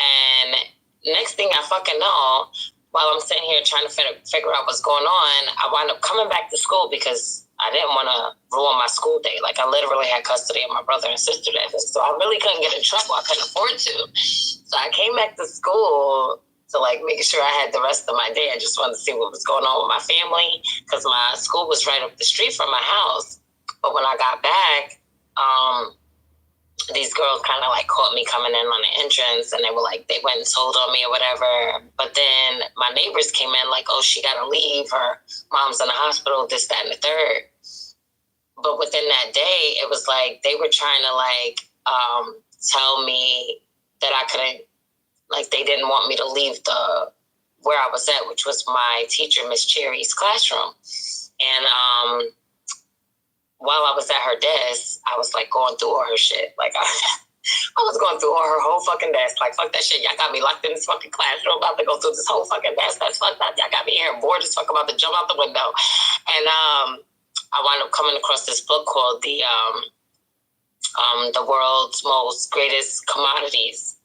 And next thing I fucking know, while I'm sitting here trying to figure out what's going on, I wound up coming back to school because I didn't want to ruin my school day. Like, I literally had custody of my brother and sister that day, so I really couldn't get in trouble. I couldn't afford to. So I came back to school to, like, make sure I had the rest of my day. I just wanted to see what was going on with my family, because my school was right up the street from my house. But when I got back, these girls kind of like caught me coming in on the entrance, and they were like, they went and told on me or whatever. But then my neighbors came in like, oh, she got to leave. Her mom's in the hospital, this, that, and the third. But within that day, it was like they were trying to like tell me that I couldn't, like, they didn't want me to leave where I was at, which was my teacher, Miss Cherry's classroom. And while I was at her desk, I was like going through all her shit. Like, I was going through all her whole fucking desk. Like, fuck that shit. Y'all got me locked in this fucking classroom. I'm about to go through this whole fucking desk. That's fucked up. Y'all got me here bored as fuck, about to jump out the window. And I wound up coming across this book called The World's Most Greatest Commodities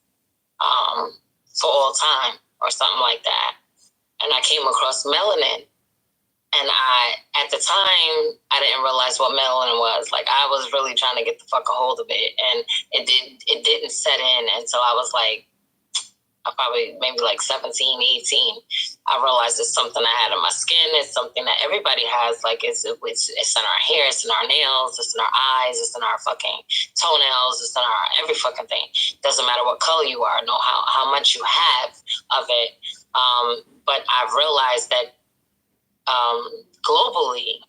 for All Time, or something like that. And I came across melanin. And at the time, I didn't realize what melanin was. Like, I was really trying to get the fuck a hold of it. And it didn't set in until I was like, probably maybe like 17, 18. I realized it's something I had in my skin. It's something that everybody has. Like, it's in our hair, it's in our nails, it's in our eyes, it's in our fucking toenails, it's in our every fucking thing. Doesn't matter what color you are, know how much you have of it. But I've realized that globally,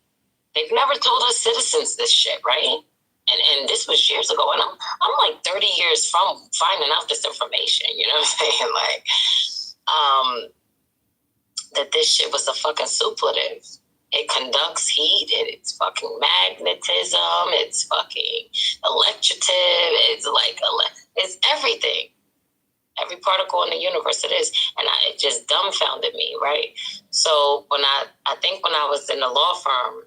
they've never told us citizens this shit, right? And this was years ago, and I'm like 30 years from finding out this information, you know what I'm saying? Like, that this shit was a fucking suppletive. It conducts heat, it's fucking magnetism, it's fucking electritive, it's like, it's everything. Every particle in the universe it is. And it just dumbfounded me, right? So when I was in the law firm,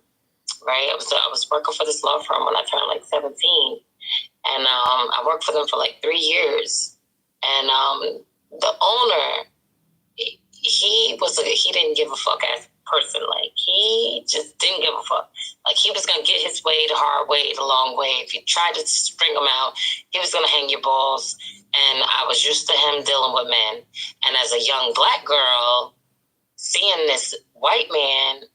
right? I was working for this law firm when I turned like 17. And I worked for them for like 3 years. And the owner, he didn't give a fuck as a person. Like, he just didn't give a fuck. Like, he was going to get his way the hard way, the long way. If you tried to string him out, he was going to hang your balls. And I was used to him dealing with men. And as a young Black girl, seeing this white man,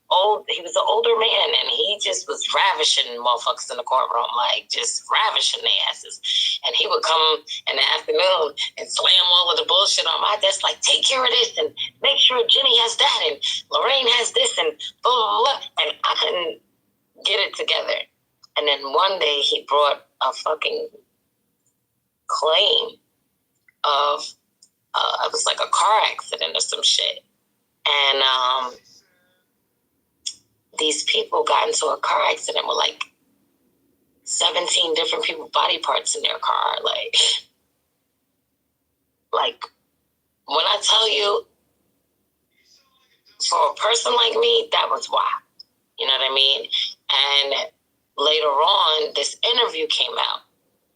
he was an older man, and he just was ravishing motherfuckers in the courtroom, like just ravishing their asses. And he would come in the afternoon and slam all of the bullshit on my desk, like, take care of this and make sure Jenny has that and Lorraine has this and blah, blah, blah. And I couldn't get it together. And then one day he brought a fucking claim of it was like a car accident or some shit, and these people got into a car accident with like 17 different people body parts in their car. Like when I tell you, for a person like me, that was wild. You know what I mean? And later on, this interview came out,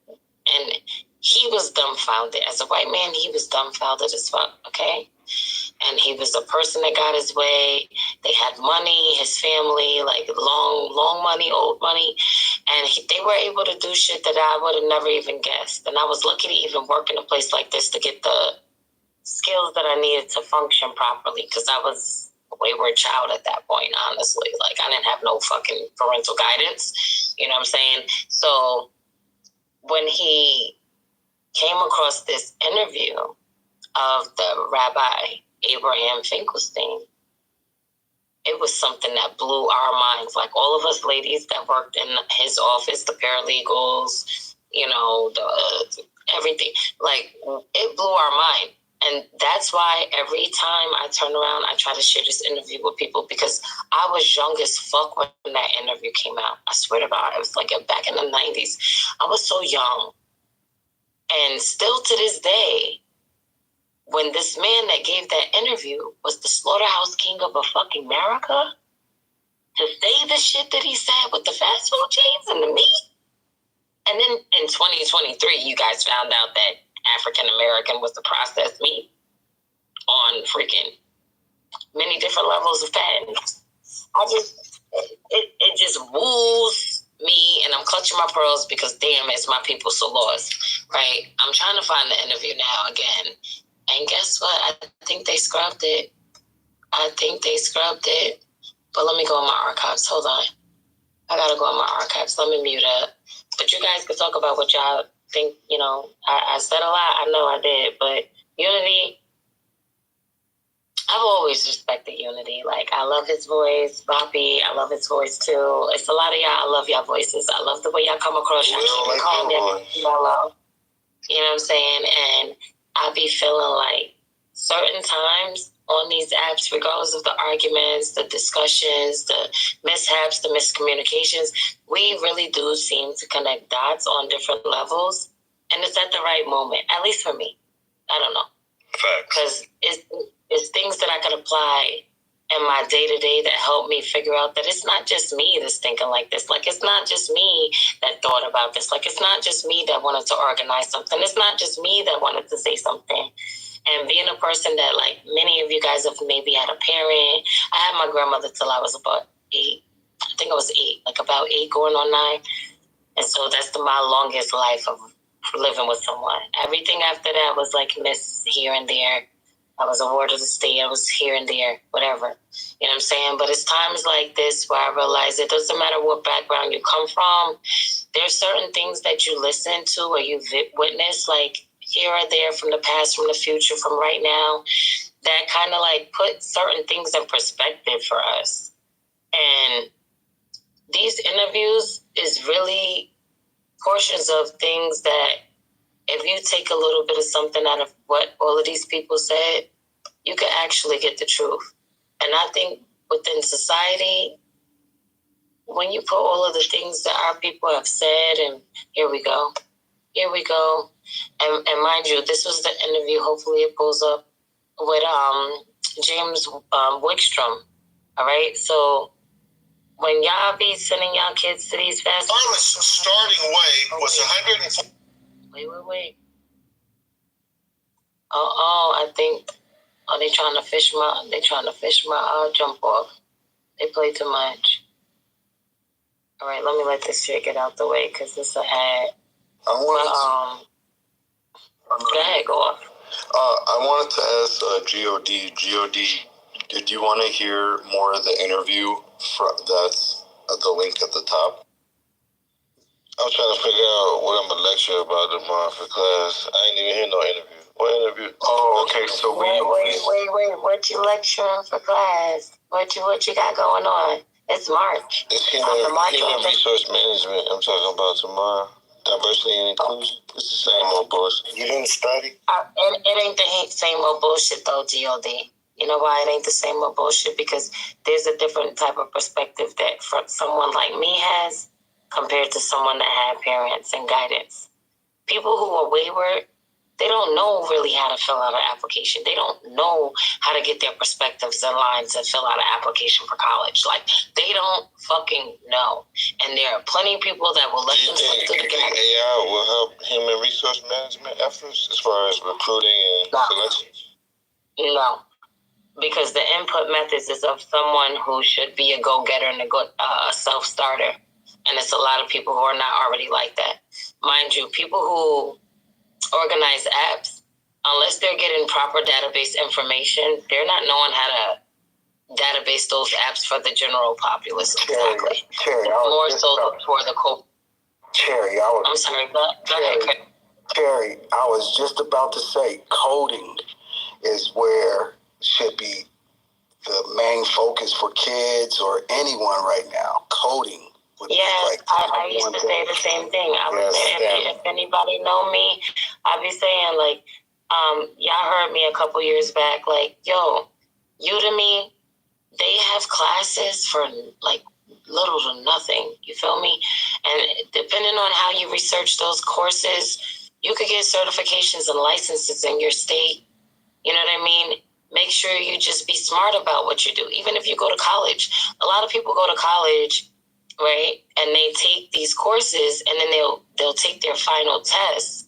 and he was dumbfounded. As a white man, he was dumbfounded as fuck, okay? And he was a person that got his way. They had money, his family, like long money, old money. And they were able to do shit that I would have never even guessed. And I was lucky to even work in a place like this to get the skills that I needed to function properly, because I was a wayward child at that point, honestly. Like, I didn't have no fucking parental guidance. You know what I'm saying? So when he came across this interview of the Rabbi Abraham Finkelstein, it was something that blew our minds. Like, all of us ladies that worked in his office, the paralegals, you know, everything, like, it blew our mind. And that's why every time I turn around, I try to share this interview with people, because I was young as fuck when that interview came out. I swear to God, it was like back in the 90s. I was so young. And still to this day, when this man that gave that interview was the slaughterhouse king of a fucking America, to say the shit that he said with the fast food chains and the meat. And then in 2023, you guys found out that African American was the processed meat on freaking many different levels of fat. It just woos me, and I'm clutching my pearls because damn, it's my people so lost, right? I'm trying to find the interview now again, and guess what? I think they scrubbed it. But let me go in my archives. Hold on. I gotta go in my archives. Let me mute up. But you guys can talk about what y'all think. You know, I said a lot. I know I did, but Unity, I've always respected Unity. Like, I love his voice. Boppy, I love his voice too. It's a lot of y'all. I love y'all voices. I love the way y'all come across. Y'all keep calling me mellow. You know what I'm saying? And I be feeling like certain times on these apps, regardless of the arguments, the discussions, the mishaps, the miscommunications, we really do seem to connect dots on different levels. And it's at the right moment, at least for me. I don't know. Because it's things that I can apply in my day-to-day that help me figure out that it's not just me that's thinking like this. Like, it's not just me that thought about this. Like, it's not just me that wanted to organize something. It's not just me that wanted to say something. And being a person that, like, many of you guys have maybe had a parent. I had my grandmother till I was about 8. I think I was 8, like about 8 going on 9. And so that's my longest life of living with someone. Everything after that was like miss here and there. I was a ward of the state. I was here and there, whatever. You know what I'm saying? But it's times like this where I realize it doesn't matter what background you come from. There's certain things that you listen to or you witness, like here or there, from the past, from the future, from right now, that kind of like put certain things in perspective for us. And these interviews is really portions of things that if you take a little bit of something out of what all of these people said, you can actually get the truth. And I think within society, when you put all of the things that our people have said, and here we go. And mind you, this was the interview, hopefully it pulls up, with James Wickstrom. All right, so when y'all be sending y'all kids to these fast food,
starting weight was 140.
Wait. I think, they trying to fish my jump off. They play too much. All right, let me let this shit get out the way, because it's an ad. Go ahead, go off.
I wanted to ask God, did you want to hear more of the interview? That's the link at the top.
I'm trying to figure out what I'm going to lecture about tomorrow for class. I ain't even hear no interview. What interview?
Oh, okay. So
Wait. What you lecturing for class? What you got going on? It's March.
It's human resource management I'm talking about tomorrow. diversity and inclusion. It's the same old bullshit.
You didn't study?
It ain't the same old bullshit though, G.O.D. You know why it ain't the same old bullshit? Because there's a different type of perspective that someone like me has compared to someone that had parents and guidance. People who are wayward, they don't know really how to fill out an application. They don't know how to get their perspectives in line to fill out an application for college. Like, they don't fucking know. And there are plenty of people that will let them slip through the gap.
AI will help human resource management efforts as far as recruiting and selection?
No. Because the input methods is of someone who should be a go-getter and a self-starter. And it's a lot of people who are not already like that. Mind you, people who organize apps, unless they're getting proper database information, they're not knowing how to database those apps for the general populace. Exactly.
Cherry,
more so for the
Cherry,
I'm sorry, go ahead.
Cherry, I was just about to say coding is where should be the main focus for kids or anyone right now. Coding.
Yes, I used to say the same thing. I would say if anybody know me, I'd be saying like, y'all heard me a couple years back, like, yo, Udemy, they have classes for like little to nothing. You feel me? And depending on how you research those courses, you could get certifications and licenses in your state. You know what I mean? Make sure you just be smart about what you do. Even if you go to college, a lot of people go to college, right? And they take these courses and then they'll take their final tests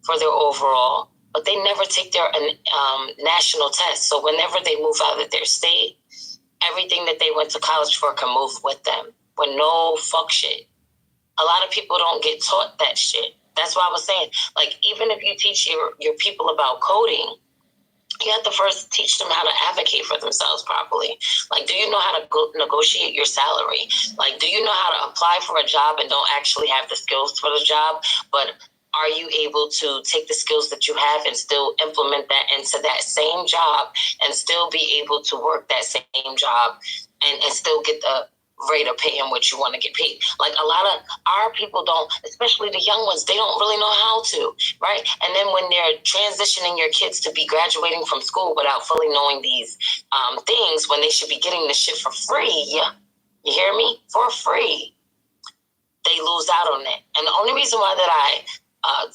for their overall, but they never take their national test. So whenever they move out of their state, everything that they went to college for can move with them with no fuck shit. A lot of people don't get taught that shit. That's why I was saying, like, even if you teach your people about coding, you have to first teach them how to advocate for themselves properly. Like, do you know how to negotiate your salary? Like, do you know how to apply for a job and don't actually have the skills for the job? But are you able to take the skills that you have and still implement that into that same job and still be able to work that same job and still get the rate of paying what you want to get paid? Like, a lot of our people don't, especially the young ones, they don't really know how to, right? And then when they're transitioning your kids to be graduating from school without fully knowing these things, when they should be getting this shit for free, you hear me? For free, they lose out on that. And the only reason why that I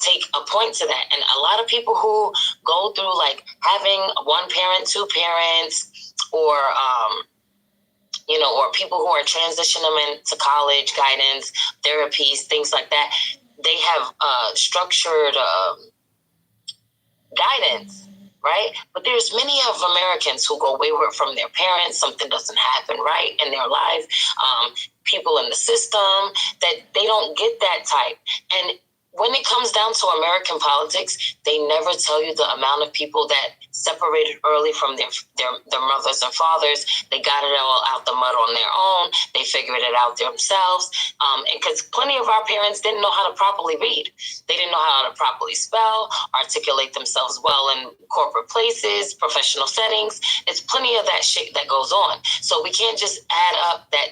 take a point to that, and a lot of people who go through like having one parent, two parents, or or people who are transitioning them into college, guidance, therapies, things like that, they have structured guidance, right? But there's many of Americans who go wayward from their parents. Something doesn't happen right in their life. People in the system that they don't get that type. And when it comes down to American politics, they never tell you the amount of people that separated early from their mothers and fathers. They got it all out the mud on their own. They figured it out themselves. And because plenty of our parents didn't know how to properly read. They didn't know how to properly spell, articulate themselves well in corporate places, professional settings. It's plenty of that shit that goes on. So we can't just add up that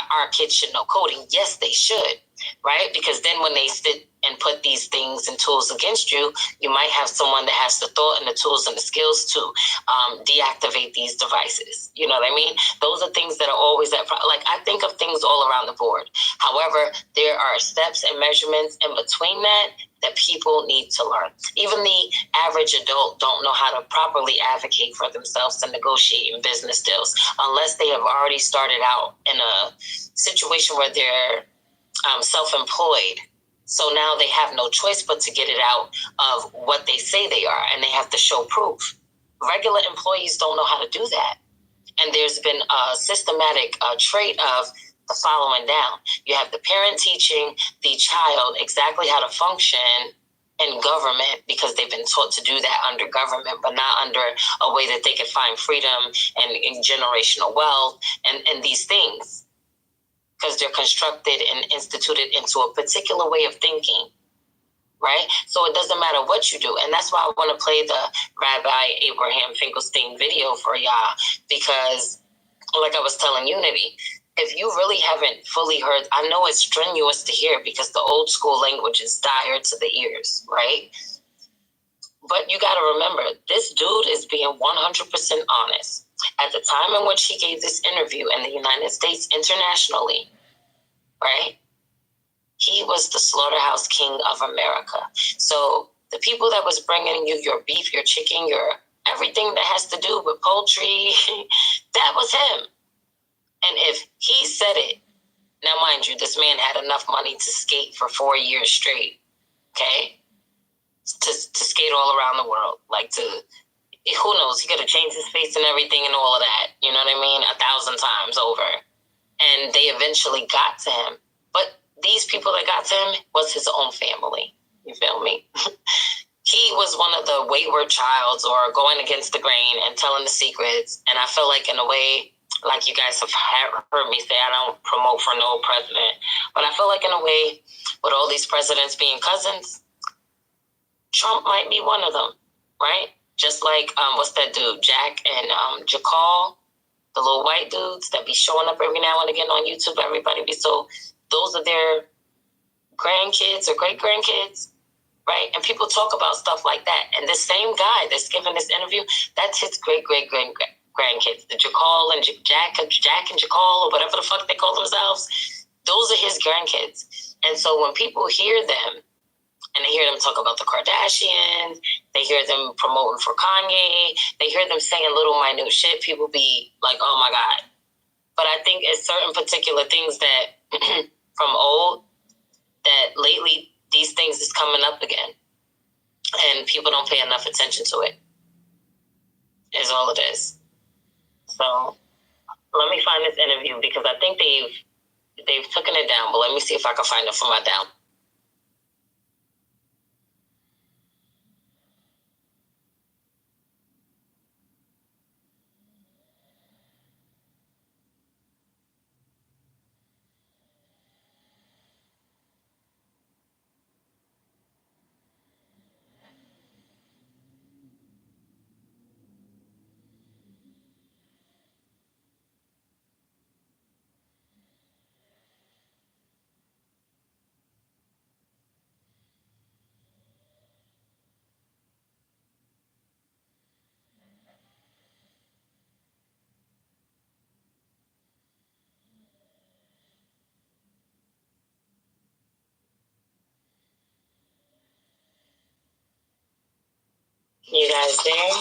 our kids should know coding. Yes, they should, right? Because then when they sit and put these things and tools against you, you might have someone that has the thought and the tools and the skills to deactivate these devices. You know what I mean? Those are things that are always like, I think of things all around the board. However, there are steps and measurements in between that people need to learn. Even the average adult don't know how to properly advocate for themselves and negotiate in business deals unless they have already started out in a situation where they're self-employed. So now they have no choice but to get it out of what they say they are, and they have to show proof. Regular employees don't know how to do that. And there's been a systematic trait of the following down. You have the parent teaching the child exactly how to function in government because they've been taught to do that under government, but not under a way that they can find freedom and generational wealth and these things. Because they're constructed and instituted into a particular way of thinking, right? So it doesn't matter what you do. And that's why I want to play the Rabbi Abraham Finkelstein video for y'all, because like I was telling Unity, if you really haven't fully heard, I know it's strenuous to hear because the old school language is dire to the ears, right? But you got to remember, this dude is being 100% honest. At the time in which he gave this interview in the United States internationally, right? He was the slaughterhouse king of America. So the people that was bringing you your beef, your chicken, your everything that has to do with poultry, that was him. And if he said it, now mind you, this man had enough money to skate for 4 years straight, okay? To skate all around the world, like to, who knows, he could have changed his face and everything and all of that, you know what I mean, 1,000 times over. And they eventually got to him. But these people that got to him was his own family, you feel me? He was one of the wayward childs or going against the grain and telling the secrets. And I feel like in a way, like you guys have heard me say, I don't promote for no president. But I feel like in a way, with all these presidents being cousins, Trump might be one of them, right? Just like, what's that dude, Jack and Jakal, the little white dudes that be showing up every now and again on YouTube. Everybody be so, those are their grandkids or great-grandkids, right? And people talk about stuff like that. And this same guy that's giving this interview, that's his great-great-grandkids. The Jakal and Jack and Jakal, or whatever the fuck they call themselves, those are his grandkids. And so when people hear them, and they hear them talk about the Kardashians, they hear them promoting for Kanye, they hear them saying little minute shit, people be like, oh my God. But I think it's certain particular things that from old, that lately these things is coming up again. And people don't pay enough attention to it, is all it is. So let me find this interview because I think they've taken it down, but let me see if I can find it from my down. You guys there?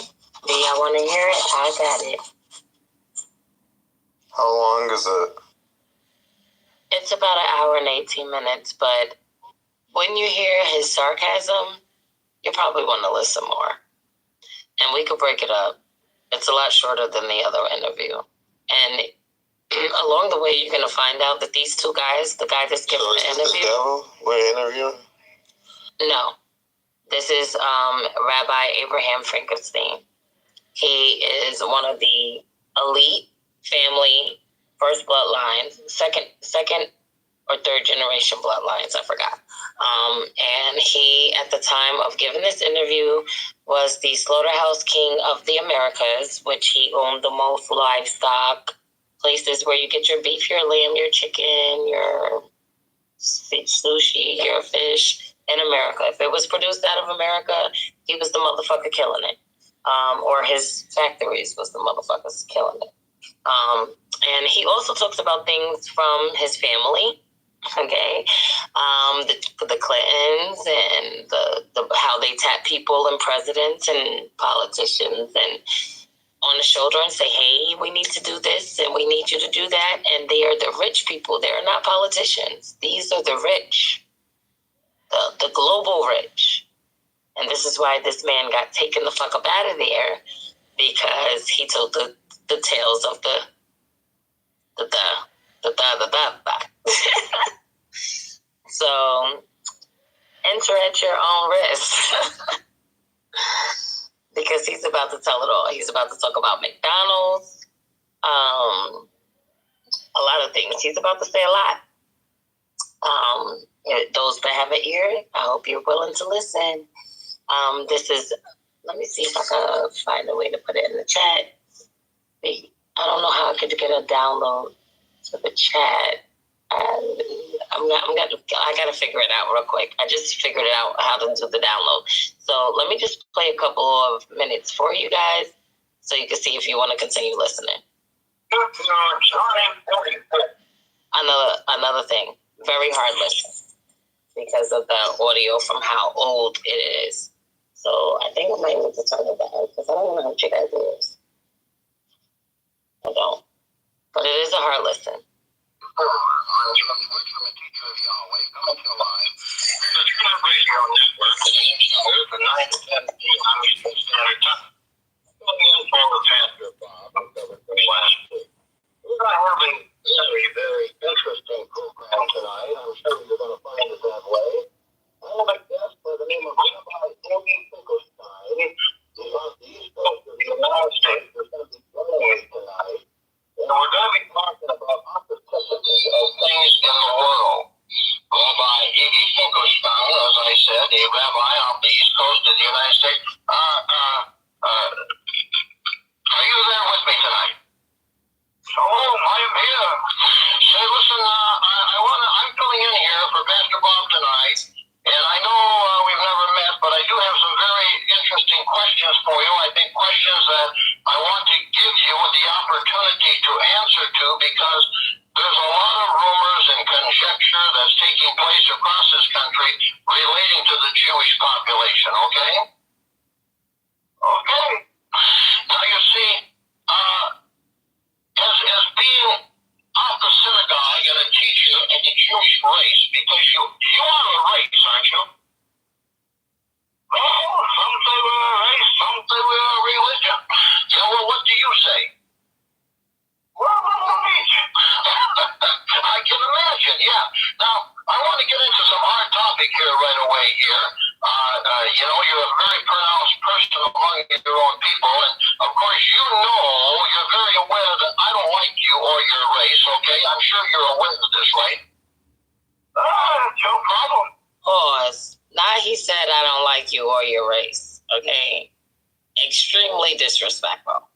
Do y'all want to hear it? I got it.
How long is it?
It's about 1 hour and 18 minutes, but when you hear his sarcasm, you probably want to listen more. And we could break it up. It's a lot shorter than the other interview. And along the way, you're going to find out that these two guys, the guy that's giving the interview.
The devil we're interviewing?
No. This is Rabbi Abraham Finkelstein. He is one of the elite family first bloodlines, second or third generation bloodlines, I forgot. And he, at the time of giving this interview, was the slaughterhouse king of the Americas, which he owned the most livestock, places where you get your beef, your lamb, your chicken, your sushi, your fish in America. If it was produced out of America, he was the motherfucker killing it. Or his factories was the motherfuckers killing it. And he also talks about things from his family, okay? The Clintons and the how they tap people and presidents and politicians and on the shoulder and say, hey, we need to do this and we need you to do that. And they are the rich people. They're not politicians. These are the rich, the global rich. And this is why this man got taken the fuck up out of there, because he told the tales of the So enter at your own risk. Because he's about to tell it all. He's about to talk about McDonald's, a lot of things. He's about to say a lot. Those that have an ear, I hope you're willing to listen. This is, let me see if I can find a way to put it in the chat. I don't know how I could get a download to the chat. I gotta figure it out real quick. I just figured it out how to do the download. So let me just play a couple of minutes for you guys so you can see if you want to continue listening. Another thing, very hard listen because of the audio from how old it is. So I think I might need to turn it down because I don't know how you guys is. I don't. But it is a hard listen.
We're having very, very interesting program tonight. I'm sure you're going to find it that way. I have a guest by the name of Rabbi Amy Finkelstein. He's on the East Coast of the United States. There's going to be giveaways tonight. And we're going to be talking about authenticity of things in the world. Rabbi Amy Finkelstein, as I said, a rabbi on the East Coast of the United States. Are you there with me tonight? Oh, I'm here. Say, listen, I'm filling in here for Pastor Bob tonight, and I know we've never met, but I do have some very interesting questions for you. I think questions that I want to give you the opportunity to answer to, because there's a lot of rumors and conjecture that's taking place across this country relating to the Jewish population, okay? Okay. Now, you see, as being off the synagogue and a teacher of the Jewish race, because you are a race, aren't you? Oh, some say we're a race, some say we're a religion. Yeah, well, what do you say? Well, I can imagine, yeah. Now, I want to get into some hard topic here right away here. You're a very pronounced person among your own people, and of course you're very aware that I don't like you or your race, okay? I'm sure you're aware of this, right? No problem.
Pause. Now he said I don't like you or your race, okay? Extremely disrespectful.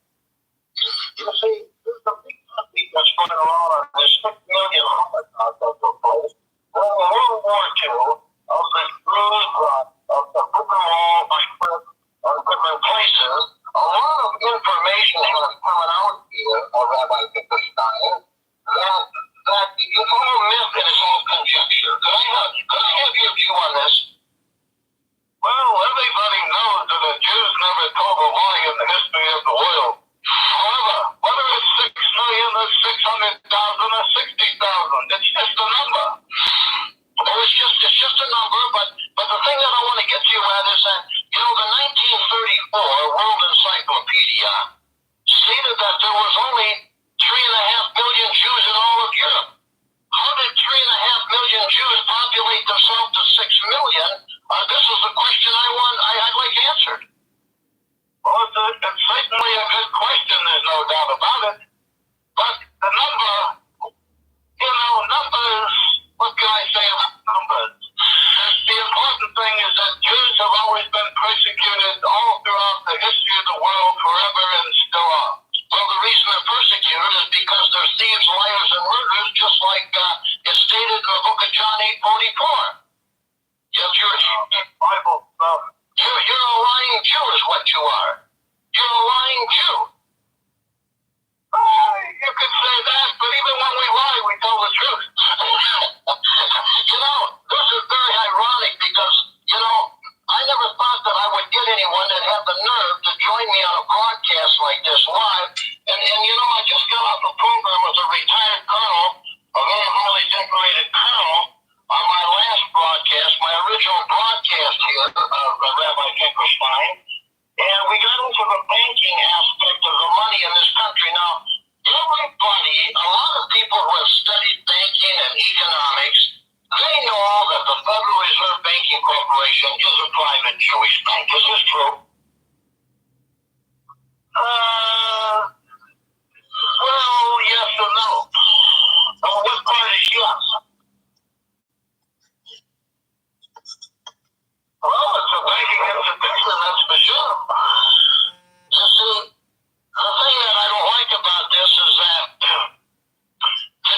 You see, there's a big topic that's going on this 6 million Holocaust that took place during World War II of the Jews, of the Buchenwald, of different places. A lot of information has come out here, Rabbi Finkelstein, that it's all myth and it's all conjecture. Could I have your view on this? Well, everybody knows that the Jews never told a lie in the history of the world. However, whether it's 6 million or 600,000 or 60,000, it's just a number. It's just a number, but the thing that I want to get to you at is that, the 1934 World Encyclopedia stated that there was only 3.5 million Jews in all of Europe. How did 3.5 million Jews populate themselves to 6 million? This is the question I'd like answered. Well, it's certainly a good question, there's no doubt about it. But the number, numbers, what can I say about numbers? The important thing is that Jews have always been persecuted all throughout the history of the world, forever and still are. Well, the reason they're persecuted is because they're thieves, liars, and murderers, just like it's stated in the book of John 8:44. Yes, Bible stuff. You're a lying Jew is what you are. You're a lying Jew. You could say that, but even when we lie, we tell the truth. This is very ironic because, I never thought that I would get anyone that had the nerve to join me on a broadcast like this live. And I just got off a program as a retired colonel, a very highly decorated colonel, on my last broadcast, my original broadcast here, Rabbi Finkelstein. And we got into the banking aspect of the money in this country. Now, everybody, a lot of people who have studied banking and economics, they know that the Federal Reserve Banking Corporation is a private Jewish bank. Is this true? Well, yes or no. What part is yes? Well, it's a banking institution, that's for sure. You see, the thing that I don't like about this is that the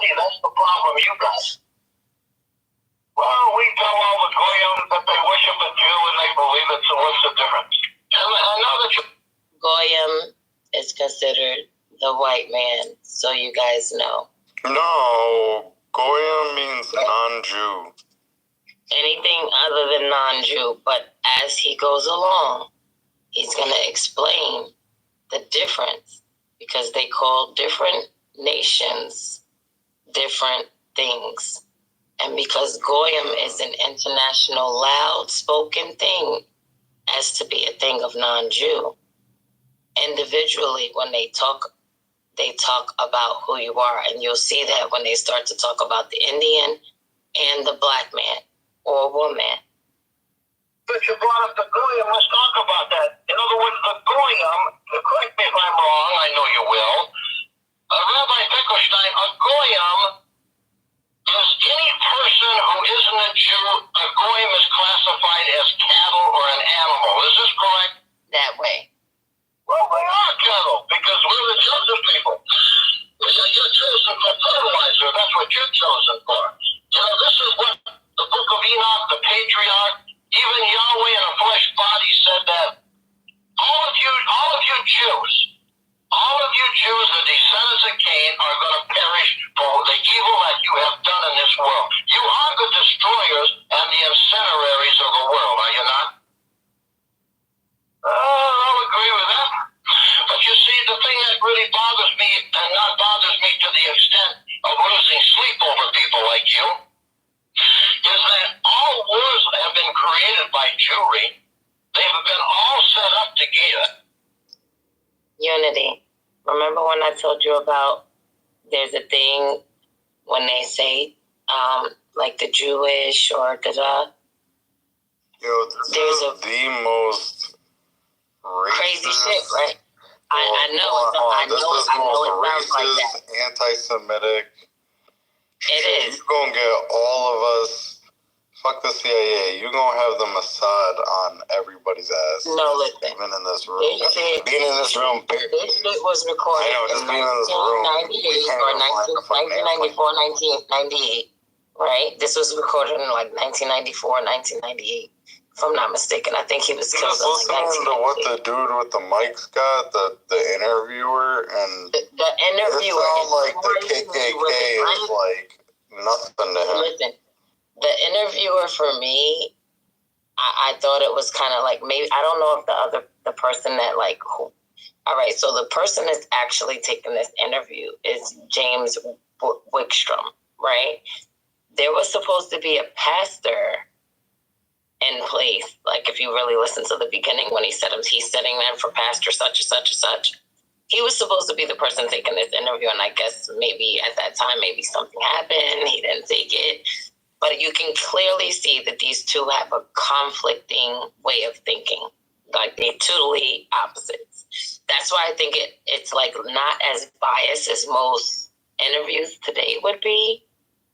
See, that's the problem you got. Well, we tell all the Goyim that they worship a Jew and they believe it, so what's the difference? And I know that you...
Goyim is considered the white man, so you guys know.
No, Goyim means non-Jew.
Anything other than non-Jew, but as he goes along, he's going to explain the difference because they call different nations different things. And because Goyim is an international loud spoken thing as to be a thing of non-Jew, individually when they talk about who you are. And you'll see that when they start to talk about the Indian and the black man or woman.
But you brought up the Goyim, let's talk about that. In other words, the Goyim, correct me if I'm wrong, I know you will. Rabbi Finkelstein, a Goyim is any person who isn't a Jew. A Goyim is classified as cattle or an animal. Is this correct?
That way.
Well, we are cattle because we're the chosen people. You're chosen for fertilizer. That's what you're chosen for. You know, this is what the book of Enoch, the patriarch, even Yahweh in a flesh body said that all of you Jews, the descendants of Cain, are going to perish for the evil that you have done in this world. You are the destroyers and the incineraries of the world, are you not? I'll agree with that. But you see, the thing that really bothers me, and not bothers me to the extent of losing sleep over people like you, is that all wars have been created by Jewry. They've been all set up together.
Unity. Remember when I told you about there's a thing when they say like the Jewish or da-da?
Yo, this is the most
crazy shit, right? I know
this is
it sounds
racist,
like that.
anti-Semitic.
It is.
You're gonna get all of us. Fuck the CIA. You're gonna have the Mossad on everybody's ass.
No, listen.
Even in this room.
Being in this room, period. This shit was recorded in 1998 or 1994, 1998, right? This was recorded in like 1994, 1998. If I'm not mistaken, I think he was killed in like 1998.
To what the dude with the mics got, the interviewer, and
the interviewer.
It sounds like the KKK is like nothing to him.
Listen, the interviewer for me, I thought it was kind of like maybe I don't know if the person that like who. All right, so the person that's actually taking this interview is James Wickstrom, right? There was supposed to be a pastor in place. Like if you really listen to the beginning when he said he's sitting there for pastor such and such and such. He was supposed to be the person taking this interview, and I guess maybe at that time maybe something happened. He didn't take it. But you can clearly see that these two have a conflicting way of thinking. Like they're totally opposites. That's why I think it's like not as biased as most interviews today would be.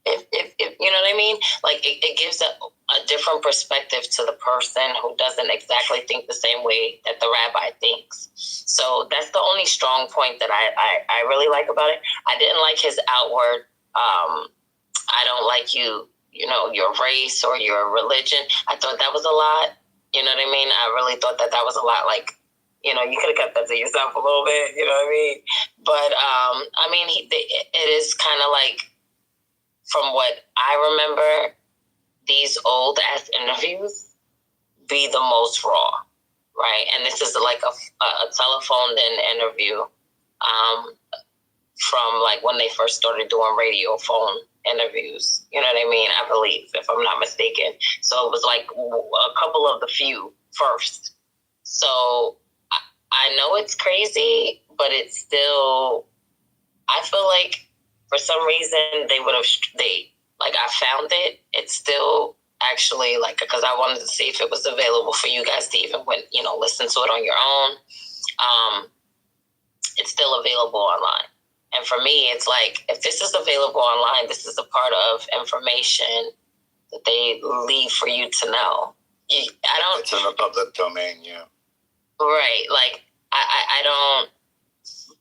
If you know what I mean? Like it gives a different perspective to the person who doesn't exactly think the same way that the rabbi thinks. So that's the only strong point that I really like about it. I didn't like his outward, I don't like you know, your race or your religion. I thought that was a lot. You know what I mean? I really thought that was a lot. Like, you know, you could have kept that to yourself a little bit. You know what I mean? But I mean, it is kind of like, from what I remember, these old ass interviews be the most raw, right? And this is like a telephoned in interview from like when they first started doing radio phone interviews. You know what I mean? I believe, if I'm not mistaken. So it was like a couple of the few first. So I know it's crazy, but it's still, I feel like for some reason I found it. It's still actually like, because I wanted to see if it was available for you guys to even, listen to it on your own. It's still available online. And for me, it's like, if this is available online, this is a part of information that they leave for you to know. It's in the public domain, yeah. Right. Like, I don't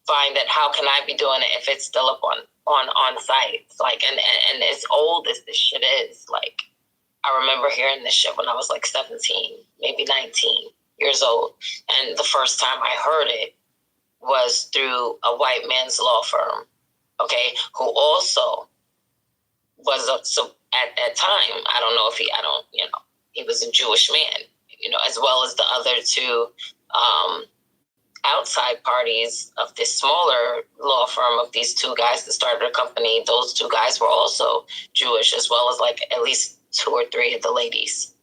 find that how can I be doing it if it's still up on
on sites. Like, and as old as this shit is, like, I remember hearing this shit when I was like 17, maybe 19 years old. And the first time I heard it was through a white man's law firm, okay, who also was at that time, I don't know if he was a Jewish man, as well as the other two outside parties of this smaller law firm of these two guys that started a company. Those two guys were also Jewish, as well as like at least 2 or 3 of the ladies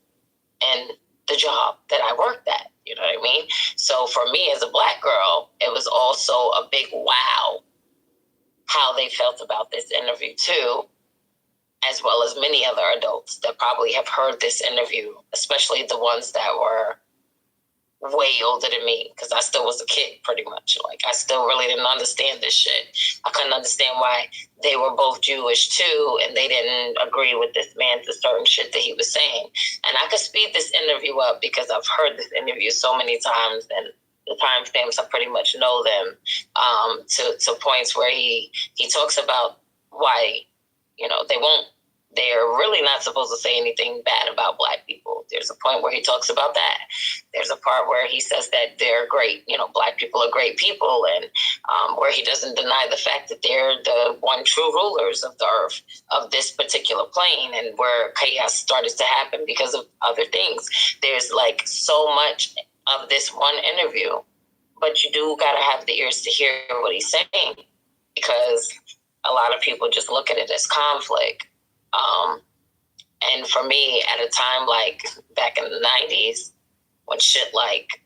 in the job that I worked at. You know what I mean? So for me as a black girl, it was also a big wow how they felt about this interview too, as well as many other adults that probably have heard this interview, especially the ones that were way older than me, because I still was a kid pretty much. Like, I still really didn't understand this shit. I couldn't understand why they were both Jewish too, and they didn't agree with this man to certain shit that he was saying. And I could speed this interview up because I've heard this interview so many times, and the timestamps, I pretty much know them, to points where he talks about why, they're really not supposed to say anything bad about black people. There's a point where he talks about that. There's a part where he says that they're great, black people are great people, and where he doesn't deny the fact that they're the one true rulers of the earth, of this particular plane, and where chaos started to happen because of other things. There's like so much of this one interview, but you do got to have the ears to hear what he's saying, because a lot of people just look at it as conflict. And for me, at a time like back in the 90s, when shit like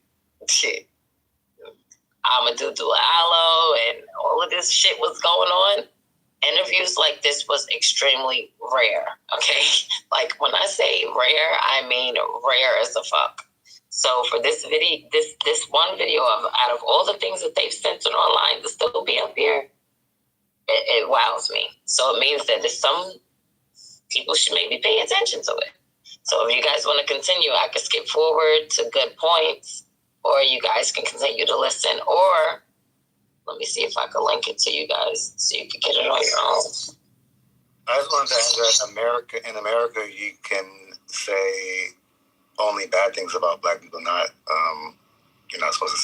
Amadou Diallo and all of this shit was going on, interviews like this was extremely rare, okay? Like, when I say rare, I mean rare as a fuck. So for this video, this one video out of all the things that they've censored online to still be up here, it wows me. So it means that there's some people should maybe pay attention to it. So if you guys want to continue, I could skip forward to good points, or you guys can continue to listen, or let me see if I can link it to you guys so you can get it on your own.
I just wanted to add that in America, you can say only bad things about black people, you're not supposed to say